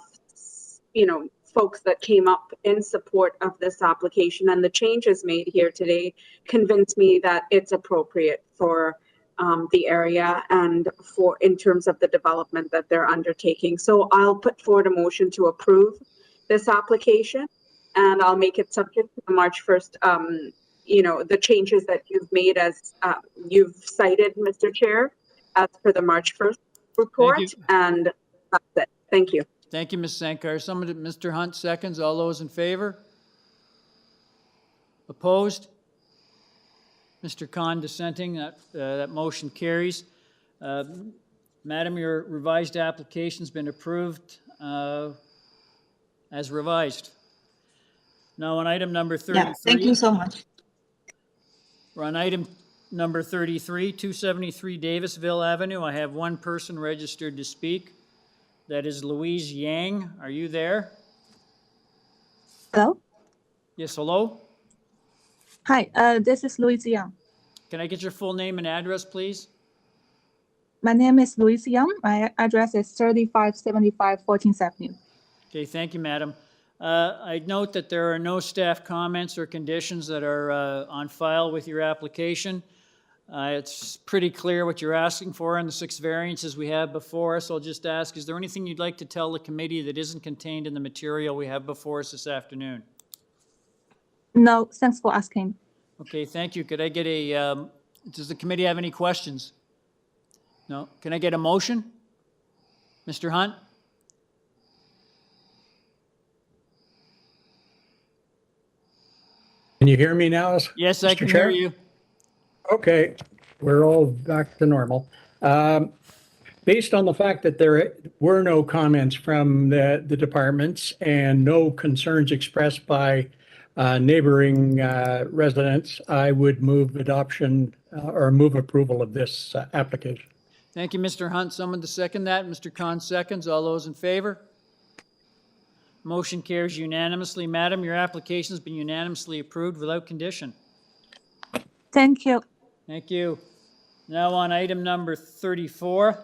S5: folks that came up in support of this application and the changes made here today convince me that it's appropriate for the area and for in terms of the development that they're undertaking. So I'll put forward a motion to approve this application, and I'll make it subject to the March 1st, the changes that you've made as you've cited, Mr. Chair, as per the March 1st report. And that's it. Thank you.
S1: Thank you, Ms. Sankar. Mr. Hunt seconds. All those in favor? Opposed? Mr. Khan dissenting. That motion carries. Madam, your revised application's been approved as revised. Now on item number 33.
S9: Yeah, thank you so much.
S1: We're on item number 33, 273 Davisville Avenue. I have one person registered to speak. That is Louise Yang. Are you there?
S17: Hello?
S1: Yes, hello?
S17: Hi, this is Louise Young.
S1: Can I get your full name and address, please?
S17: My name is Louise Young. My address is 3575 14th Avenue.
S1: Okay, thank you, madam. I note that there are no staff comments or conditions that are on file with your application. It's pretty clear what you're asking for in the 6 variances we have before us. I'll just ask, is there anything you'd like to tell the committee that isn't contained in the material we have before us this afternoon?
S17: No, thanks for asking.
S1: Okay, thank you. Could I get a, does the committee have any questions? No? Can I get a motion? Mr. Hunt?
S18: Can you hear me now?
S1: Yes, I
S18: Mr.
S1: can
S18: Chair?
S1: hear you.
S18: Okay, we're all back to normal. Based on the fact that there were no comments from the departments and no concerns expressed by neighboring residents, I would move adoption or move approval of this application.
S1: Thank you, Mr. Hunt. Someone to second that. Mr. Khan seconds. All those in favor? Motion carries unanimously. Madam, your application has been unanimously approved without condition.
S17: Thank you.
S1: Thank you. Now on item number 34.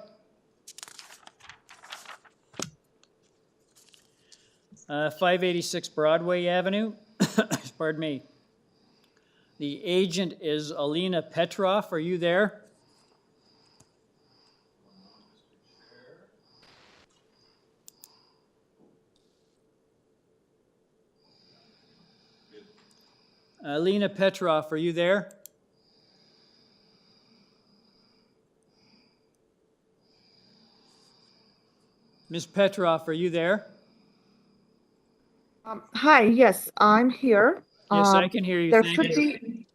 S1: 586 Broadway Avenue. Pardon me. The agent is Alina Petrov. Are you there? Alina Petrov, are you there? Ms. Petrov, are you there?
S19: Hi, yes, I'm here.
S1: Yes, I can hear you.
S19: There
S1: Thank
S19: should
S1: you.
S19: be,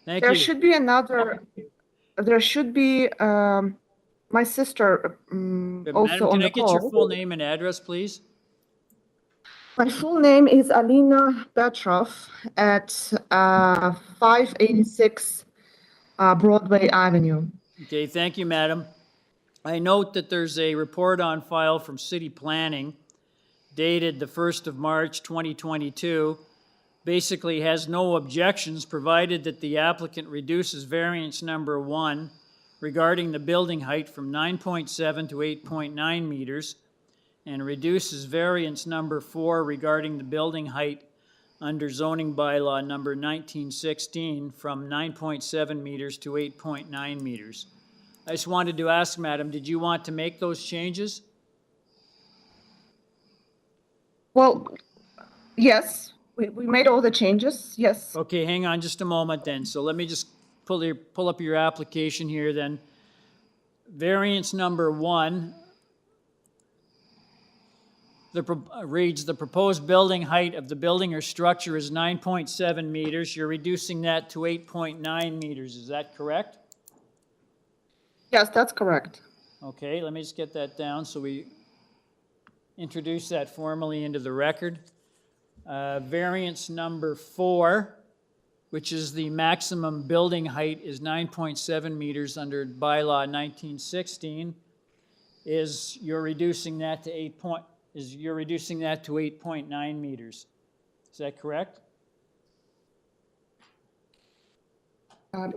S1: Thank
S19: there
S1: you.
S19: should be another, there should be my sister
S1: Madam,
S19: also on
S1: can
S19: the
S1: I get your
S19: call.
S1: full name and address, please?
S19: My full name is Alina Petrov at 586 Broadway Avenue.
S1: Okay, thank you, madam. I note that there's a report on file from City Planning dated the 1st of March 2022. Basically has no objections provided that the applicant reduces variance number 1 regarding the building height from 9.7 to 8.9 meters and reduces variance number 4 regarding the building height under zoning bylaw number 1916 from 9.7 meters to 8.9 meters. I just wanted to ask, madam, did you want to make those changes?
S19: Well, yes, we made all the changes, yes.
S1: Okay, hang on just a moment then. So let me just pull up your application here then. Variance number 1 reads the proposed building height of the building or structure is 9.7 meters. You're reducing that to 8.9 meters. Is that correct?
S19: Yes, that's correct.
S1: Okay, let me just get that down so we introduce that formally into the record. Variance number 4, which is the maximum building height, is 9.7 meters under bylaw 1916. You're reducing that to 8.9 meters. Is that correct?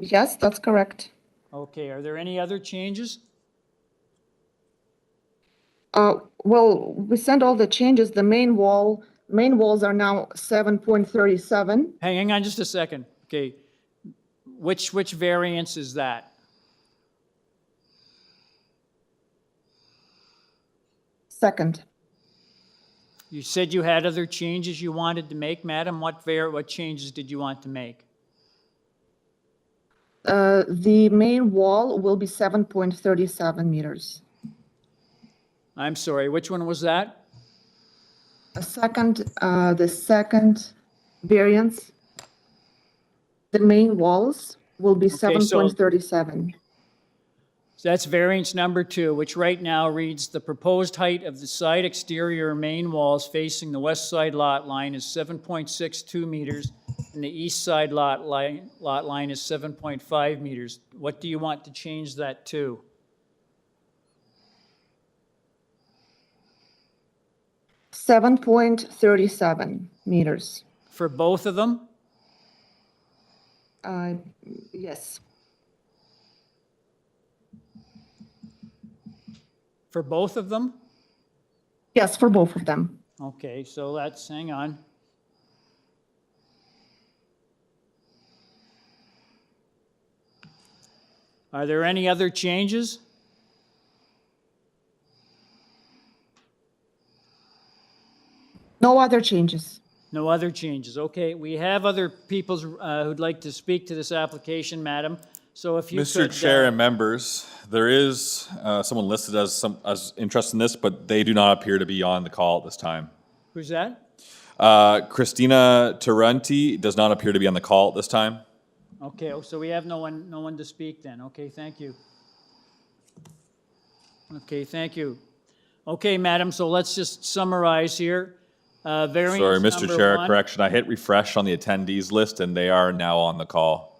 S19: Yes, that's correct.
S1: Okay, are there any other changes?
S19: Well, we sent all the changes. The main walls are now 7.37.
S1: Hang on just a second. Okay, which variance is that?
S19: Second.
S1: You said you had other changes you wanted to make, madam. What changes did you want to make?
S19: The main wall will be 7.37 meters.
S1: I'm sorry, which one was that?
S19: The second variance, the main walls will be
S1: Okay, so-
S19: 7.37.
S1: So that's variance number 2, which right now reads, the proposed height of the side exterior main walls facing the west side lot line is 7.62 meters, and the east side lot line is 7.5 meters. What do you want to change that to?
S19: $7.37 meters.
S1: For both of them?
S19: Yes.
S1: For both of them?
S19: Yes, for both of them.
S1: Okay, so let's, hang on. Are there any other changes?
S19: No other changes.
S1: No other changes. Okay, we have other people who'd like to speak to this application, madam. So if you
S2: Mr.
S1: could,
S2: Chair and members, there is someone listed as interested in this, but they do not appear to be on the call at this time.
S1: Who's that?
S2: Christina Tarenti does not appear to be on the call at this time.
S1: Okay, so we have no one to speak then. Okay, thank you. Okay, thank you. Okay, madam, so let's just summarize here. Variance
S2: Sorry, Mr.
S1: number
S2: Chair,
S1: 1.
S2: correction. I hit refresh on the attendees list and they are now on the call.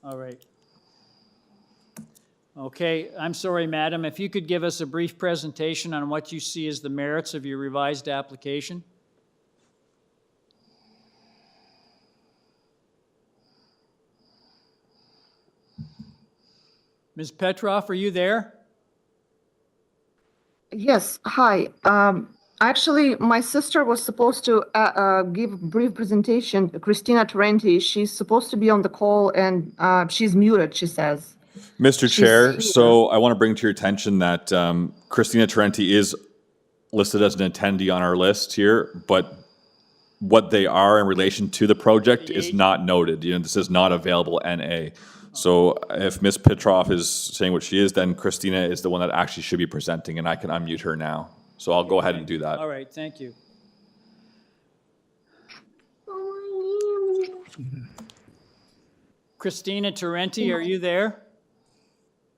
S1: All right. Okay, I'm sorry, madam, if you could give us a brief presentation on what you see as the merits of your revised application. Ms. Petroff, are you there?
S19: Yes, hi. Actually, my sister was supposed to give a brief presentation, Christina Tarenti. She's supposed to be on the call and she's muted, she says.
S2: Mr. Chair, so I want to bring to your attention that Christina Tarenti is listed as an attendee on our list here, but what they are in relation to the project is not noted. You know, this is not available NA. So if Ms. Petroff is saying what she is, then Christina is the one that actually should be presenting, and I can unmute her now. So I'll go ahead and do that.
S1: All right, thank you. Christina Tarenti, are you there?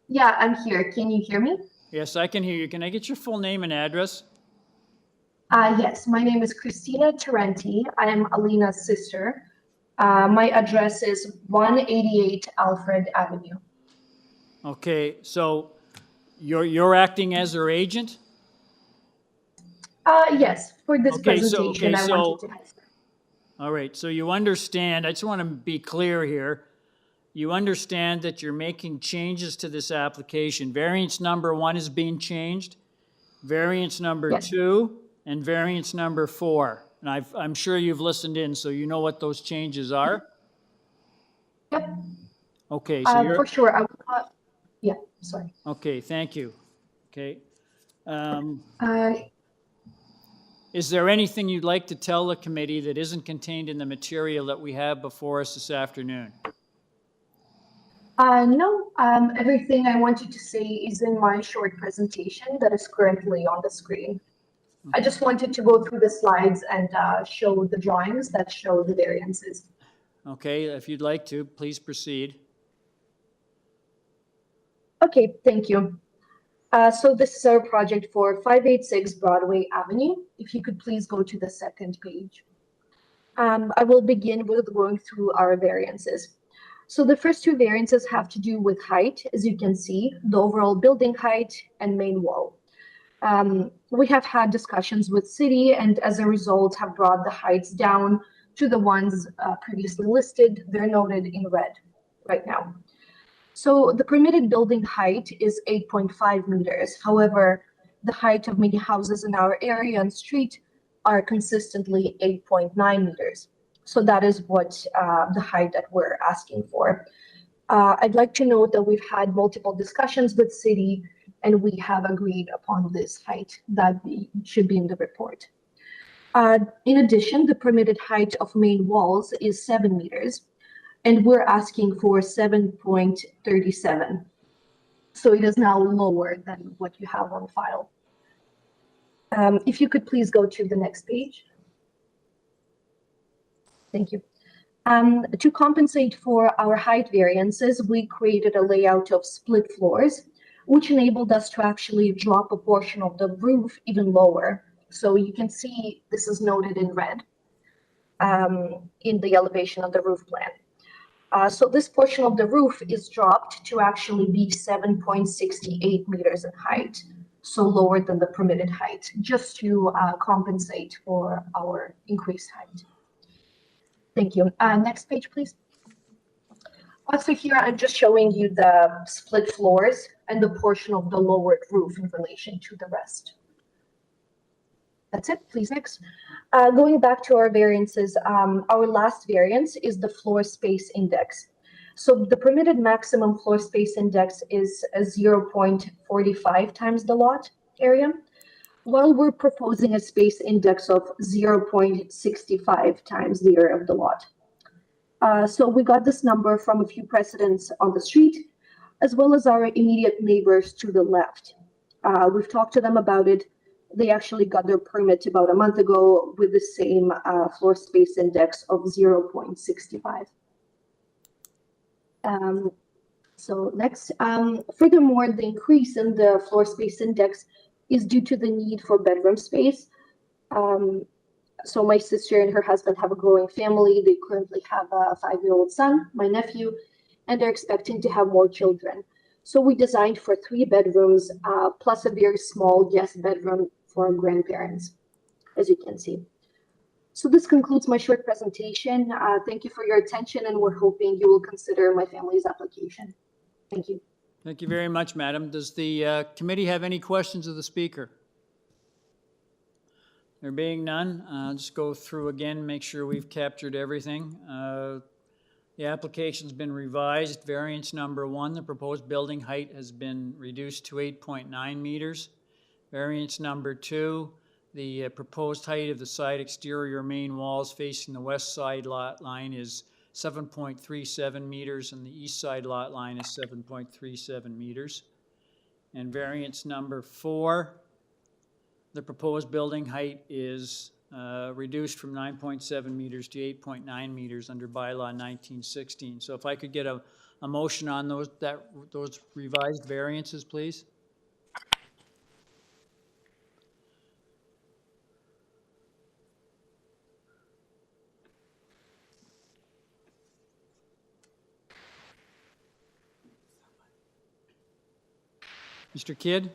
S11: Yeah, I'm here. Can you hear me?
S1: Yes, I can hear you. Can I get your full name and address?
S11: Yes, my name is Christina Tarenti. I am Alina's sister. My address is 188 Alfred Avenue.
S1: Okay, so you're acting as her agent?
S11: Yes, for this presentation, I wanted to.
S1: All right, so you understand, I just want to be clear here. You understand that you're making changes to this application. Variance number 1 is being changed, variance number 2, and variance number 4. And I'm sure you've listened in, so you know what those changes are?
S11: Yep.
S1: Okay, so you're...
S11: For sure. Yeah, sorry.
S1: Okay, thank you. Okay. Is there anything you'd like to tell the committee that isn't contained in the material that we have before us this afternoon?
S11: No, everything I wanted to say is in my short presentation that is currently on the screen. I just wanted to go through the slides and show the drawings that show the variances.
S1: Okay, if you'd like to, please proceed.
S11: Okay, thank you. So this is our project for 586 Broadway Avenue. If you could please go to the second page. I will begin with going through our variances. So the first 2 variances have to do with height, as you can see, the overall building height and main wall. We have had discussions with city and as a result have brought the heights down to the ones previously listed. They're noted in red right now. So the permitted building height is 8.5 meters. However, the height of many houses in our area and street are consistently 8.9 meters. So that is what the height that we're asking for. I'd like to note that we've had multiple discussions with city and we have agreed upon this height that should be in the report. In addition, the permitted height of main walls is 7 meters and we're asking for 7.37. So it is now lower than what you have on file. If you could please go to the next page. Thank you. To compensate for our height variances, we created a layout of split floors, which enabled us to actually drop a portion of the roof even lower. So you can see this is noted in red in the elevation of the roof plan. So this portion of the roof is dropped to actually be 7.68 meters in height, so lower than the permitted height, just to compensate for our increased height. Thank you. Next page, please. Also here, I'm just showing you the split floors and the portion of the lowered roof in relation to the rest. That's it. Please, next. Going back to our variances, our last variance is the floor space index. So the permitted maximum floor space index is 0.45 times the lot area, while we're proposing a space index of 0.65 times the area of the lot. So we got this number from a few precedents on the street, as well as our immediate neighbors to the left. We've talked to them about it. They actually got their permit about a month ago with the same floor space index of 0.65. So next, furthermore, the increase in the floor space index is due to the need for bedroom space. So my sister and her husband have a growing family. They currently have a 5-year-old son, my nephew, and they're expecting to have more children. So we designed for 3 bedrooms, plus a very small guest bedroom for our grandparents, as you can see. So this concludes my short presentation. Thank you for your attention, and we're hoping you will consider my family's application. Thank you.
S1: Thank you very much, madam. Does the committee have any questions of the speaker? There being none, I'll just go through again, make sure we've captured everything. The application's been revised. Variance number 1, the proposed building height has been reduced to 8.9 meters. Variance number 2, the proposed height of the side exterior main walls facing the west side lot line is 7.37 meters, and the east side lot line is 7.37 meters. And variance number 4, the proposed building height is reduced from 9.7 meters to 8.9 meters under bylaw 1916. So if I could get a motion on those revised variances, please. Mr. Kidd?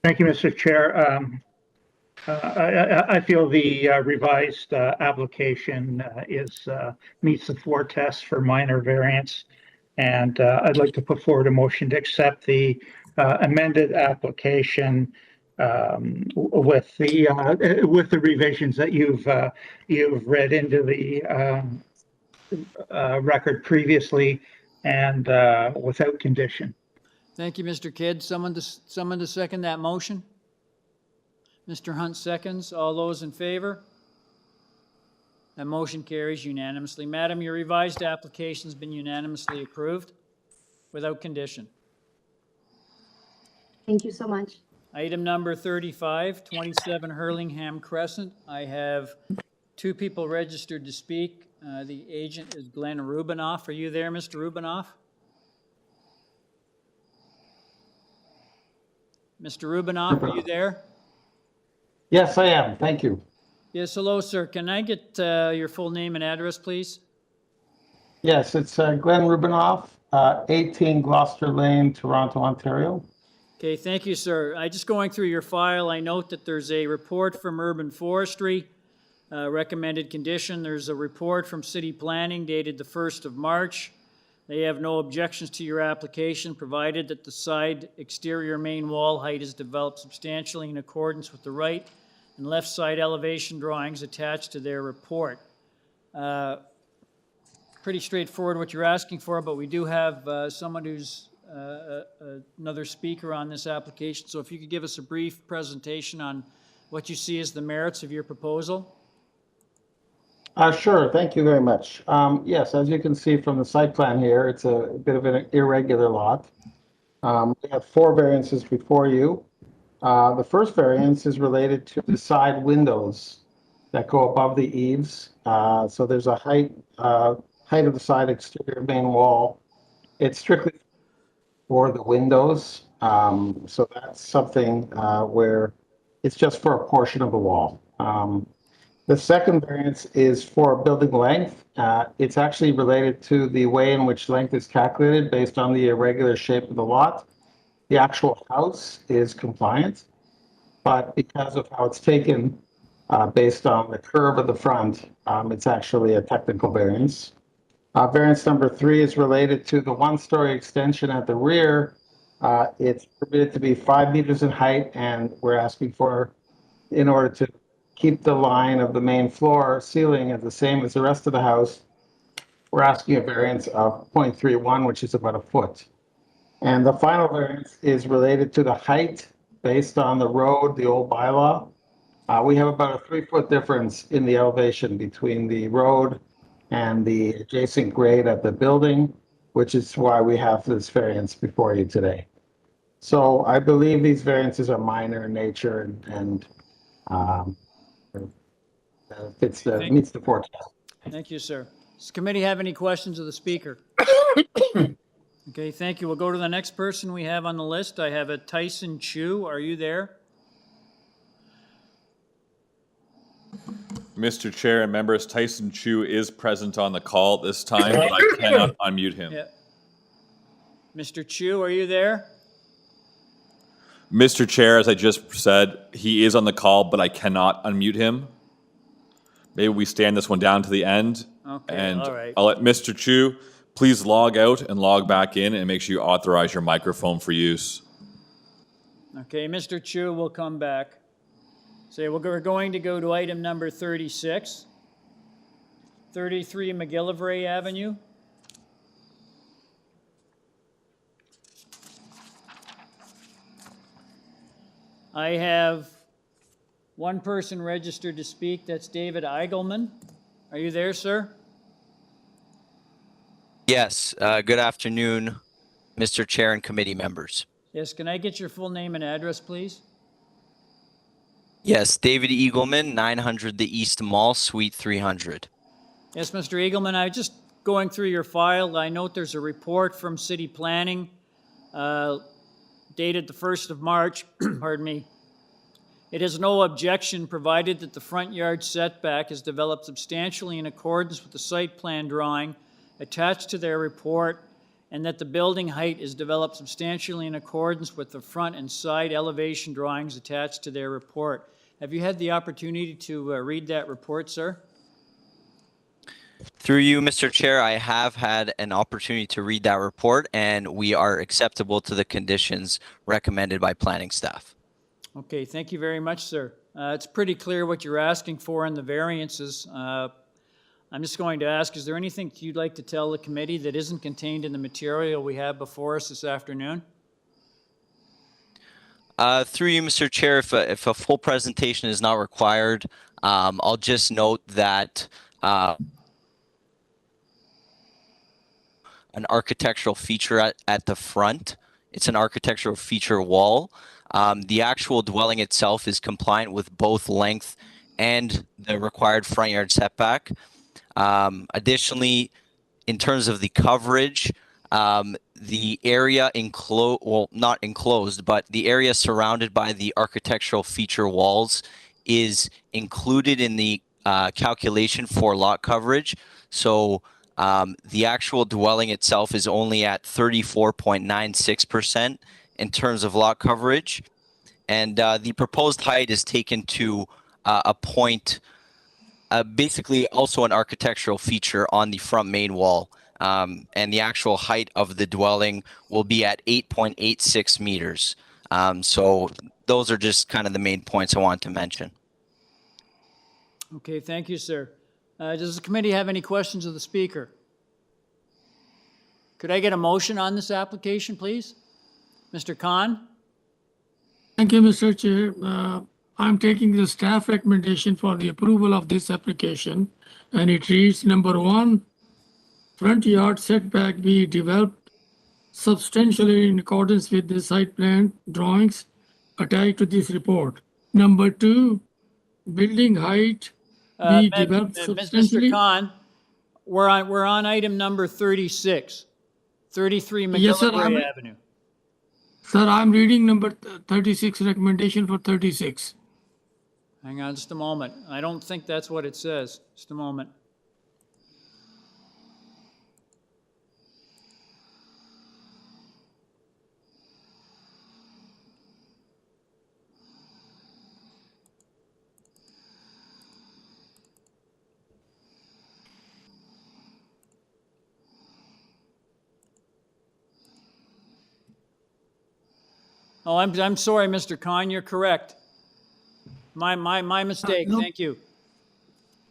S8: Thank you, Mr. Chair. I feel the revised application meets the 4 tests for minor variance, and I'd like to put forward a motion to accept the amended application with the revisions that you've read into the record previously, and without condition.
S1: Thank you, Mr. Kidd. Someone to second that motion? Mr. Hunt seconds. All those in favor? That motion carries unanimously. Madam, your revised application has been unanimously approved without condition.
S11: Thank you so much.
S1: Item number 35, 27 Hurlingham Crescent. I have 2 people registered to speak. The agent is Glenn Rubinoff. Are you there, Mr. Rubinoff? Mr. Rubinoff, are you there?
S3: Yes, I am. Thank you.
S1: Yes, hello, sir. Can I get your full name and address, please?
S3: Yes, it's Glenn Rubinoff, 18 Gloucester Lane, Toronto, Ontario.
S1: Okay, thank you, sir. Just going through your file, I note that there's a report from Urban Forestry, recommended condition. There's a report from City Planning dated the 1st of March. They have no objections to your application, provided that the side exterior main wall height is developed substantially in accordance with the right and left side elevation drawings attached to their report. Pretty straightforward what you're asking for, but we do have someone who's another speaker on this application. So if you could give us a brief presentation on what you see as the merits of your proposal.
S3: Sure. Thank you very much. Yes, as you can see from the site plan here, it's a bit of an irregular lot. We have 4 variances before you. The first variance is related to the side windows that go above the eaves. So there's a height of the side exterior main wall. It's strictly for the windows. So that's something where it's just for a portion of the wall. The second variance is for building length. It's actually related to the way in which length is calculated based on the irregular shape of the lot. The actual house is compliant, but because of how it's taken based on the curve of the front, it's actually a technical variance. Variance number 3 is related to the one-story extension at the rear. It's permitted to be 5 meters in height, and we're asking for, in order to keep the line of the main floor ceiling at the same as the rest of the house, we're asking a variance of 0.31, which is about a foot. And the final variance is related to the height based on the road, the old bylaw. We have about a 3-foot difference in the elevation between the road and the adjacent grade of the building, which is why we have this variance before you today. So I believe these variances are minor in nature and meets the forecast.
S1: Thank you, sir. Does the committee have any questions of the speaker? Okay, thank you. We'll go to the next person we have on the list. I have a Tyson Chu. Are you there?
S2: Mr. Chair and members, Tyson Chu is present on the call at this time, but I cannot unmute him.
S1: Yeah. Mr. Chu, are you there?
S2: Mr. Chair, as I just said, he is on the call, but I cannot unmute him. Maybe we stand this one down to the end.
S1: Okay,
S2: and
S1: all right.
S2: I'll let Mr. Chu please log out and log back in and make sure you authorize your microphone for use.
S1: Okay, Mr. Chu will come back. So we're going to go to item number 36, 33 McGillivray Avenue. I have one person registered to speak. That's David Eigelman. Are you there, sir?
S4: Yes, good afternoon, Mr. Chair and committee members.
S1: Yes, can I get your full name and address, please?
S4: Yes, David Eagleman, 900 the East Mall, Suite 300.
S1: Yes, Mr. Eagleman, I just going through your file. I note there's a report from City Planning dated the 1st of March, pardon me. It has no objection provided that the front yard setback is developed substantially in accordance with the site plan drawing attached to their report, and that the building height is developed substantially in accordance with the front and side elevation drawings attached to their report. Have you had the opportunity to read that report, sir?
S4: Through you, Mr. Chair, I have had an opportunity to read that report, and we are acceptable to the conditions recommended by planning staff.
S1: Okay, thank you very much, sir. It's pretty clear what you're asking for in the variances. I'm just going to ask, is there anything you'd like to tell the committee that isn't contained in the material we have before us this afternoon?
S4: Through you, Mr. Chair, if a full presentation is not required, I'll just note that an architectural feature at the front. It's an architectural feature wall. The actual dwelling itself is compliant with both length and the required front yard setback. Additionally, in terms of the coverage, the area not enclosed, but the area surrounded by the architectural feature walls is included in the calculation for lot coverage. So the actual dwelling itself is only at 34.96% in terms of lot coverage. And the proposed height is taken to a point, basically also an architectural feature on the front main wall. And the actual height of the dwelling will be at 8.86 meters. So those are just kind of the main points I want to mention.
S1: Okay, thank you, sir. Does the committee have any questions of the speaker? Could I get a motion on this application, please? Mr. Khan?
S15: Thank you, Mr. Chair. I'm taking the staff recommendation for the approval of this application, and it reads, number 1, front yard setback be developed substantially in accordance with the site plan drawings attached to this report. Number 2, building height be developed
S1: Mr.
S15: substantially?
S1: Khan, we're on item number 36, 33
S15: Yes, sir,
S1: McGillivray Avenue.
S15: Sir, I'm reading number 36, recommendation for 36.
S1: Hang on just a moment. I don't think that's what it says. Just a moment. Oh, I'm sorry, Mr. Khan, you're correct. My mistake,
S15: no-
S1: thank you.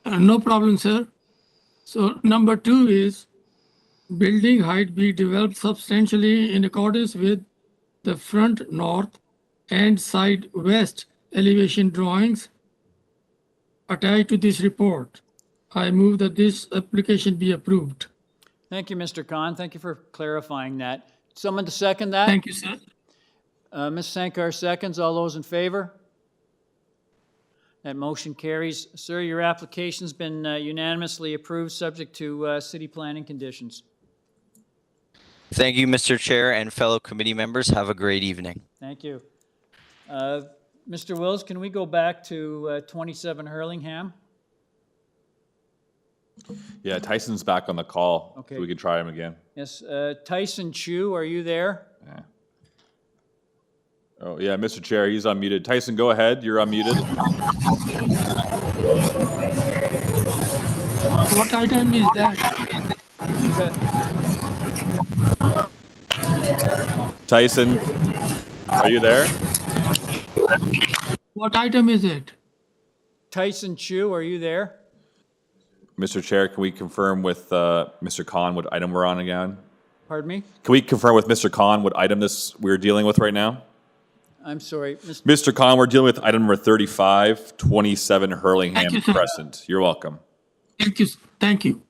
S15: No problem, sir. So number 2 is building height be developed substantially in accordance with the front north and side west elevation drawings attached to this report. I move that this application be approved.
S1: Thank you, Mr. Khan. Thank you for clarifying that. Someone to second that?
S15: Thank you, sir.
S1: Ms. Sankar seconds. All those in favor? That motion carries. Sir, your application's been unanimously approved, subject to city planning conditions.
S4: Thank you, Mr. Chair and fellow committee members. Have a great evening.
S1: Thank you. Mr. Wills, can we go back to 27 Hurlingham?
S2: Yeah, Tyson's back on the call.
S1: Okay.
S2: So we could try him again.
S1: Yes, Tyson Chu, are you there?
S2: Yeah. Oh, yeah, Mr. Chair, he's unmuted. Tyson, go ahead. You're unmuted.
S15: What item is that?
S2: Tyson, are you there?
S15: What item is it?
S1: Tyson Chu, are you there?
S2: Mr. Chair, can we confirm with Mr. Khan what item we're on again?
S1: Pardon me?
S2: Can we confirm with Mr. Khan what item we're dealing with right now?
S1: I'm sorry.
S2: Mr. Khan, we're dealing with item number 35, 27 Hurlingham
S15: Thank you, sir.
S2: Crescent. You're welcome.
S15: Thank you. Thank you.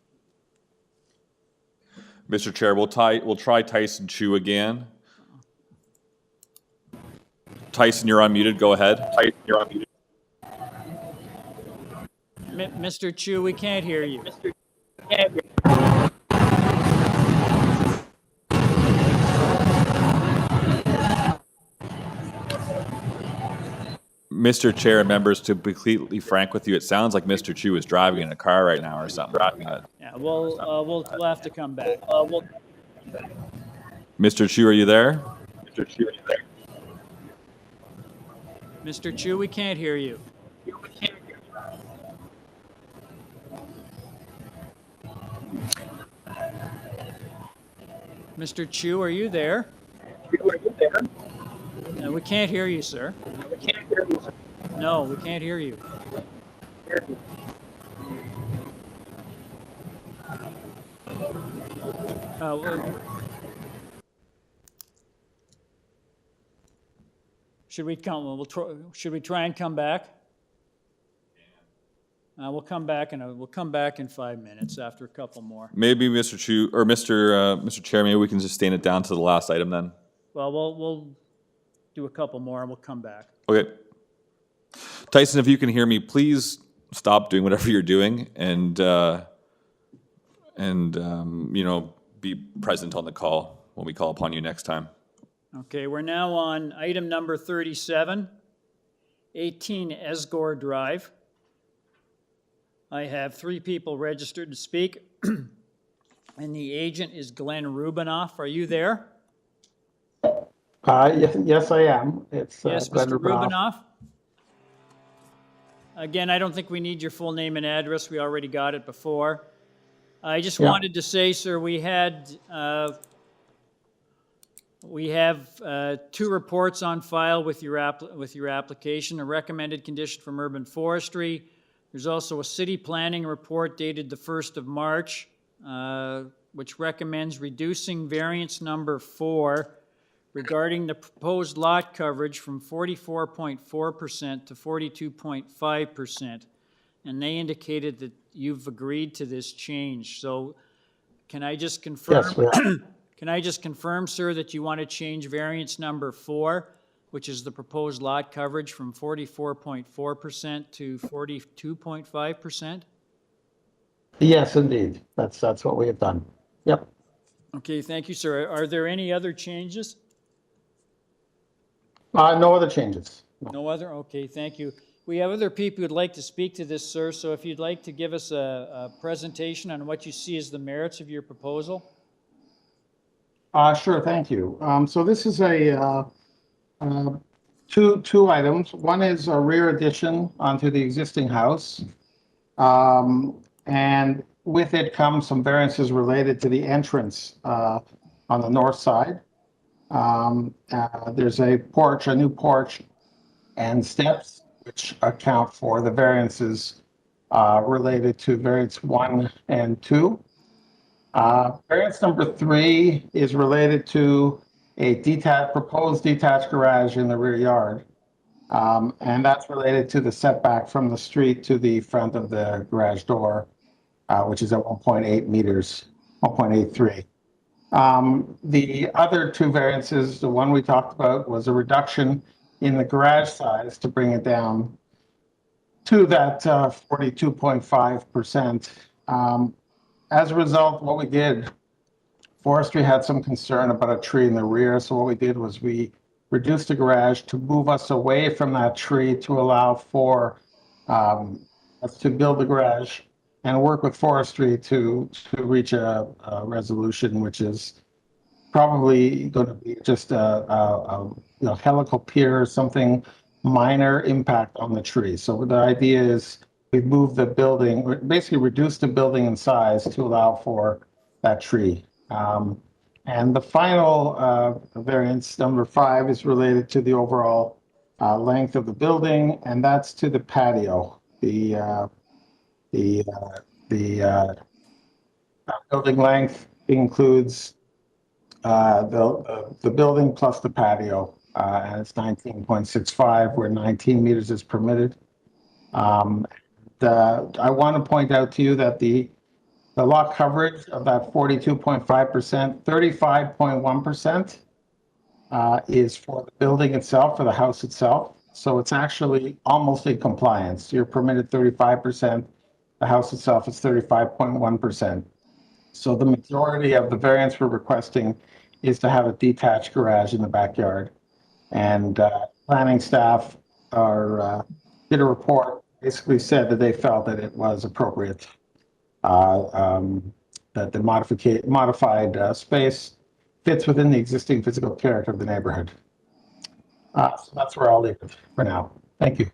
S2: Mr. Chair, we'll try Tyson Chu again. Tyson, you're unmuted. Go ahead. Tyson, you're unmuted.
S1: Mr. Chu, we can't hear you.
S2: Mr. Chair and members, to be completely frank with you, it sounds like Mr. Chu is driving in a car right now or something.
S1: Yeah, we'll have to come back.
S2: Mr. Chu, are you there? Mr. Chu, are you there?
S1: Mr. Chu, we can't hear you. Mr. Chu, are you there? No, we can't hear you, sir. No, we can't hear you. Should we try and come back? We'll come back in 5 minutes after a couple more.
S2: Maybe Mr. Chu or Mr. Chair, maybe we can just stand it down to the last item then.
S1: Well, we'll do a couple more and we'll come back.
S2: Okay. Tyson, if you can hear me, please stop doing whatever you're doing and be present on the call when we call upon you next time.
S1: Okay, we're now on item number 37, 18 Esgore Drive. I have 3 people registered to speak, and the agent is Glenn Rubinoff. Are you there?
S3: Yes, I am. It's
S1: Yes,
S3: Glenn
S1: Mr.
S3: Rubinoff.
S1: Rubinoff? Again, I don't think we need your full name and address. We already got it before. I just wanted to say, sir, we have 2 reports on file with your application, a recommended condition from Urban Forestry. There's also a city planning report dated the 1st of March, which recommends reducing variance number 4 regarding the proposed lot coverage from 44.4% to 42.5%. And they indicated that you've agreed to this change. So can I just confirm?
S3: Yes, we are.
S1: Can I just confirm, sir, that you want to change variance number 4, which is the proposed lot coverage from 44.4% to 42.5%.
S3: Yes, indeed. That's what we have done. Yep.
S1: Okay, thank you, sir. Are there any other changes?
S3: No other changes.
S1: No other? Okay, thank you. We have other people who'd like to speak to this, sir, so if you'd like to give us a presentation on what you see as the merits of your proposal.
S3: Sure, thank you. So this is a two items. One is a rear addition onto the existing house. And with it comes some variances related to the entrance on the north side. There's a porch, a new porch, and steps, which account for the variances related to variance 1 and 2. Variance number 3 is related to a proposed detached garage in the rear yard. And that's related to the setback from the street to the front of the garage door, which is at 1.8 meters, 1.83. The other two variances, the one we talked about was a reduction in the garage size to bring it down to that 42.5%. As a result, what we did, forestry had some concern about a tree in the rear. So what we did was we reduced the garage to move us away from that tree to allow for us to build the garage and work with forestry to reach a resolution, which is probably going to be just a helical pier or something minor impact on the tree. So the idea is we move the building, basically reduce the building in size to allow for that tree. And the final variance, number 5, is related to the overall length of the building, and that's to the patio. The building length includes the building plus the patio, and it's 19.65, where 19 meters is permitted. I want to point out to you that the lot coverage of that 42.5%, 35.1% is for the building itself, for the house itself. So it's actually almost in compliance. You're permitted 35%. The house itself is 35.1%. So the majority of the variance we're requesting is to have a detached garage in the backyard. And planning staff did a report, basically said that they felt that it was appropriate, that the modified space fits within the existing physical character of the neighborhood. So that's where I'll leave it for now. Thank you.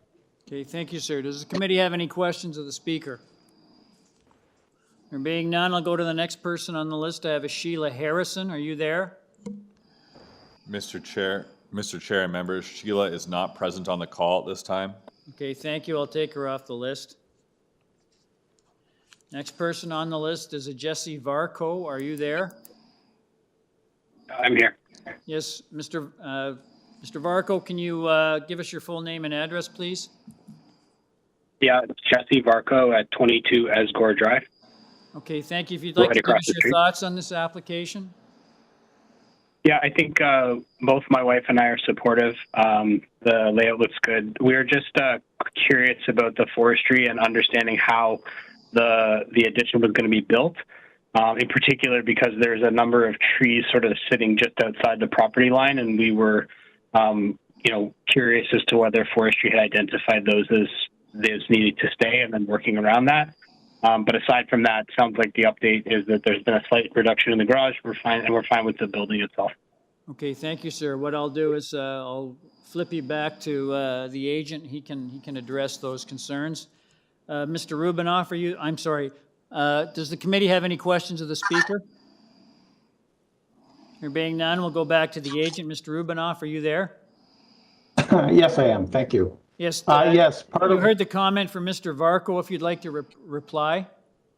S1: Okay, thank you, sir. Does the committee have any questions of the speaker? There being none, I'll go to the next person on the list. I have a Sheila Harrison. Are you there?
S2: Mr. Chair and members, Sheila is not present on the call at this time.
S1: Okay, thank you. I'll take her off the list. Next person on the list is a Jesse Varco. Are you there?
S20: I'm here.
S1: Yes, Mr. Varco, can you give us your full name and address, please?
S20: Yeah, Jesse Varco at 22 Esgore Drive.
S1: Okay, thank you. If you'd like
S20: Right
S1: to give
S20: across
S1: us
S20: the
S1: your
S20: street.
S1: thoughts on this application.
S20: Yeah, I think both my wife and I are supportive. The layout looks good. We're just curious about the forestry and understanding how the addition was going to be built. In particular, because there's a number of trees sort of sitting just outside the property line, and we were, curious as to whether forestry had identified those as needed to stay, and then working around that. But aside from that, sounds like the update is that there's been a slight reduction in the garage. We're fine, and we're fine with the building itself.
S1: Okay, thank you, sir. What I'll do is I'll flip you back to the agent. He can address those concerns. Mr. Rubinoff, I'm sorry. Does the committee have any questions of the speaker? There being none, we'll go back to the agent. Mr. Rubinoff, are you there?
S3: Yes, I am. Thank you.
S1: Yes.
S3: Yes.
S1: You heard the comment from Mr. Varco. If you'd like to reply.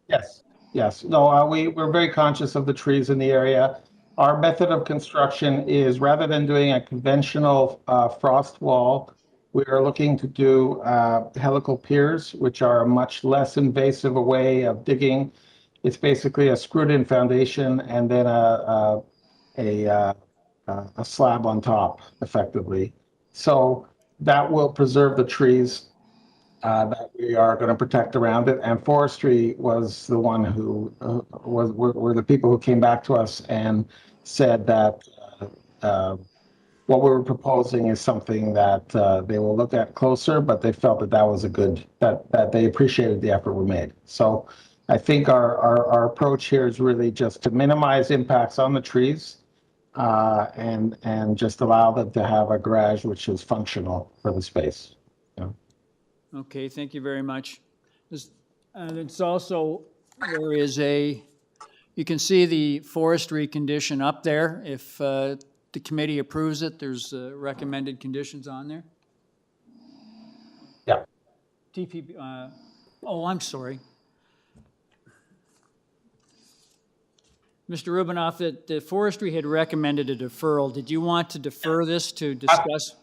S3: Yes. Yes. No, we're very conscious of the trees in the area. Our method of construction is, rather than doing a conventional frost wall, we are looking to do helical piers, which are a much less invasive way of digging. It's basically a screwed-in foundation and then a slab on top, effectively. So that will preserve the trees that we are going to protect around it. And forestry was the one who were the people who came back to us and said that what we were proposing is something that they will look at closer, but they felt that that was a good, that they appreciated the effort we made. So I think our approach here is really just to minimize impacts on the trees and just allow them to have a garage which is functional for the space.
S1: Okay, thank you very much. It's also, there is you can see the forestry condition up there. If the committee approves it, there's recommended conditions on there.
S3: Yeah.
S1: TPP, oh, I'm sorry. Mr. Rubinoff, that the forestry had recommended a deferral. Did you want to defer this to discuss?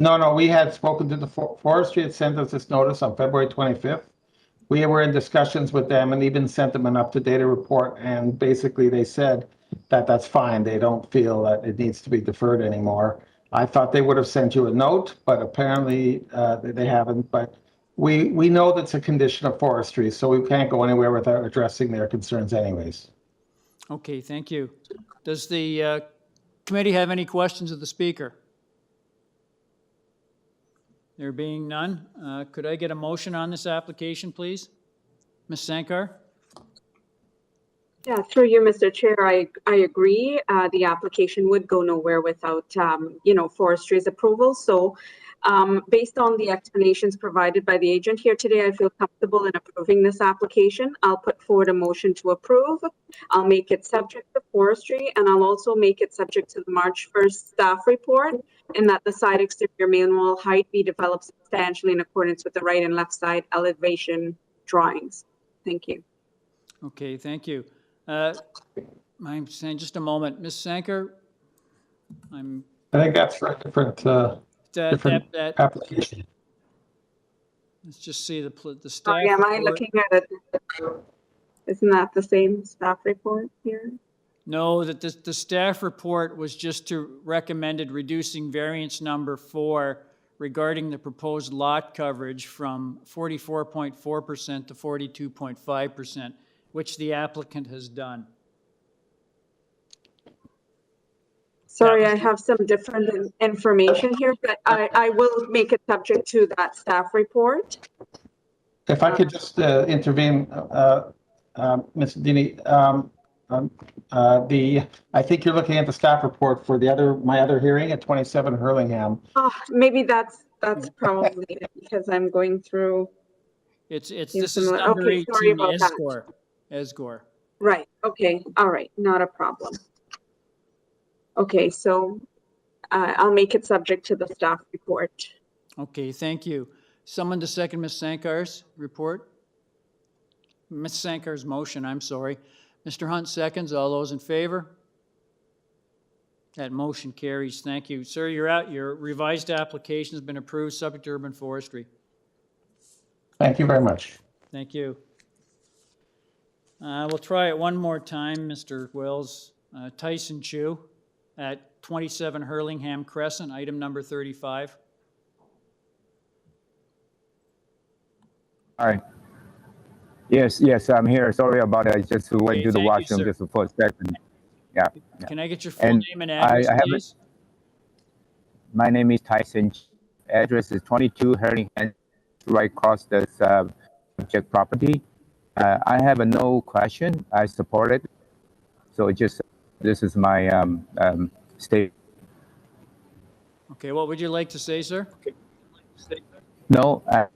S3: No, we had spoken to the forestry had sent us this notice on February 25th. We were in discussions with them and even sent them an up-to-date report, and basically they said that that's fine. They don't feel that it needs to be deferred anymore. I thought they would have sent you a note, but apparently they haven't. But we know that's a condition of forestry, so we can't go anywhere without addressing their concerns anyways.
S1: Okay, thank you. Does the committee have any questions of the speaker? There being none, could I get a motion on this application, please? Ms. Sankar?
S5: Yeah, through you, Mr. Chair, I agree. The application would go nowhere without, forestry's approval. So based on the explanations provided by the agent here today, I feel comfortable in approving this application. I'll put forward a motion to approve. I'll make it subject to forestry, and I'll also make it subject to the March 1st staff report, and that the side exterior main wall height be developed substantially in accordance with the right and left side elevation drawings. Thank you.
S1: Okay, thank you. I'm saying just a moment. Ms. Sankar,
S3: I think that's for a different application.
S1: Let's just see the staff.
S5: Sorry, am I
S1: report.
S5: looking at it? Isn't that the same staff report here?
S1: No, that the staff report was just to recommended reducing variance number 4 regarding the proposed lot coverage from 44.4% to 42.5%, which the applicant has done.
S5: Sorry, I have some different information here, but I will make it subject to that staff report.
S3: If I could just intervene, Ms. Dini, I think you're looking at the staff report for my other hearing at 27 Hurlingham.
S5: Oh, maybe that's probably it because I'm going through.
S1: This is number
S5: okay,
S1: 18,
S5: sorry about
S1: Esgor.
S5: Right. Okay. All right. Not a problem. Okay, so I'll make it subject to the staff report.
S1: Okay, thank you. Someone to second Ms. Sankar's report? Ms. Sankar's motion, I'm sorry. Mr. Hunt seconds. All those in favor? That motion carries. Thank you. Sir, you're out. Your revised application has been approved, subject to urban forestry.
S3: Thank you very much.
S1: Thank you. We'll try it one more time, Mr. Wells. Tyson Chu at 27 Hurlingham Crescent, item number 35.
S7: Hi. Yes, I'm here. Sorry about it. I just went to the washroom just for a second. Yeah.
S1: Can I get your full name and address, please?
S7: My name is Tyson. Address is 22 Hurlingham, right across the subject property. I have no question. I support it. So this is my state.
S1: Okay, what would you like to say, sir?
S7: No, I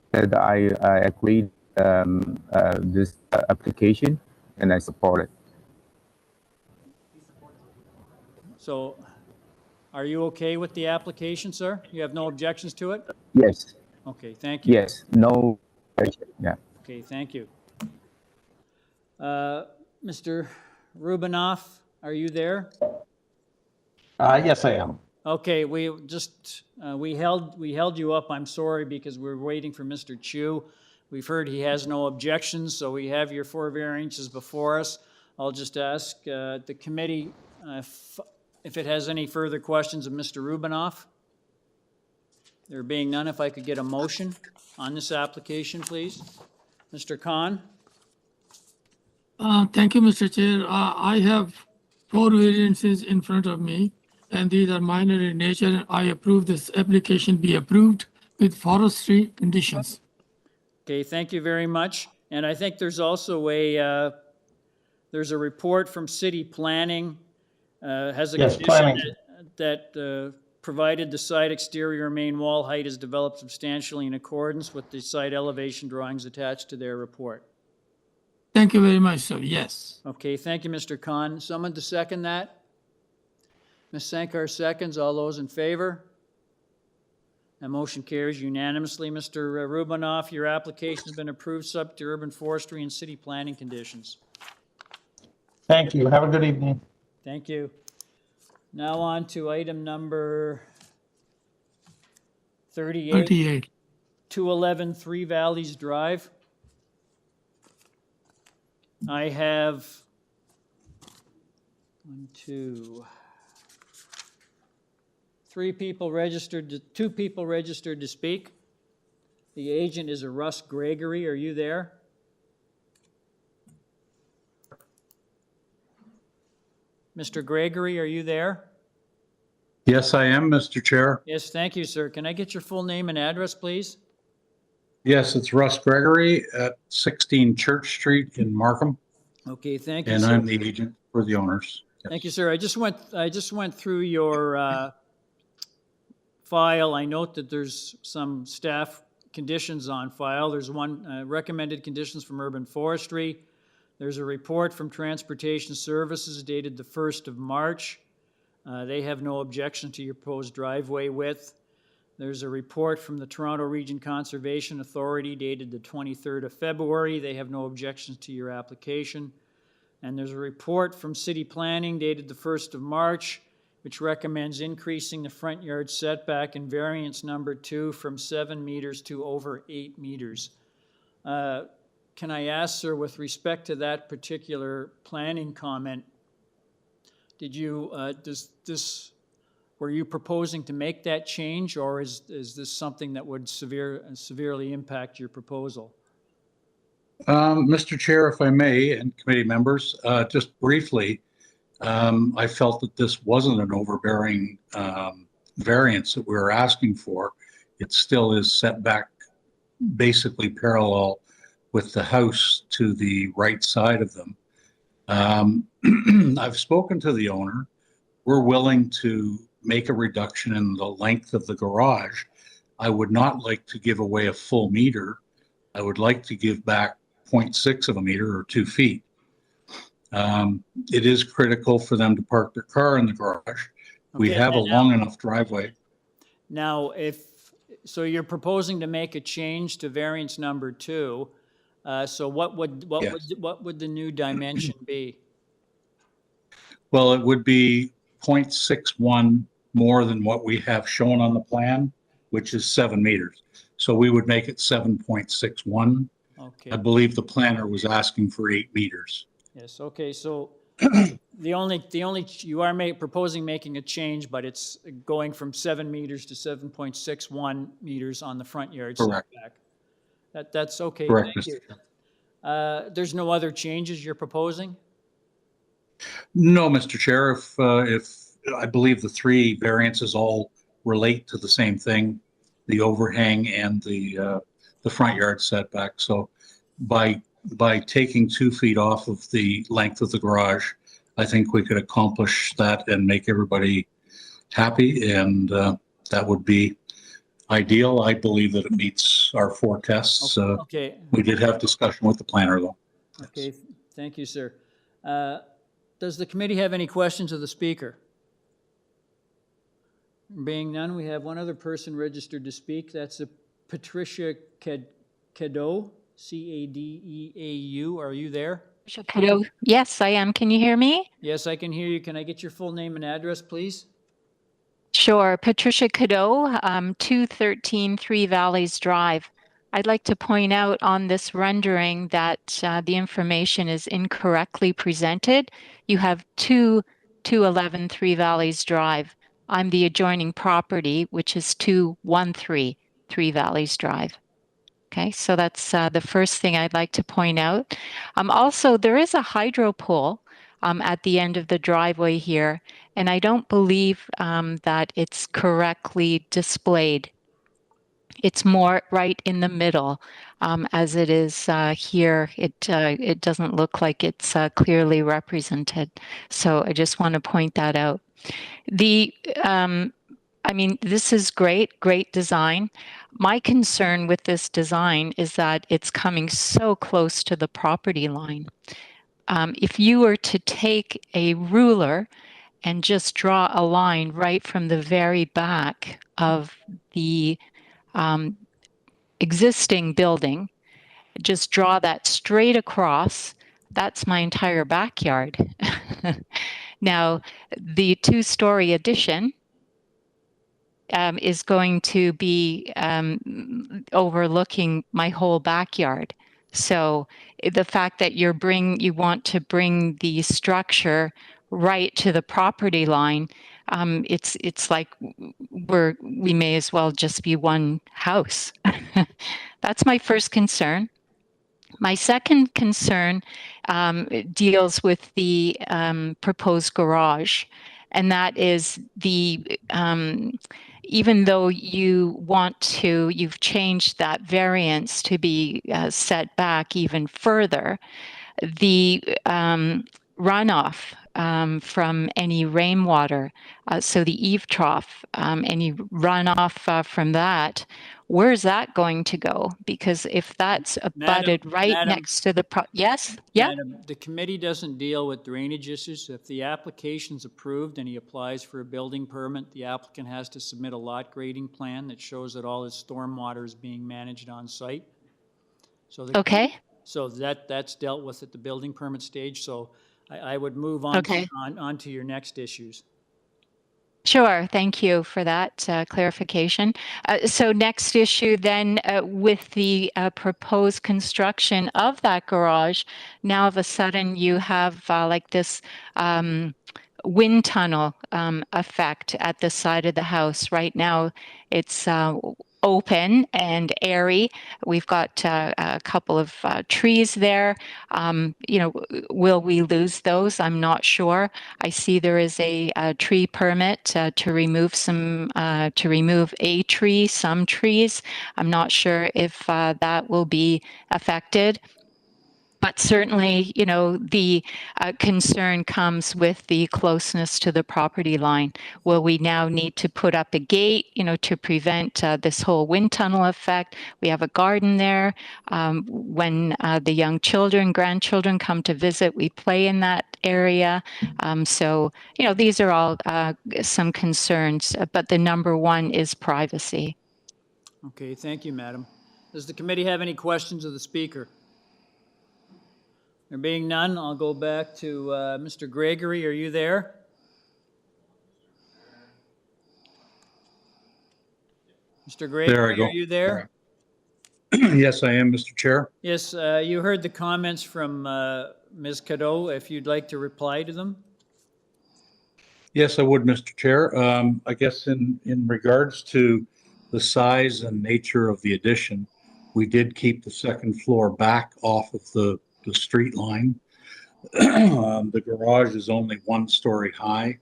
S7: agree this application and I support it.
S1: So are you okay with the application, sir? You have no objections to it?
S7: Yes.
S1: Okay, thank you.
S7: Yes, no, yeah.
S1: Okay, thank you. Mr. Rubinoff, are you there?
S3: Yes, I am.
S1: Okay, we held you up. I'm sorry because we're waiting for Mr. Chu. We've heard he has no objections, so we have your 4 variances before us. I'll just ask the committee if it has any further questions of Mr. Rubinoff. There being none, if I could get a motion on this application, please. Mr. Khan?
S15: Thank you, Mr. Chair. I have 4 variances in front of me, and these are minor in nature. I approve this application be approved with forestry conditions.
S1: Okay, thank you very much. And I think there's also there's a report from city planning, has a
S3: Yes,
S1: condition
S3: planning.
S1: that provided the side exterior main wall height is developed substantially in accordance with the site elevation drawings attached to their report.
S15: Thank you very much, sir. Yes.
S1: Okay, thank you, Mr. Khan. Someone to second that? Ms. Sankar seconds. All those in favor? That motion carries unanimously. Mr. Rubinoff, your application has been approved subject to urban forestry and city planning conditions.
S3: Thank you. Have a good evening.
S1: Thank you. Now on to item number 38. 211 Three Valleys Drive. I have 3 people registered, 2 people registered to speak. The agent is a Russ Gregory. Are you there? Mr. Gregory, are you there?
S6: Yes, I am, Mr. Chair.
S1: Yes, thank you, sir. Can I get your full name and address, please?
S6: Yes, it's Russ Gregory at 16 Church Street in Markham.
S1: Okay, thank you,
S6: And
S1: sir.
S6: I'm the agent for the owners.
S1: Thank you, sir. I just went through your file. I note that there's some staff conditions on file. There's one recommended conditions from Urban Forestry. There's a report from Transportation Services dated the 1st of March. They have no objection to your proposed driveway width. There's a report from the Toronto Region Conservation Authority dated the 23rd of February. They have no objections to your application. And there's a report from City Planning dated the 1st of March, which recommends increasing the front yard setback in variance number 2 from 7 meters to over 8 meters. Can I ask, sir, with respect to that particular planning comment, did you, were you proposing to make that change, or is this something that would severely impact your proposal?
S6: Mr. Chair, if I may, and committee members, just briefly, I felt that this wasn't an overbearing variance that we were asking for. It still is setback basically parallel with the house to the right side of them. I've spoken to the owner. We're willing to make a reduction in the length of the garage. I would not like to give away a full meter. I would like to give back 0.6 of a meter or 2 feet. It is critical for them to park their car in the garage. We
S1: Okay,
S6: have a
S1: and
S6: long enough driveway.
S1: Now, so you're proposing to make a change to variance number 2. So what would the new dimension be?
S6: Well, it would be 0.61 more than what we have shown on the plan, which is 7 meters. So we would make it 7.61.
S1: Okay.
S6: I believe the planner was asking for 8 meters.
S1: Yes, okay, so you are proposing making a change, but it's going from 7 meters to 7.61 meters on the front yard
S6: Correct.
S1: setback. That's okay,
S6: Correct,
S1: thank
S6: Mr.
S1: you. There's no other changes you're proposing?
S6: No, Mr. Chair, if I believe the 3 variances all relate to the same thing, the overhang and the front yard setback. So by taking 2 feet off of the length of the garage, I think we could accomplish that and make everybody happy, and that would be ideal. I believe that it meets our 4 tests.
S1: Okay.
S6: We did have discussion with the planner, though.
S1: Okay, thank you, sir. Does the committee have any questions of the speaker? Being none, we have one other person registered to speak. That's Patricia Cadeau, C-A-D-E-A-U. Are you there?
S21: Hello. Yes, I am. Can you hear me?
S1: Yes, I can hear you. Can I get your full name and address, please?
S21: Sure. Patricia Cadeau, 213 Three Valleys Drive. I'd like to point out on this rendering that the information is incorrectly presented. You have 211 Three Valleys Drive. I'm the adjoining property, which is 213 Three Valleys Drive. Okay, so that's the first thing I'd like to point out. Also, there is a hydro pole at the end of the driveway here, and I don't believe that it's correctly displayed. It's more right in the middle, as it is here. It doesn't look like it's clearly represented. So I just want to point that out. I mean, this is great design. My concern with this design is that it's coming so close to the property line. If you were to take a ruler and just draw a line right from the very back of the existing building, just draw that straight across, that's my entire backyard. Now, the two-story addition is going to be overlooking my whole backyard. So the fact that you want to bring the structure right to the property line, it's like we may as well just be one house. That's my first concern. My second concern deals with the proposed garage, and that is even though you've changed that variance to be set back even further, the runoff from any rainwater, so the eave trough, any runoff from that, where's that going to go? Because if that's abutted next to the yes, yeah.
S1: Madam, the committee doesn't deal with drainage issues. If the application's approved and he applies for a building permit, the applicant has to submit a lot grading plan that shows that all his stormwater is being managed on site. So
S21: okay.
S1: So that's dealt with at the building permit stage. So I would move on, on to your next issues.
S21: Sure. Thank you for that clarification. So next issue then, with the proposed construction of that garage, now all of a sudden you have like this wind tunnel effect at the side of the house. Right now it's open and airy. We've got a couple of trees there. Will we lose those? I'm not sure. I see there is a tree permit to remove some trees. I'm not sure if that will be affected. But certainly, the concern comes with the closeness to the property line. Will we now need to put up a gate, to prevent this whole wind tunnel effect? We have a garden there. When the young grandchildren come to visit, we play in that area. So, these are all some concerns, but the number one is privacy.
S1: Okay, thank you, Madam. Does the committee have any questions of the speaker? There being none, I'll go back to Mr. Gregory. Are you there? Mr. Gregory, are you there?
S6: Yes, I am, Mr. Chair.
S1: Yes, you heard the comments from Ms. Cadeau. If you'd like to reply to them.
S6: Yes, I would, Mr. Chair. I guess in regards to the size and nature of the addition, we did keep the second floor back off of the street line. The garage is only 1 story high.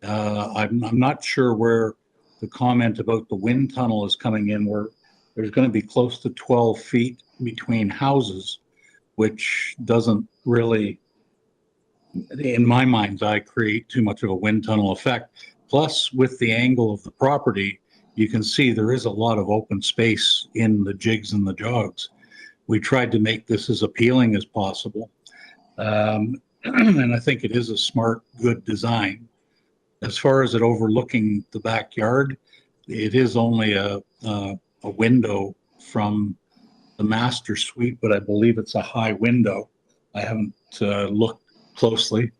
S6: I'm not sure where the comment about the wind tunnel is coming in, where there's going to be close to 12 feet between houses, which doesn't really, in my mind's eye, create too much of a wind tunnel effect. Plus, with the angle of the property, you can see there is a lot of open space in the jigs and the jogs. We tried to make this as appealing as possible. And I think it is a smart, good design. As far as it overlooking the backyard, it is only a window from the master suite, but I believe it's a high window. I haven't looked closely.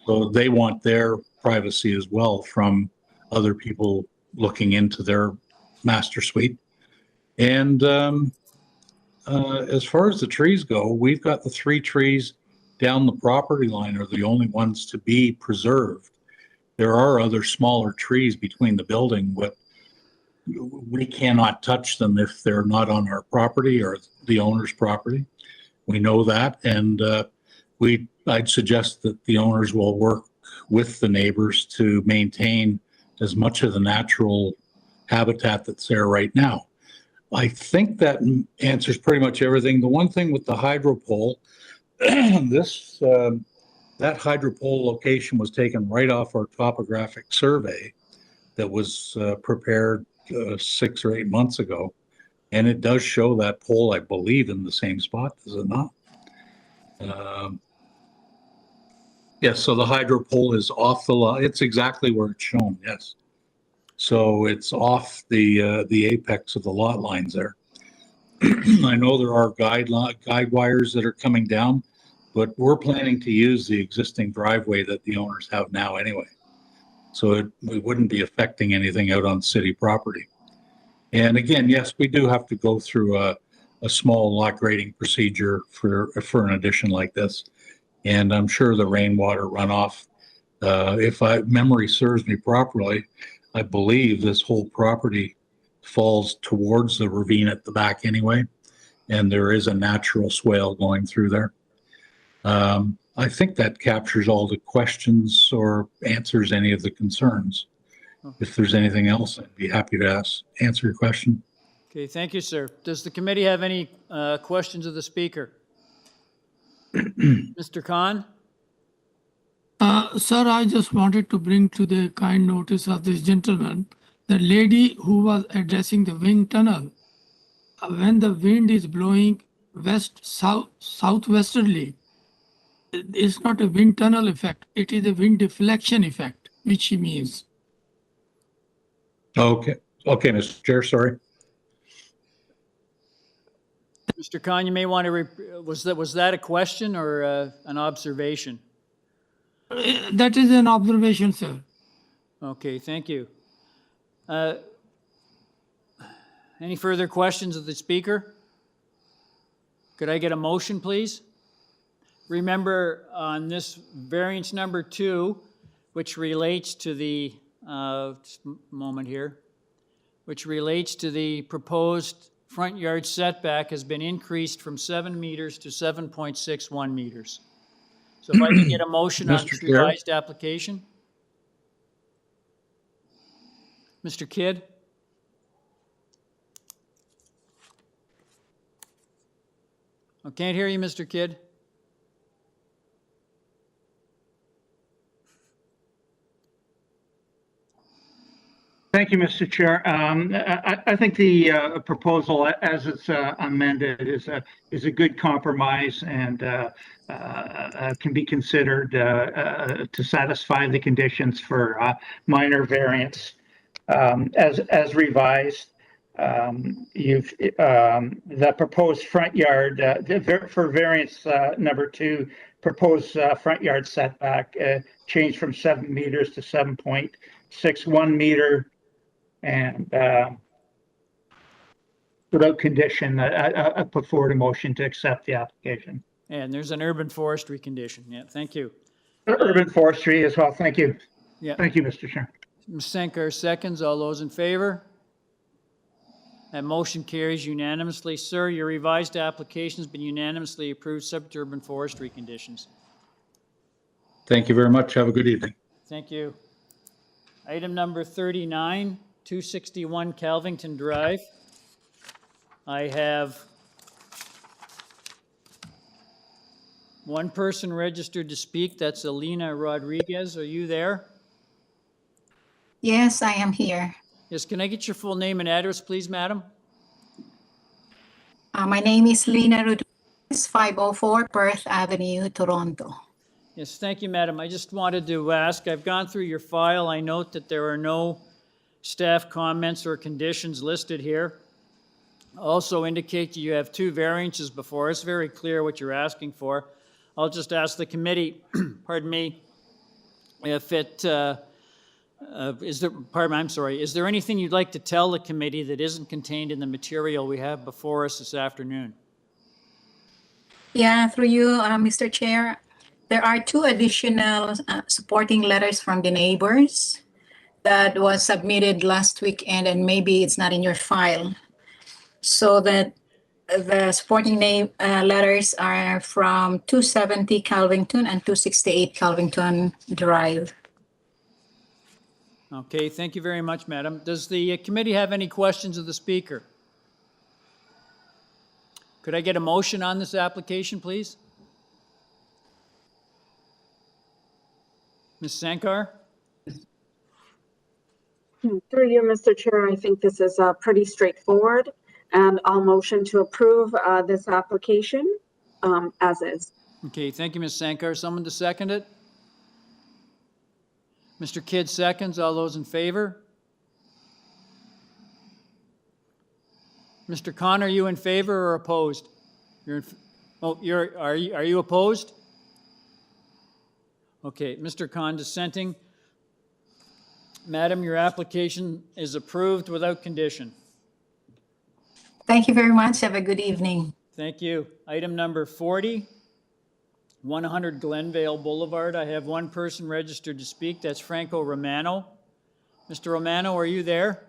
S6: So they want their privacy as well from other people looking into their master suite. And as far as the trees go, we've got the 3 trees down the property line are the only ones to be preserved. there are other smaller trees between the building, but we cannot touch them if they're not on our property or the owner's property. We know that, and I'd suggest that the owners will work with the neighbors to maintain as much of the natural habitat that's there right now. I think that answers pretty much everything. The one thing with the hydro pole, that hydro pole location was taken right off our topographic survey that was prepared 6 or 8 months ago. And it does show that pole, I believe, in the same spot, does it not? Yes, so the hydro pole is off the lot. It's exactly where it's shown, yes. So it's off the apex of the lot lines there. I know there are guide wires that are coming down, but we're planning to use the existing driveway that the owners have now anyway. So we wouldn't be affecting anything out on city property. And again, yes, we do have to go through a small lot grading procedure for an addition like this. And I'm sure the rainwater runoff, if memory serves me properly, I believe this whole property falls towards the ravine at the back anyway, and there is a natural swale going through there. I think that captures all the questions or answers any of the concerns. If there's anything else, I'd be happy to answer your question.
S1: Okay, thank you, sir. Does the committee have any questions of the speaker? Mr. Khan?
S15: Sir, I just wanted to bring to the kind notice of this gentleman, the lady who was addressing the wind tunnel. When the wind is blowing southwesterly, it's not a wind tunnel effect, it is a wind deflection effect, which she means.
S6: Okay, Mr. Chair, sorry.
S1: Mr. Khan, you may want to, was that a question or an observation?
S15: That is an observation, sir.
S1: Okay, thank you. Any further questions of the speaker? Could I get a motion, please? Remember, on this variance number 2, which relates to the, just a moment here, which relates to the proposed front yard setback has been increased from 7 meters to 7.61 meters. So if I could get a motion on this revised application? Mr. Kidd? I can't hear you, Mr. Kidd.
S8: Thank you, Mr. Chair. I think the proposal, as it's amended, is a good compromise and can be considered to satisfy the conditions for minor variance. As revised, the proposed front yard for variance number 2, proposed front yard setback changed from 7 meters to 7.61 meter. And without condition, I put forward a motion to accept the application.
S1: And there's an urban forestry condition. Yeah, thank you.
S8: Urban forestry as well. Thank you.
S1: Yeah.
S8: Thank you, Mr. Chair.
S1: Ms. Sankar seconds. All those in favor? That motion carries unanimously. Sir, your revised application has been unanimously approved, subject to urban forestry conditions.
S6: Thank you very much. Have a good evening.
S1: Thank you. Item number 39, 261 Calvington Drive. I have one person registered to speak. That's Alina Rodriguez. Are you there?
S10: Yes, I am here.
S1: Yes, can I get your full name and address, please, madam?
S10: My name is Lina Rodriguez, 504 Perth Avenue, Toronto.
S1: Yes, thank you, madam. I just wanted to ask, I've gone through your file. I note that there are no staff comments or conditions listed here. Also indicate that you have 2 variances before us. Very clear what you're asking for. I'll just ask the committee, pardon me, if it, is there anything you'd like to tell the committee that isn't contained in the material we have before us this afternoon?
S10: Yeah, through you, Mr. Chair. There are two additional supporting letters from the neighbors that was submitted last weekend, and maybe it's not in your file. So that the supporting letters are from 270 Calvington and 268 Calvington Drive.
S1: Okay, thank you very much, Madam. Does the committee have any questions of the speaker? Could I get a motion on this application, please? Ms. Sankar?
S5: Through you, Mr. Chair, I think this is pretty straightforward, and I'll motion to approve this application as is.
S1: Okay, thank you, Ms. Sankar. Someone to second it? Mr. Kidd seconds. All those in favor? Mr. Khan, are you in favor or opposed? Are you opposed? Okay, Mr. Khan dissenting. Madam, your application is approved without condition.
S10: Thank you very much. Have a good evening.
S1: Thank you. Item number 40, 100 Glenvale Boulevard. I have one person registered to speak. That's Franco Romano. Mr. Romano, are you there?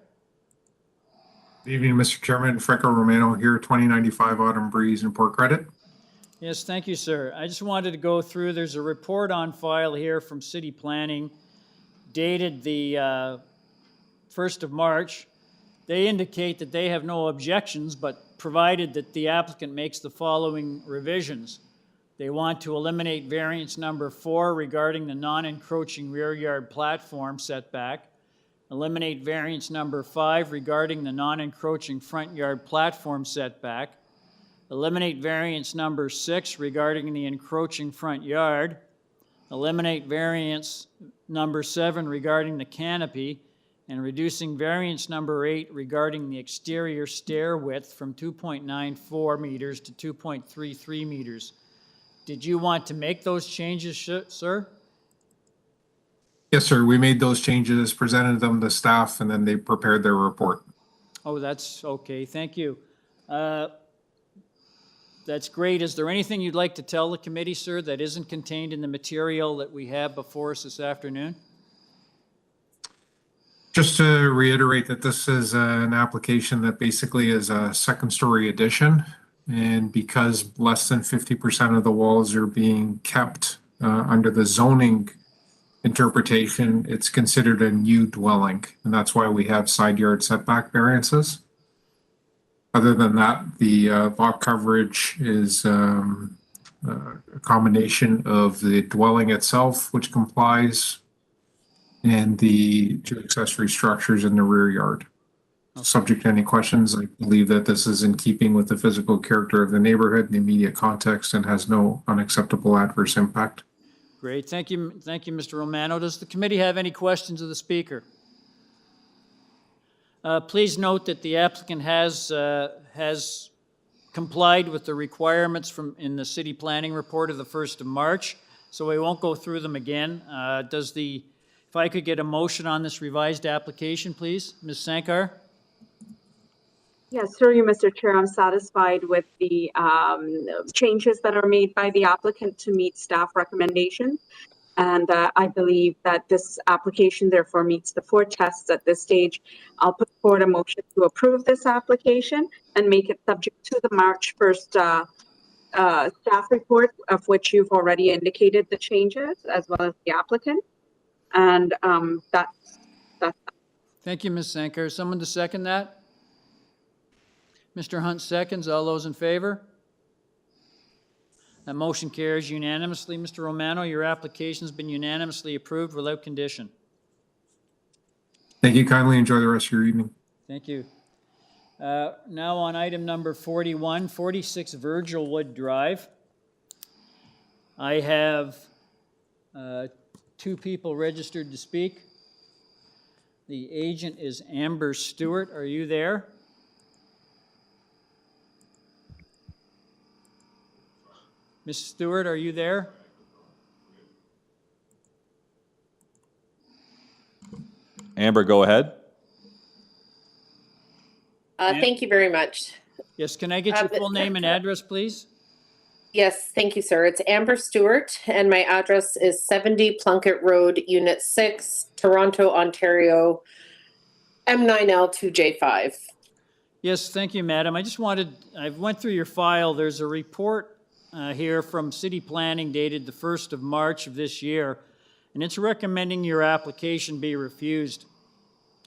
S12: Good evening, Mr. Chairman. Franco Romano here, 2095 Autumn Breeze in Port Credit.
S1: Yes, thank you, sir. I just wanted to go through, there's a report on file here from City Planning dated the 1st of March. They indicate that they have no objections, but provided that the applicant makes the following revisions. They want to eliminate variance number 4 regarding the non-encroaching rear yard platform setback, eliminate variance number 5 regarding the non-encroaching front yard platform setback, eliminate variance number 6 regarding the encroaching front yard, eliminate variance number 7 regarding the canopy, and reducing variance number 8 regarding the exterior stair width from 2.94 meters to 2.33 meters. Did you want to make those changes, sir?
S12: Yes, sir. We made those changes, presented them to staff, and then they prepared their report.
S1: Oh, that's okay. Thank you. That's great. Is there anything you'd like to tell the committee, sir, that isn't contained in the material that we have before us this afternoon?
S12: Just to reiterate that this is an application that basically is a second-story addition, and because less than 50% of the walls are being kept under the zoning interpretation, it's considered a new dwelling, and that's why we have side yard setback variances. Other than that, the lot coverage is a combination of the dwelling itself, which complies, and the two accessory structures in the rear yard. Subject to any questions, I believe that this is in keeping with the physical character of the neighborhood, the immediate context, and has no unacceptable adverse impact.
S1: Great. Thank you, Mr. Romano. Does the committee have any questions of the speaker? Please note that the applicant has complied with the requirements in the city planning report of the 1st of March, so we won't go through them again. If I could get a motion on this revised application, please. Ms. Sankar?
S5: Yes, through you, Mr. Chair, I'm satisfied with the changes that are made by the applicant to meet staff recommendations. And I believe that this application therefore meets the 4 tests at this stage. I'll put forward a motion to approve this application and make it subject to the March 1st staff report, of which you've already indicated the changes, as well as the applicant. And that's.
S1: Thank you, Ms. Sankar. Someone to second that? Mr. Hunt seconds. All those in favor? That motion carries unanimously. Mr. Romano, your application has been unanimously approved without condition.
S12: Thank you. Kindly enjoy the rest of your evening.
S1: Thank you. Now on item number 41, 46 Virgil Wood Drive. I have 2 people registered to speak. The agent is Amber Stewart. Are you there? Ms. Stewart, are you there?
S2: Amber, go ahead.
S13: Thank you very much.
S1: Yes, can I get your full name and address, please?
S13: Yes, thank you, sir. It's Amber Stewart, and my address is 70 Plunkett Road, Unit 6, Toronto, Ontario, M9L2J5.
S1: Yes, thank you, madam. I went through your file. There's a report here from City Planning dated the 1st of March of this year, and it's recommending your application be refused.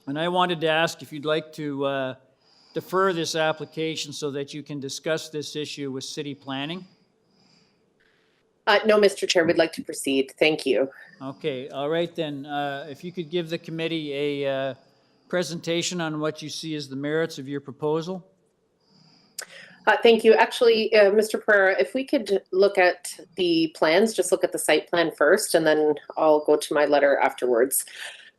S1: And I wanted to ask if you'd like to defer this application so that you can discuss this issue with City Planning.
S13: No, Mr. Chair, we'd like to proceed. Thank you.
S1: Okay, all right then. If you could give the committee a presentation on what you see as the merits of your proposal.
S13: Thank you. Actually, Mr. Pereira, if we could look at the plans, just look at the site plan first, and then I'll go to my letter afterwards.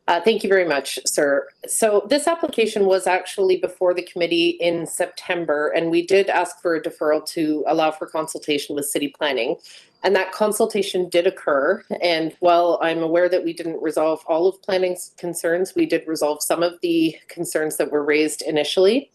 S13: Thank you very much, sir. So this application was actually before the committee in September, and we did ask for a deferral to allow for consultation with City Planning. And that consultation did occur. And while I'm aware that we didn't resolve all of planning's concerns, we did resolve some of the concerns that were raised initially.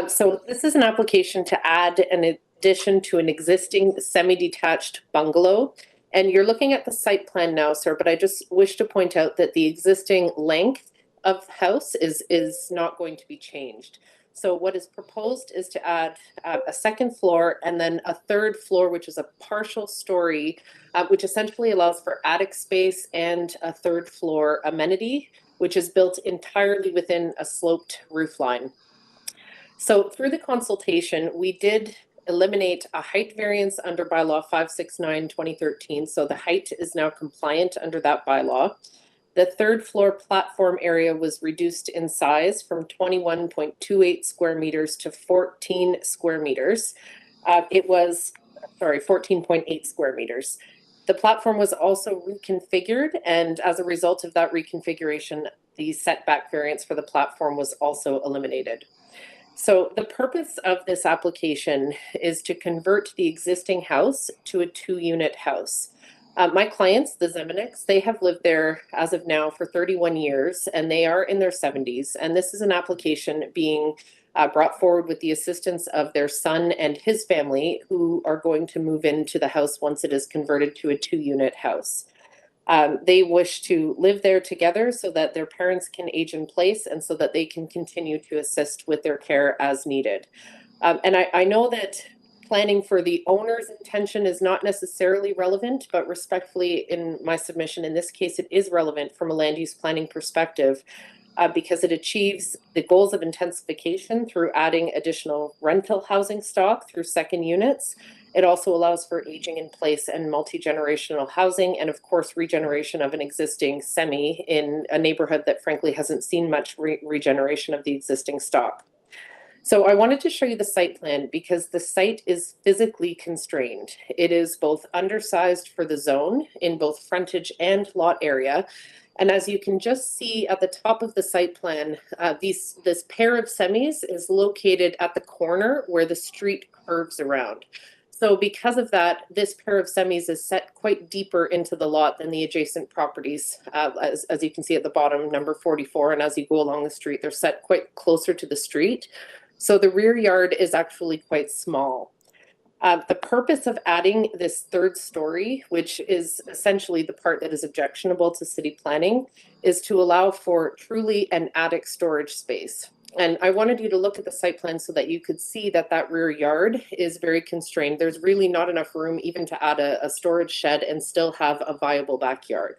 S13: So this is an application to add an addition to an existing semi-detached bungalow. And you're looking at the site plan now, sir, but I just wish to point out that the existing length of the house is not going to be changed. So what is proposed is to add a second floor and then a third floor, which is a partial story, which essentially allows for attic space and a third floor amenity, which is built entirely within a sloped roof line. So through the consultation, we did eliminate a height variance under bylaw 569/2013. So the height is now compliant under that bylaw. The third floor platform area was reduced in size from 21.28 square meters to 14 square meters. 14.8 square meters. The platform was also reconfigured, and as a result of that reconfiguration, the setback variance for the platform was also eliminated. So the purpose of this application is to convert the existing house to a 2-unit house. My clients, the Zemanics, they have lived there as of now for 31 years, and they are in their 70s. And this is an application being brought forward with the assistance of their son and his family, who are going to move into the house once it is converted to a 2-unit house. They wish to live there together so that their parents can age in place and so that they can continue to assist with their care as needed. And I know that planning for the owner's intention is not necessarily relevant, but respectfully in my submission, in this case, it is relevant from a land use planning perspective because it achieves the goals of intensification through adding additional rental housing stock through second units. It also allows for aging in place and multi-generational housing, and of course, regeneration of an existing semi in a neighborhood that frankly hasn't seen much regeneration of the existing stock. So I wanted to show you the site plan because the site is physically constrained. It is both undersized for the zone in both frontage and lot area. And as you can just see at the top of the site plan, this pair of semis is located at the corner where the street curves around. So because of that, this pair of semis is set quite deeper into the lot than the adjacent properties. As you can see at the bottom, number 44, and as you go along the street, they're set quite closer to the street. So the rear yard is actually quite small. The purpose of adding this third story, which is essentially the part that is objectionable to city planning, is to allow for truly an attic storage space. And I wanted you to look at the site plan so that you could see that that rear yard is very constrained. There's really not enough room even to add a storage shed and still have a viable backyard.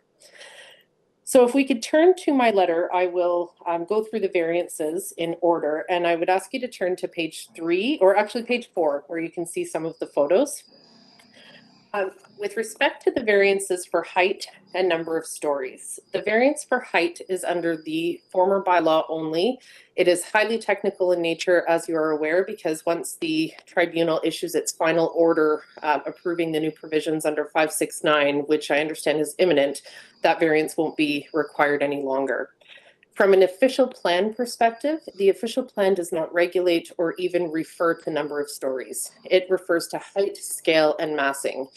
S13: So if we could turn to my letter, I will go through the variances in order, and I would ask you to turn to page 3, or actually page 4, where you can see some of the photos. With respect to the variances for height and number of stories, the variance for height is under the former bylaw only. It is highly technical in nature, as you are aware, because once the tribunal issues its final order approving the new provisions under 569, which I understand is imminent, that variance won't be required any longer. From an official plan perspective, the official plan does not regulate or even refer to number of stories. It refers to height, scale, and massing.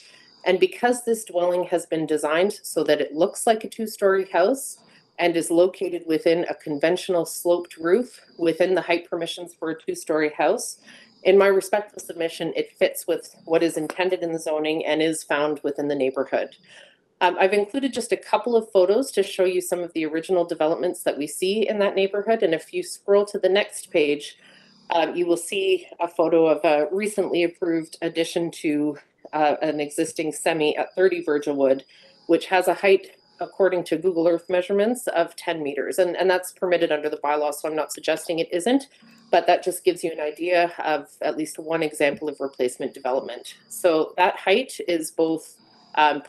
S13: And because this dwelling has been designed so that it looks like a 2-story house and is located within a conventional sloped roof within the height permissions for a 2-story house, In my respectful submission, it fits with what is intended in the zoning and is found within the neighborhood. I've included just a couple of photos to show you some of the original developments that we see in that neighborhood. And if you scroll to the next page, you will see a photo of a recently approved addition to an existing semi at 30 Virgil Wood, which has a height, according to Google Earth measurements, of 10 meters. And that's permitted under the bylaw, so I'm not suggesting it isn't, but that just gives you an idea of at least one example of replacement development. So that height is both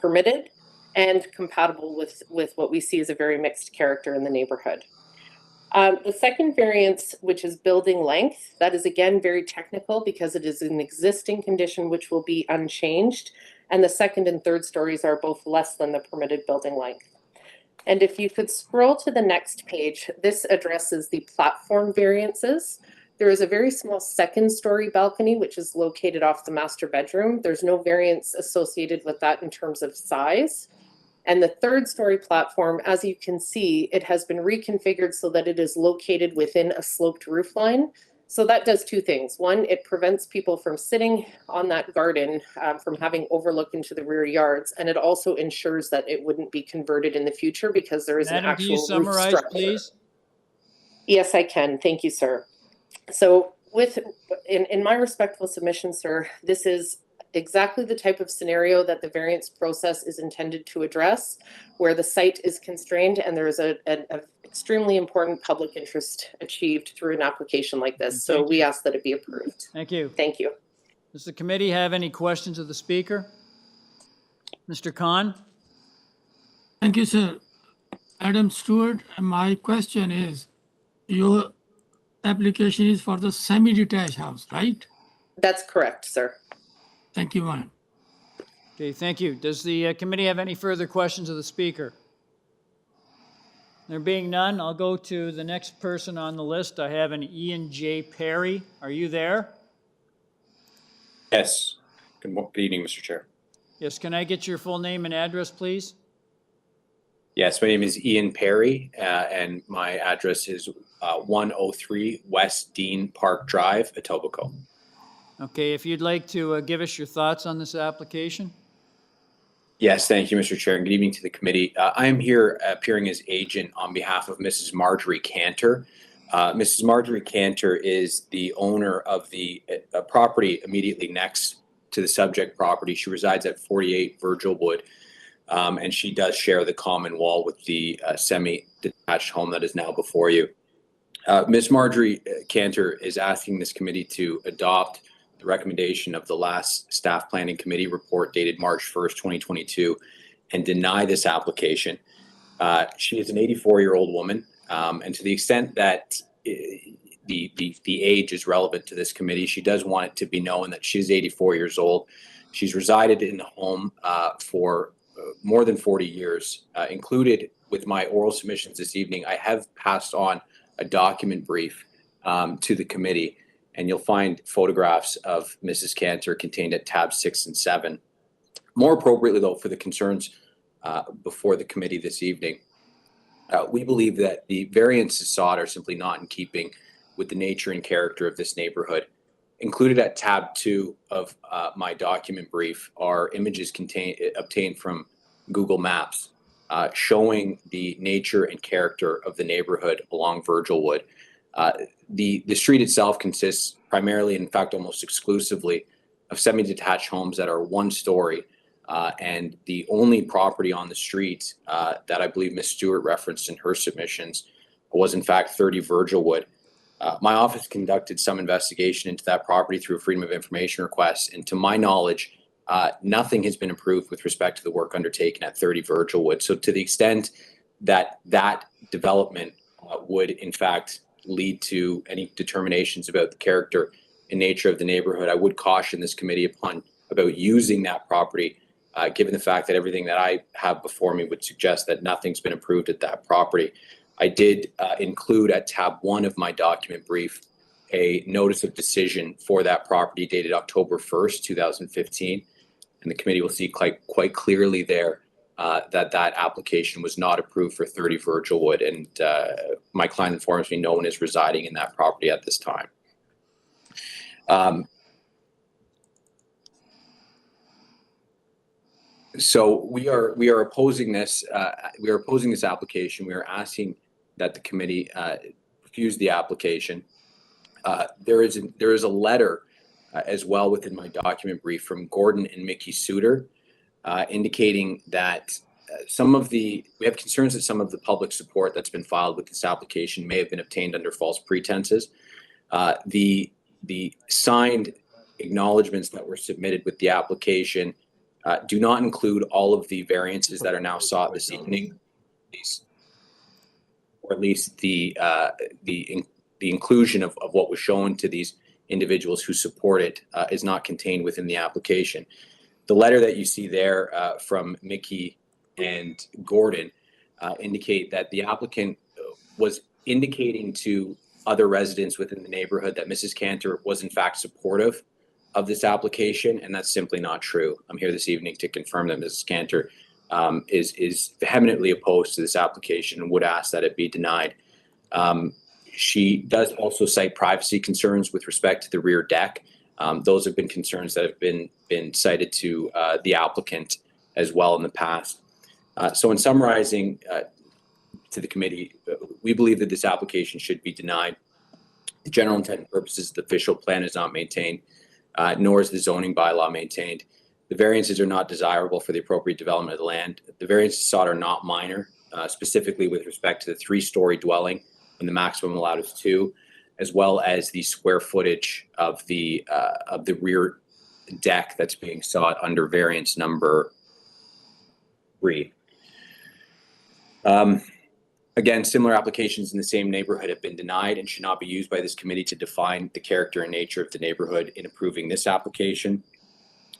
S13: permitted and compatible with what we see as a very mixed character in the neighborhood. The second variance, which is building length, that is again very technical because it is an existing condition which will be unchanged. And the second and third stories are both less than the permitted building length. And if you could scroll to the next page, this addresses the platform variances. There is a very small second story balcony, which is located off the master bedroom. There's no variance associated with that in terms of size. And the third story platform, as you can see, it has been reconfigured so that it is located within a sloped roof line. So that does two things. One, it prevents people from sitting on that garden from having overlook into the rear yards. And it also ensures that it wouldn't be converted in the future because there is
S1: Madam,
S13: an actual
S1: can you
S13: roof
S1: summarize,
S13: structure.
S1: please?
S13: Yes, I can. Thank you, sir. So in my respectful submission, sir, this is exactly the type of scenario that the variance process is intended to address, where the site is constrained and there is an extremely important public interest achieved through an application like this. So we ask that it be approved.
S1: Thank you.
S13: Thank you.
S1: Does the committee have any questions of the speaker? Mr. Khan?
S15: Thank you, sir. Adam Stewart, my question is, your application is for the semi-detached house, right?
S13: That's correct, sir.
S15: Thank you, ma'am.
S1: Okay, thank you. Does the committee have any further questions of the speaker? There being none, I'll go to the next person on the list. I have an Ian J. Perry. Are you there?
S14: Yes. Good evening, Mr. Chair.
S1: Yes, can I get your full name and address, please?
S14: Yes, my name is Ian Perry, and my address is 103 West Dean Park Drive, Etobicoke.
S1: Okay, if you'd like to give us your thoughts on this application.
S14: Yes, thank you, Mr. Chair, and good evening to the committee. I am here appearing as agent on behalf of Mrs. Marjorie Cantor. Mrs. Marjorie Cantor is the owner of the property immediately next to the subject property. She resides at 48 Virgil Wood, and she does share the common wall with the semi-detached home that is now before you. Ms. Marjorie Cantor is asking this committee to adopt the recommendation of the last staff planning committee report dated March 1st, 2022, and deny this application. She is an 84-year-old woman, and to the extent that the age is relevant to this committee, she does want it to be known that she is 84 years old. She's resided in the home for more than 40 years. Included with my oral submissions this evening, I have passed on a document brief to the committee, and you'll find photographs of Mrs. Cantor contained at tabs 6 and 7. More appropriately, though, for the concerns before the committee this evening, we believe that the variances sought are simply not in keeping with the nature and character of this neighborhood. Included at tab 2 of my document brief are images obtained from Google Maps showing the nature and character of the neighborhood along Virgil Wood. The street itself consists primarily, in fact, almost exclusively of semi-detached homes that are one story. And the only property on the street that I believe Ms. Stewart referenced in her submissions was, in fact, 30 Virgil Wood. My office conducted some investigation into that property through a Freedom of Information request. And to my knowledge, nothing has been approved with respect to the work undertaken at 30 Virgil Wood. So to the extent that that development would, in fact, lead to any determinations about the character and nature of the neighborhood, I would caution this committee about using that property, given the fact that everything that I have before me would suggest that nothing's been approved at that property. I did include at tab 1 of my document brief a notice of decision for that property dated October 1st, 2015. And the committee will see quite clearly there that application was not approved for 30 Virgil Wood, and my client informs me no one is residing in that property at this time. So we are opposing this. We are opposing this application. We are asking that the committee refuse the application. There is a letter as well within my document brief from Gordon and Mickey Suter, indicating that we have concerns that some of the public support that's been filed with this application may have been obtained under false pretenses. The signed acknowledgements that were submitted with the application do not include all of the variances that are now sought this evening, or at least the inclusion of what was shown to these individuals who support it is not contained within the application. The letter that you see there from Mickey and Gordon indicate that the applicant was indicating to other residents within the neighborhood that Mrs. Cantor was in fact supportive of this application, and that's simply not true. I'm here this evening to confirm that Mrs. Cantor is vehemently opposed to this application and would ask that it be denied. She does also cite privacy concerns with respect to the rear deck. Those have been concerns that have been cited to the applicant as well in the past. So in summarizing to the committee, we believe that this application should be denied. The general intent and purposes of the official plan is not maintained, nor is the zoning bylaw maintained. The variances are not desirable for the appropriate development of the land. The variances sought are not minor, specifically with respect to the 3-story dwelling, and the maximum allowed is 2, as well as the square footage of the rear deck that's being sought under variance number 3. Again, similar applications in the same neighborhood have been denied and should not be used by this committee to define the character and nature of the neighborhood in approving this application.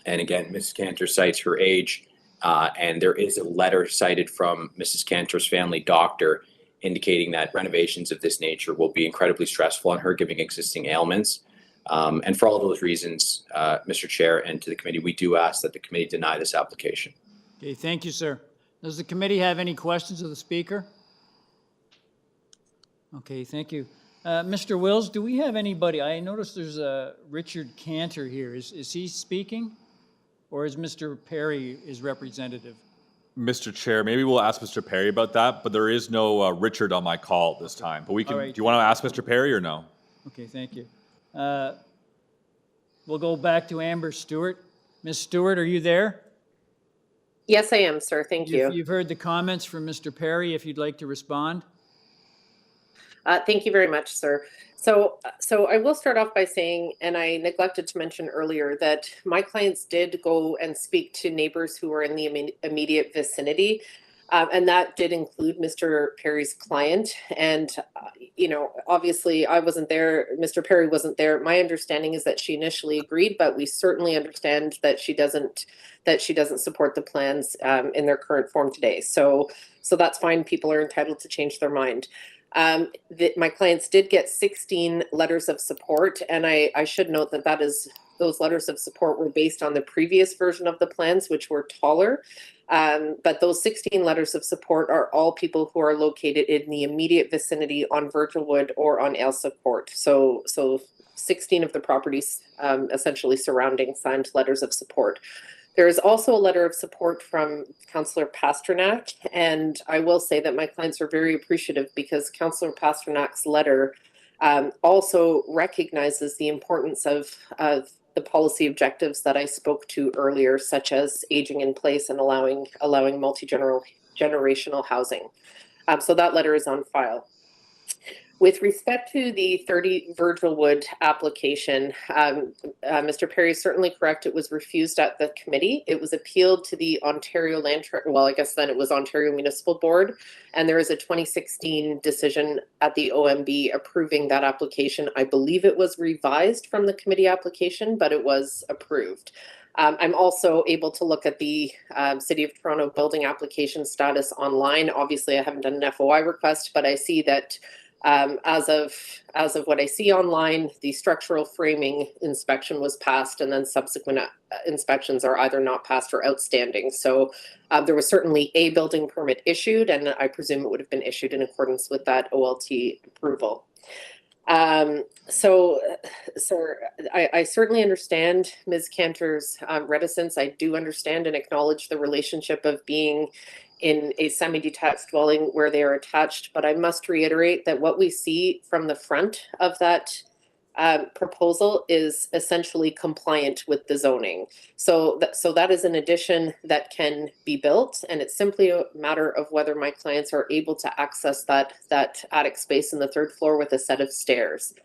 S14: And again, Mrs. Cantor cites her age, and there is a letter cited from Mrs. Cantor's family doctor indicating that renovations of this nature will be incredibly stressful on her, given existing ailments. And for all of those reasons, Mr. Chair, and to the committee, we do ask that the committee deny this application.
S1: Okay, thank you, sir. Does the committee have any questions of the speaker? Okay, thank you. Mr. Wills, do we have anybody? I noticed there's a Richard Cantor here. Is he speaking? Or is Mr. Perry his representative?
S2: Mr. Chair, maybe we'll ask Mr. Perry about that, but there is no Richard on my call at this time. But we can.
S1: Right.
S2: Do you want to ask Mr. Perry or no?
S1: Okay, thank you. We'll go back to Amber Stewart. Ms. Stewart, are you there?
S13: Yes, I am, sir. Thank you.
S1: You've heard the comments from Mr. Perry, if you'd like to respond.
S13: Thank you very much, sir. So I will start off by saying, and I neglected to mention earlier, that my clients did go and speak to neighbors who were in the immediate vicinity, and that did include Mr. Perry's client. And, you know, obviously I wasn't there, Mr. Perry wasn't there. My understanding is that she initially agreed, but we certainly understand that she doesn't support the plans in their current form today. So that's fine. People are entitled to change their mind. My clients did get 16 letters of support, and I should note that those letters of support were based on the previous version of the plans, which were taller. But those 16 letters of support are all people who are located in the immediate vicinity on Virgil Wood or on Ailsa Court. So 16 of the properties essentially surrounding signed letters of support. There is also a letter of support from Councillor Pasternak, and I will say that my clients are very appreciative because Councillor Pasternak's letter also recognizes the importance of the policy objectives that I spoke to earlier, such as aging in place and allowing multi-generational housing. So that letter is on file. With respect to the 30 Virgil Wood application, Mr. Perry is certainly correct. It was refused at the committee. It was appealed to the Ontario Land, well, I guess then it was Ontario Municipal Board, and there is a 2016 decision at the OMB approving that application. I believe it was revised from the committee application, but it was approved. I'm also able to look at the City of Toronto building application status online. Obviously, I haven't done an FOI request, but I see that as of what I see online, the structural framing inspection was passed, and then subsequent inspections are either not passed or outstanding. So there was certainly a building permit issued, and I presume it would have been issued in accordance with that OLT approval. Sir, I certainly understand Ms. Cantor's reticence. I do understand and acknowledge the relationship of being in a semi-detached dwelling where they are attached, but I must reiterate that what we see from the front of that proposal is essentially compliant with the zoning. So that is an addition that can be built, and it's simply a matter of whether my clients are able to access that attic space in the third floor with a set of stairs.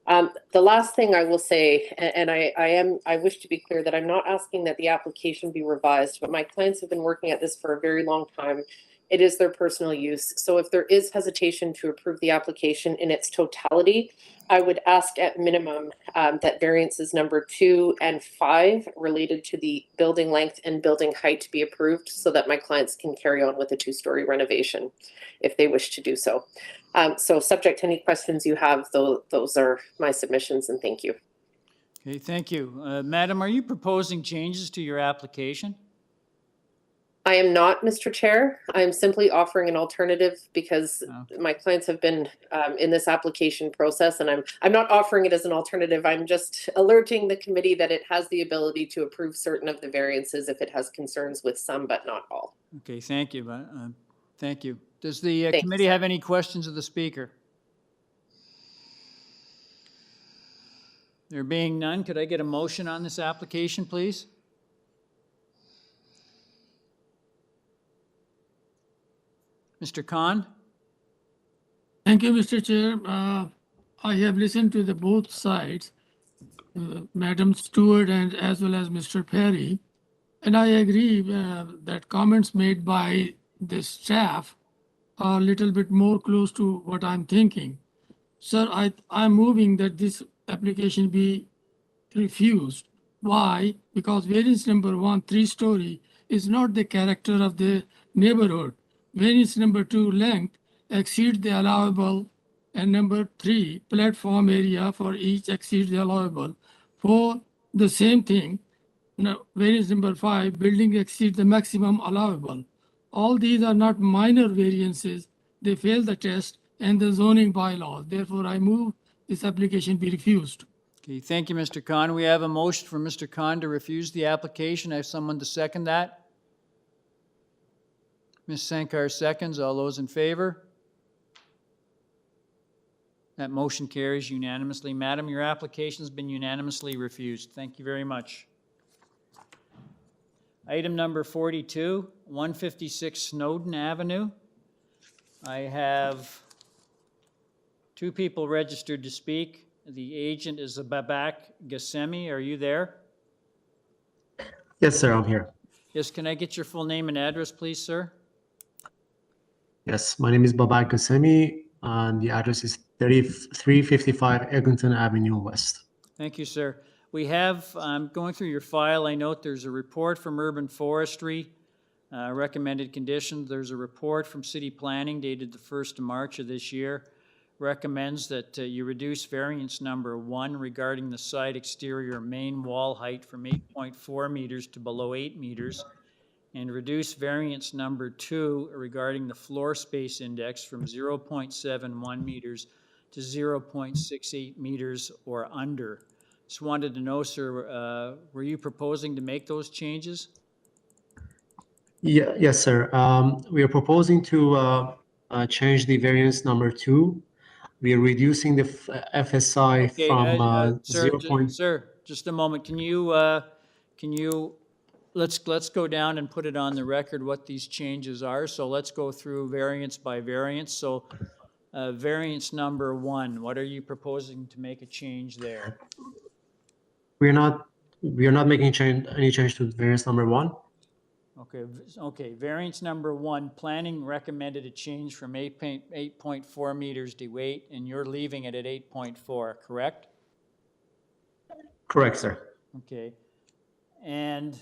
S13: The last thing I will say, and I wish to be clear that I'm not asking that the application be revised, but my clients have been working at this for a very long time. It is their personal use. So if there is hesitation to approve the application in its totality, I would ask at minimum that variances number 2 and 5 related to the building length and building height be approved so that my clients can carry on with a 2-story renovation if they wish to do so. So subject to any questions you have, those are my submissions, and thank you.
S1: Okay, thank you. Madam, are you proposing changes to your application?
S13: I am not, Mr. Chair. I am simply offering an alternative because my clients have been in this application process, and I'm not offering it as an alternative. I'm just alerting the committee that it has the ability to approve certain of the variances if it has concerns with some, but not all.
S1: Okay, thank you. Thank you. Does the committee have any questions of the speaker? There being none, could I get a motion on this application, please? Mr. Khan?
S15: Thank you, Mr. Chair. I have listened to the both sides, Madam Stewart and as well as Mr. Perry, and I agree that comments made by the staff are a little bit more close to what I'm thinking. Sir, I'm moving that this application be refused. Why? Because variance number 1, 3-story, is not the character of the neighborhood. Variance number 2, length, exceeds the allowable, and number 3, platform area for each exceeds the allowable. For the same thing, variance number 5, building exceeds the maximum allowable. All these are not minor variances. They fail the test and the zoning bylaws. Therefore, I move this application be refused.
S1: Okay, thank you, Mr. Khan. We have a motion for Mr. Khan to refuse the application. I have someone to second that. Ms. Sankar seconds. All those in favor? That motion carries unanimously. Madam, your application has been unanimously refused. Thank you very much. Item number 42, 156 Snowden Avenue. I have 2 people registered to speak. The agent is Babak Gassemi. Are you there?
S16: Yes, sir, I'm here.
S1: Yes, can I get your full name and address, please, sir?
S16: Yes, my name is Babak Gassemi, and the address is 3355 Eglinton Avenue West.
S1: Thank you, sir. We have, going through your file, I note there's a report from Urban Forestry, recommended conditions. There's a report from City Planning dated the 1st of March of this year. Recommends that you reduce variance number 1 regarding the side exterior main wall height from 8.4 meters to below 8 meters, and reduce variance number 2 regarding the floor space index from 0.71 meters to 0.68 meters or under. Just wanted to know, sir, were you proposing to make those changes?
S16: Yeah, yes, sir. We are proposing to change the variance number 2. We are reducing the FSI
S1: Okay,
S16: from
S1: sir,
S16: 0.
S1: Sir, just a moment. Can you let's go down and put it on the record what these changes are. So let's go through variance by variance. So variance number 1, what are you proposing to make a change there?
S16: We are not making any change to variance number 1.
S1: Okay. Variance number 1, planning recommended a change from 8.4 meters to 8, and you're leaving it at 8.4, correct?
S16: Correct, sir.
S1: Okay. And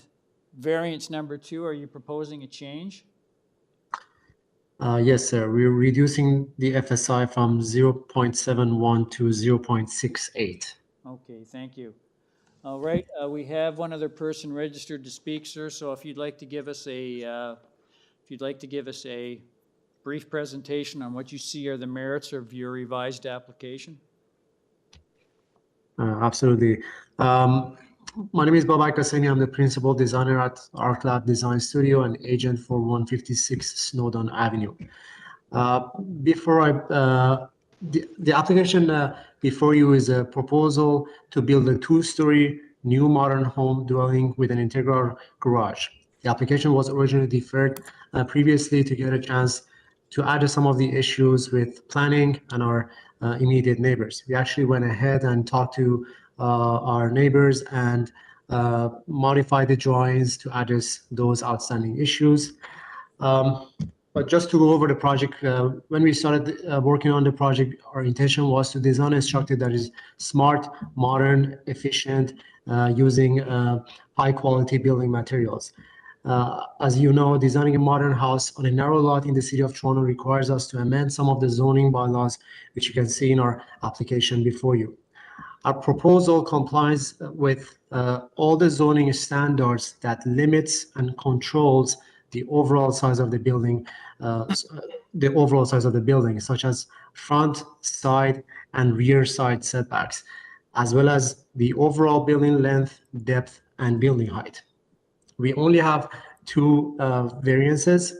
S1: variance number 2, are you proposing a change?
S16: Yes, sir. We're reducing the FSI from 0.71 to 0.68.
S1: Okay, thank you. All right, we have one other person registered to speak, sir. So if you'd like to give us a brief presentation on what you see are the merits of your revised application.
S16: Absolutely. My name is Babak Kaseni. I'm the principal designer at ArcLab Design Studio and agent for 156 Snowdon Avenue. Before the application before you is a proposal to build a two-story new modern home dwelling with an integral garage. The application was originally deferred previously to get a chance to address some of the issues with planning and our immediate neighbors. We actually went ahead and talked to our neighbors and modified the drawings to address those outstanding issues. But just to go over the project, when we started working on the project, our intention was to design a structure that is smart, modern, efficient, using high quality building materials. As you know, designing a modern house on a narrow lot in the city of Toronto requires us to amend some of the zoning bylaws, which you can see in our application before you. Our proposal complies with all the zoning standards that limits and controls the overall size of the building, such as front, side, and rear side setbacks, as well as the overall building length, depth, and building height. We only have two variances.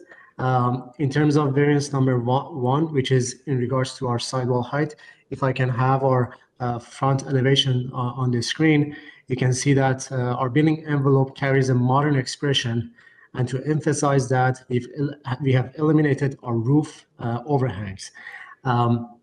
S16: In terms of variance number one, which is in regards to our sidewall height, if I can have our front elevation on the screen, you can see that our building envelope carries a modern expression. And to emphasize that, we have eliminated our roof overhangs. Our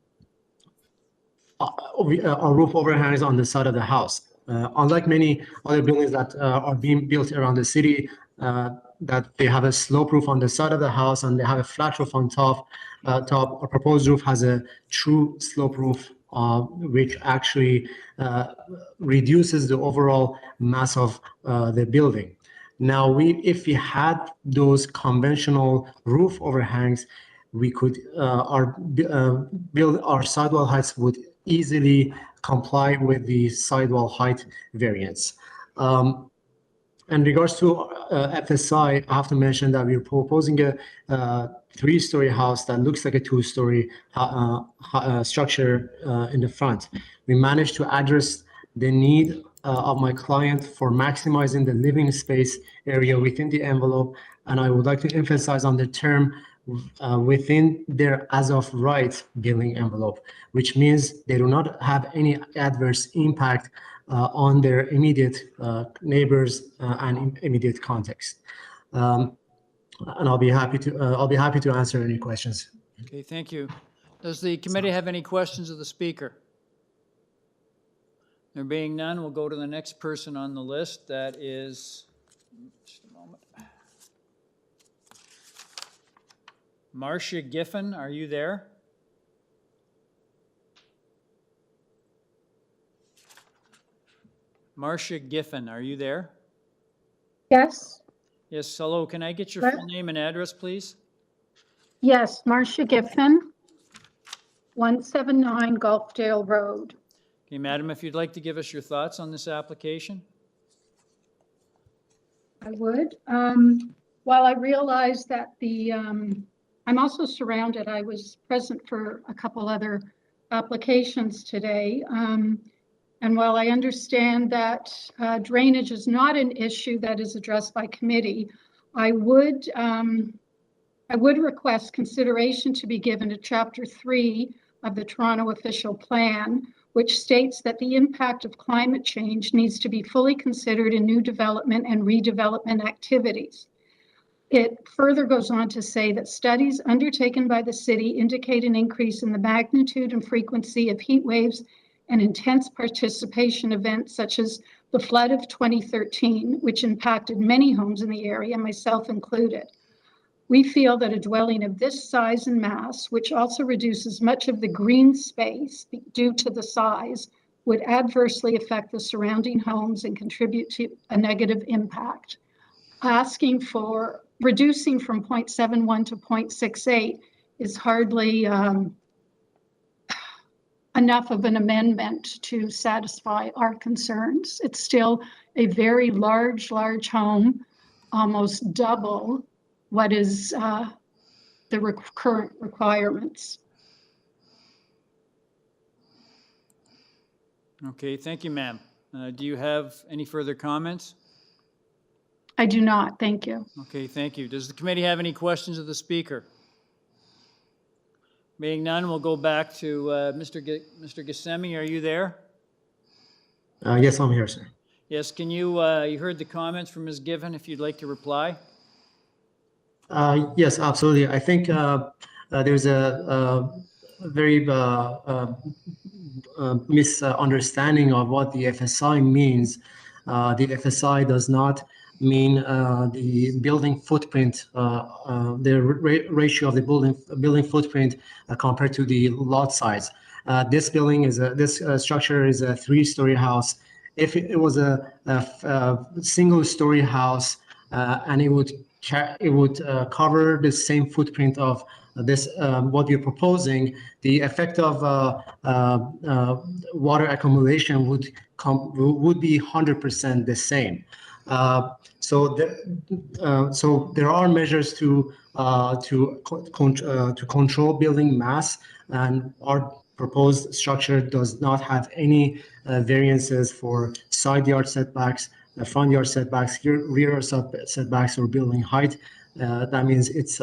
S16: roof overhangs on the side of the house. Unlike many other buildings that are being built around the city, that they have a slope roof on the side of the house and they have a flat roof on top. Our proposed roof has a true slope roof, which actually reduces the overall mass of the building. Now, if we had those conventional roof overhangs, we could our sidewall heights would easily comply with the sidewall height variance. In regards to FSI, I have to mention that we're proposing a three-story house that looks like a two-story structure in the front. We managed to address the need of my client for maximizing the living space area within the envelope, and I would like to emphasize on the term within their as of right building envelope, which means they do not have any adverse impact on their immediate neighbors and immediate context. And I'll be happy to answer any questions.
S1: Okay, thank you. Does the committee have any questions of the speaker? There being none, we'll go to the next person on the list. That is, just a moment. Marcia Giffen, are you there? Marcia Giffen, are you there?
S9: Yes.
S1: Yes, hello. Can I get your full name and address, please?
S9: Yes, Marcia Giffen, 179 Gulfdale Road.
S1: Okay, madam, if you'd like to give us your thoughts on this application.
S9: I would. While I realize that I'm also surrounded, I was present for a couple other applications today. And while I understand that drainage is not an issue that is addressed by committee, I would request consideration to be given to Chapter 3 of the Toronto Official Plan, which states that the impact of climate change needs to be fully considered in new development and redevelopment activities. It further goes on to say that studies undertaken by the city indicate an increase in the magnitude and frequency of heat waves and intense participation events such as the flood of 2013, which impacted many homes in the area, myself included. We feel that a dwelling of this size and mass, which also reduces much of the green space due to the size, would adversely affect the surrounding homes and contribute to a negative impact. Asking for reducing from 0.71 to 0.68 is hardly enough of an amendment to satisfy our concerns. It's still a very large home, almost double what is the current requirements.
S1: Okay, thank you, ma'am. Do you have any further comments?
S9: I do not, thank you.
S1: Okay, thank you. Does the committee have any questions of the speaker? Being none, we'll go back to Mr. Gissemi. Are you there?
S16: Yes, I'm here, sir.
S1: Yes, can you, you heard the comments from Ms. Given, if you'd like to reply?
S16: Yes, absolutely. I think there's a very misunderstanding of what the FSI means. The FSI does not mean the building footprint, the ratio of the building footprint compared to the lot size. This building is this structure is a 3-story house. If it was a single-story house, and it would cover the same footprint of this what you're proposing, the effect of water accumulation would be 100% the same. So there are measures to control building mass, and our proposed structure does not have any variances for side yard setbacks, front yard setbacks, rear setbacks, or building height. That means it's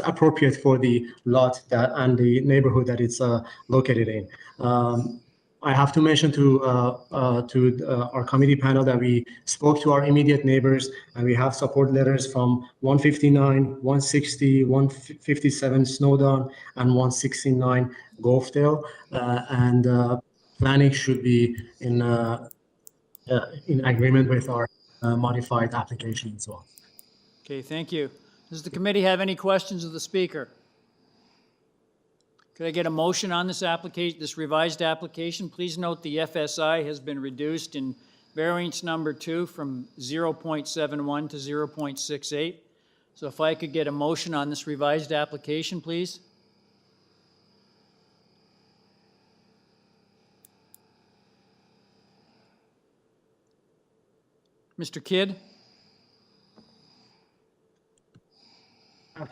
S16: appropriate for the lot and the neighborhood that it's located in. I have to mention to our committee panel that we spoke to our immediate neighbors, and we have support letters from 159, 160, 157 Snowdon, and 169 Golfdale, and planning should be in agreement with our modified application as well.
S1: Okay, thank you. Does the committee have any questions of the speaker? Could I get a motion on this application, this revised application? Please note the FSI has been reduced in variance number 2 from 0.71 to 0.68. So if I could get a motion on this revised application, please. Mr. Kidd?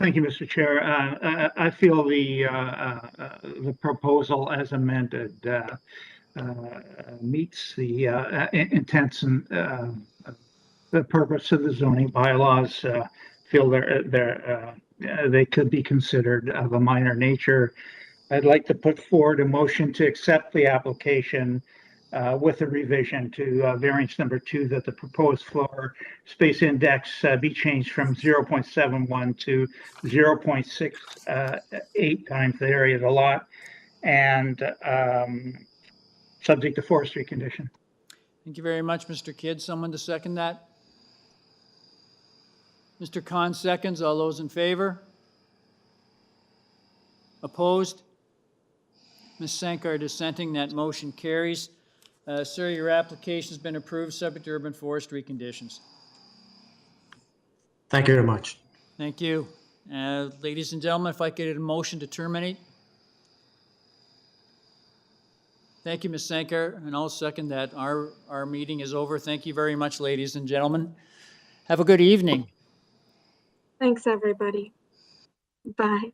S8: Thank you, Mr. Chair. I feel the proposal as amended meets the intents and the purpose of the zoning bylaws. Feel they could be considered of a minor nature. I'd like to put forward a motion to accept the application with a revision to variance number 2, that the proposed floor space index be changed from 0.71 to 0.68 times the area of the lot, and subject to forestry condition.
S1: Thank you very much, Mr. Kidd. Someone to second that? Mr. Khan seconds. All those in favor? Opposed? Ms. Sankar dissenting. That motion carries. Sir, your application has been approved subject to urban forestry conditions.
S16: Thank you very much.
S1: Thank you. Ladies and gentlemen, if I could get a motion to terminate. Thank you, Ms. Sankar, and I'll second that. Our meeting is over. Thank you very much, ladies and gentlemen. Have a good evening.
S5: Thanks, everybody. Bye.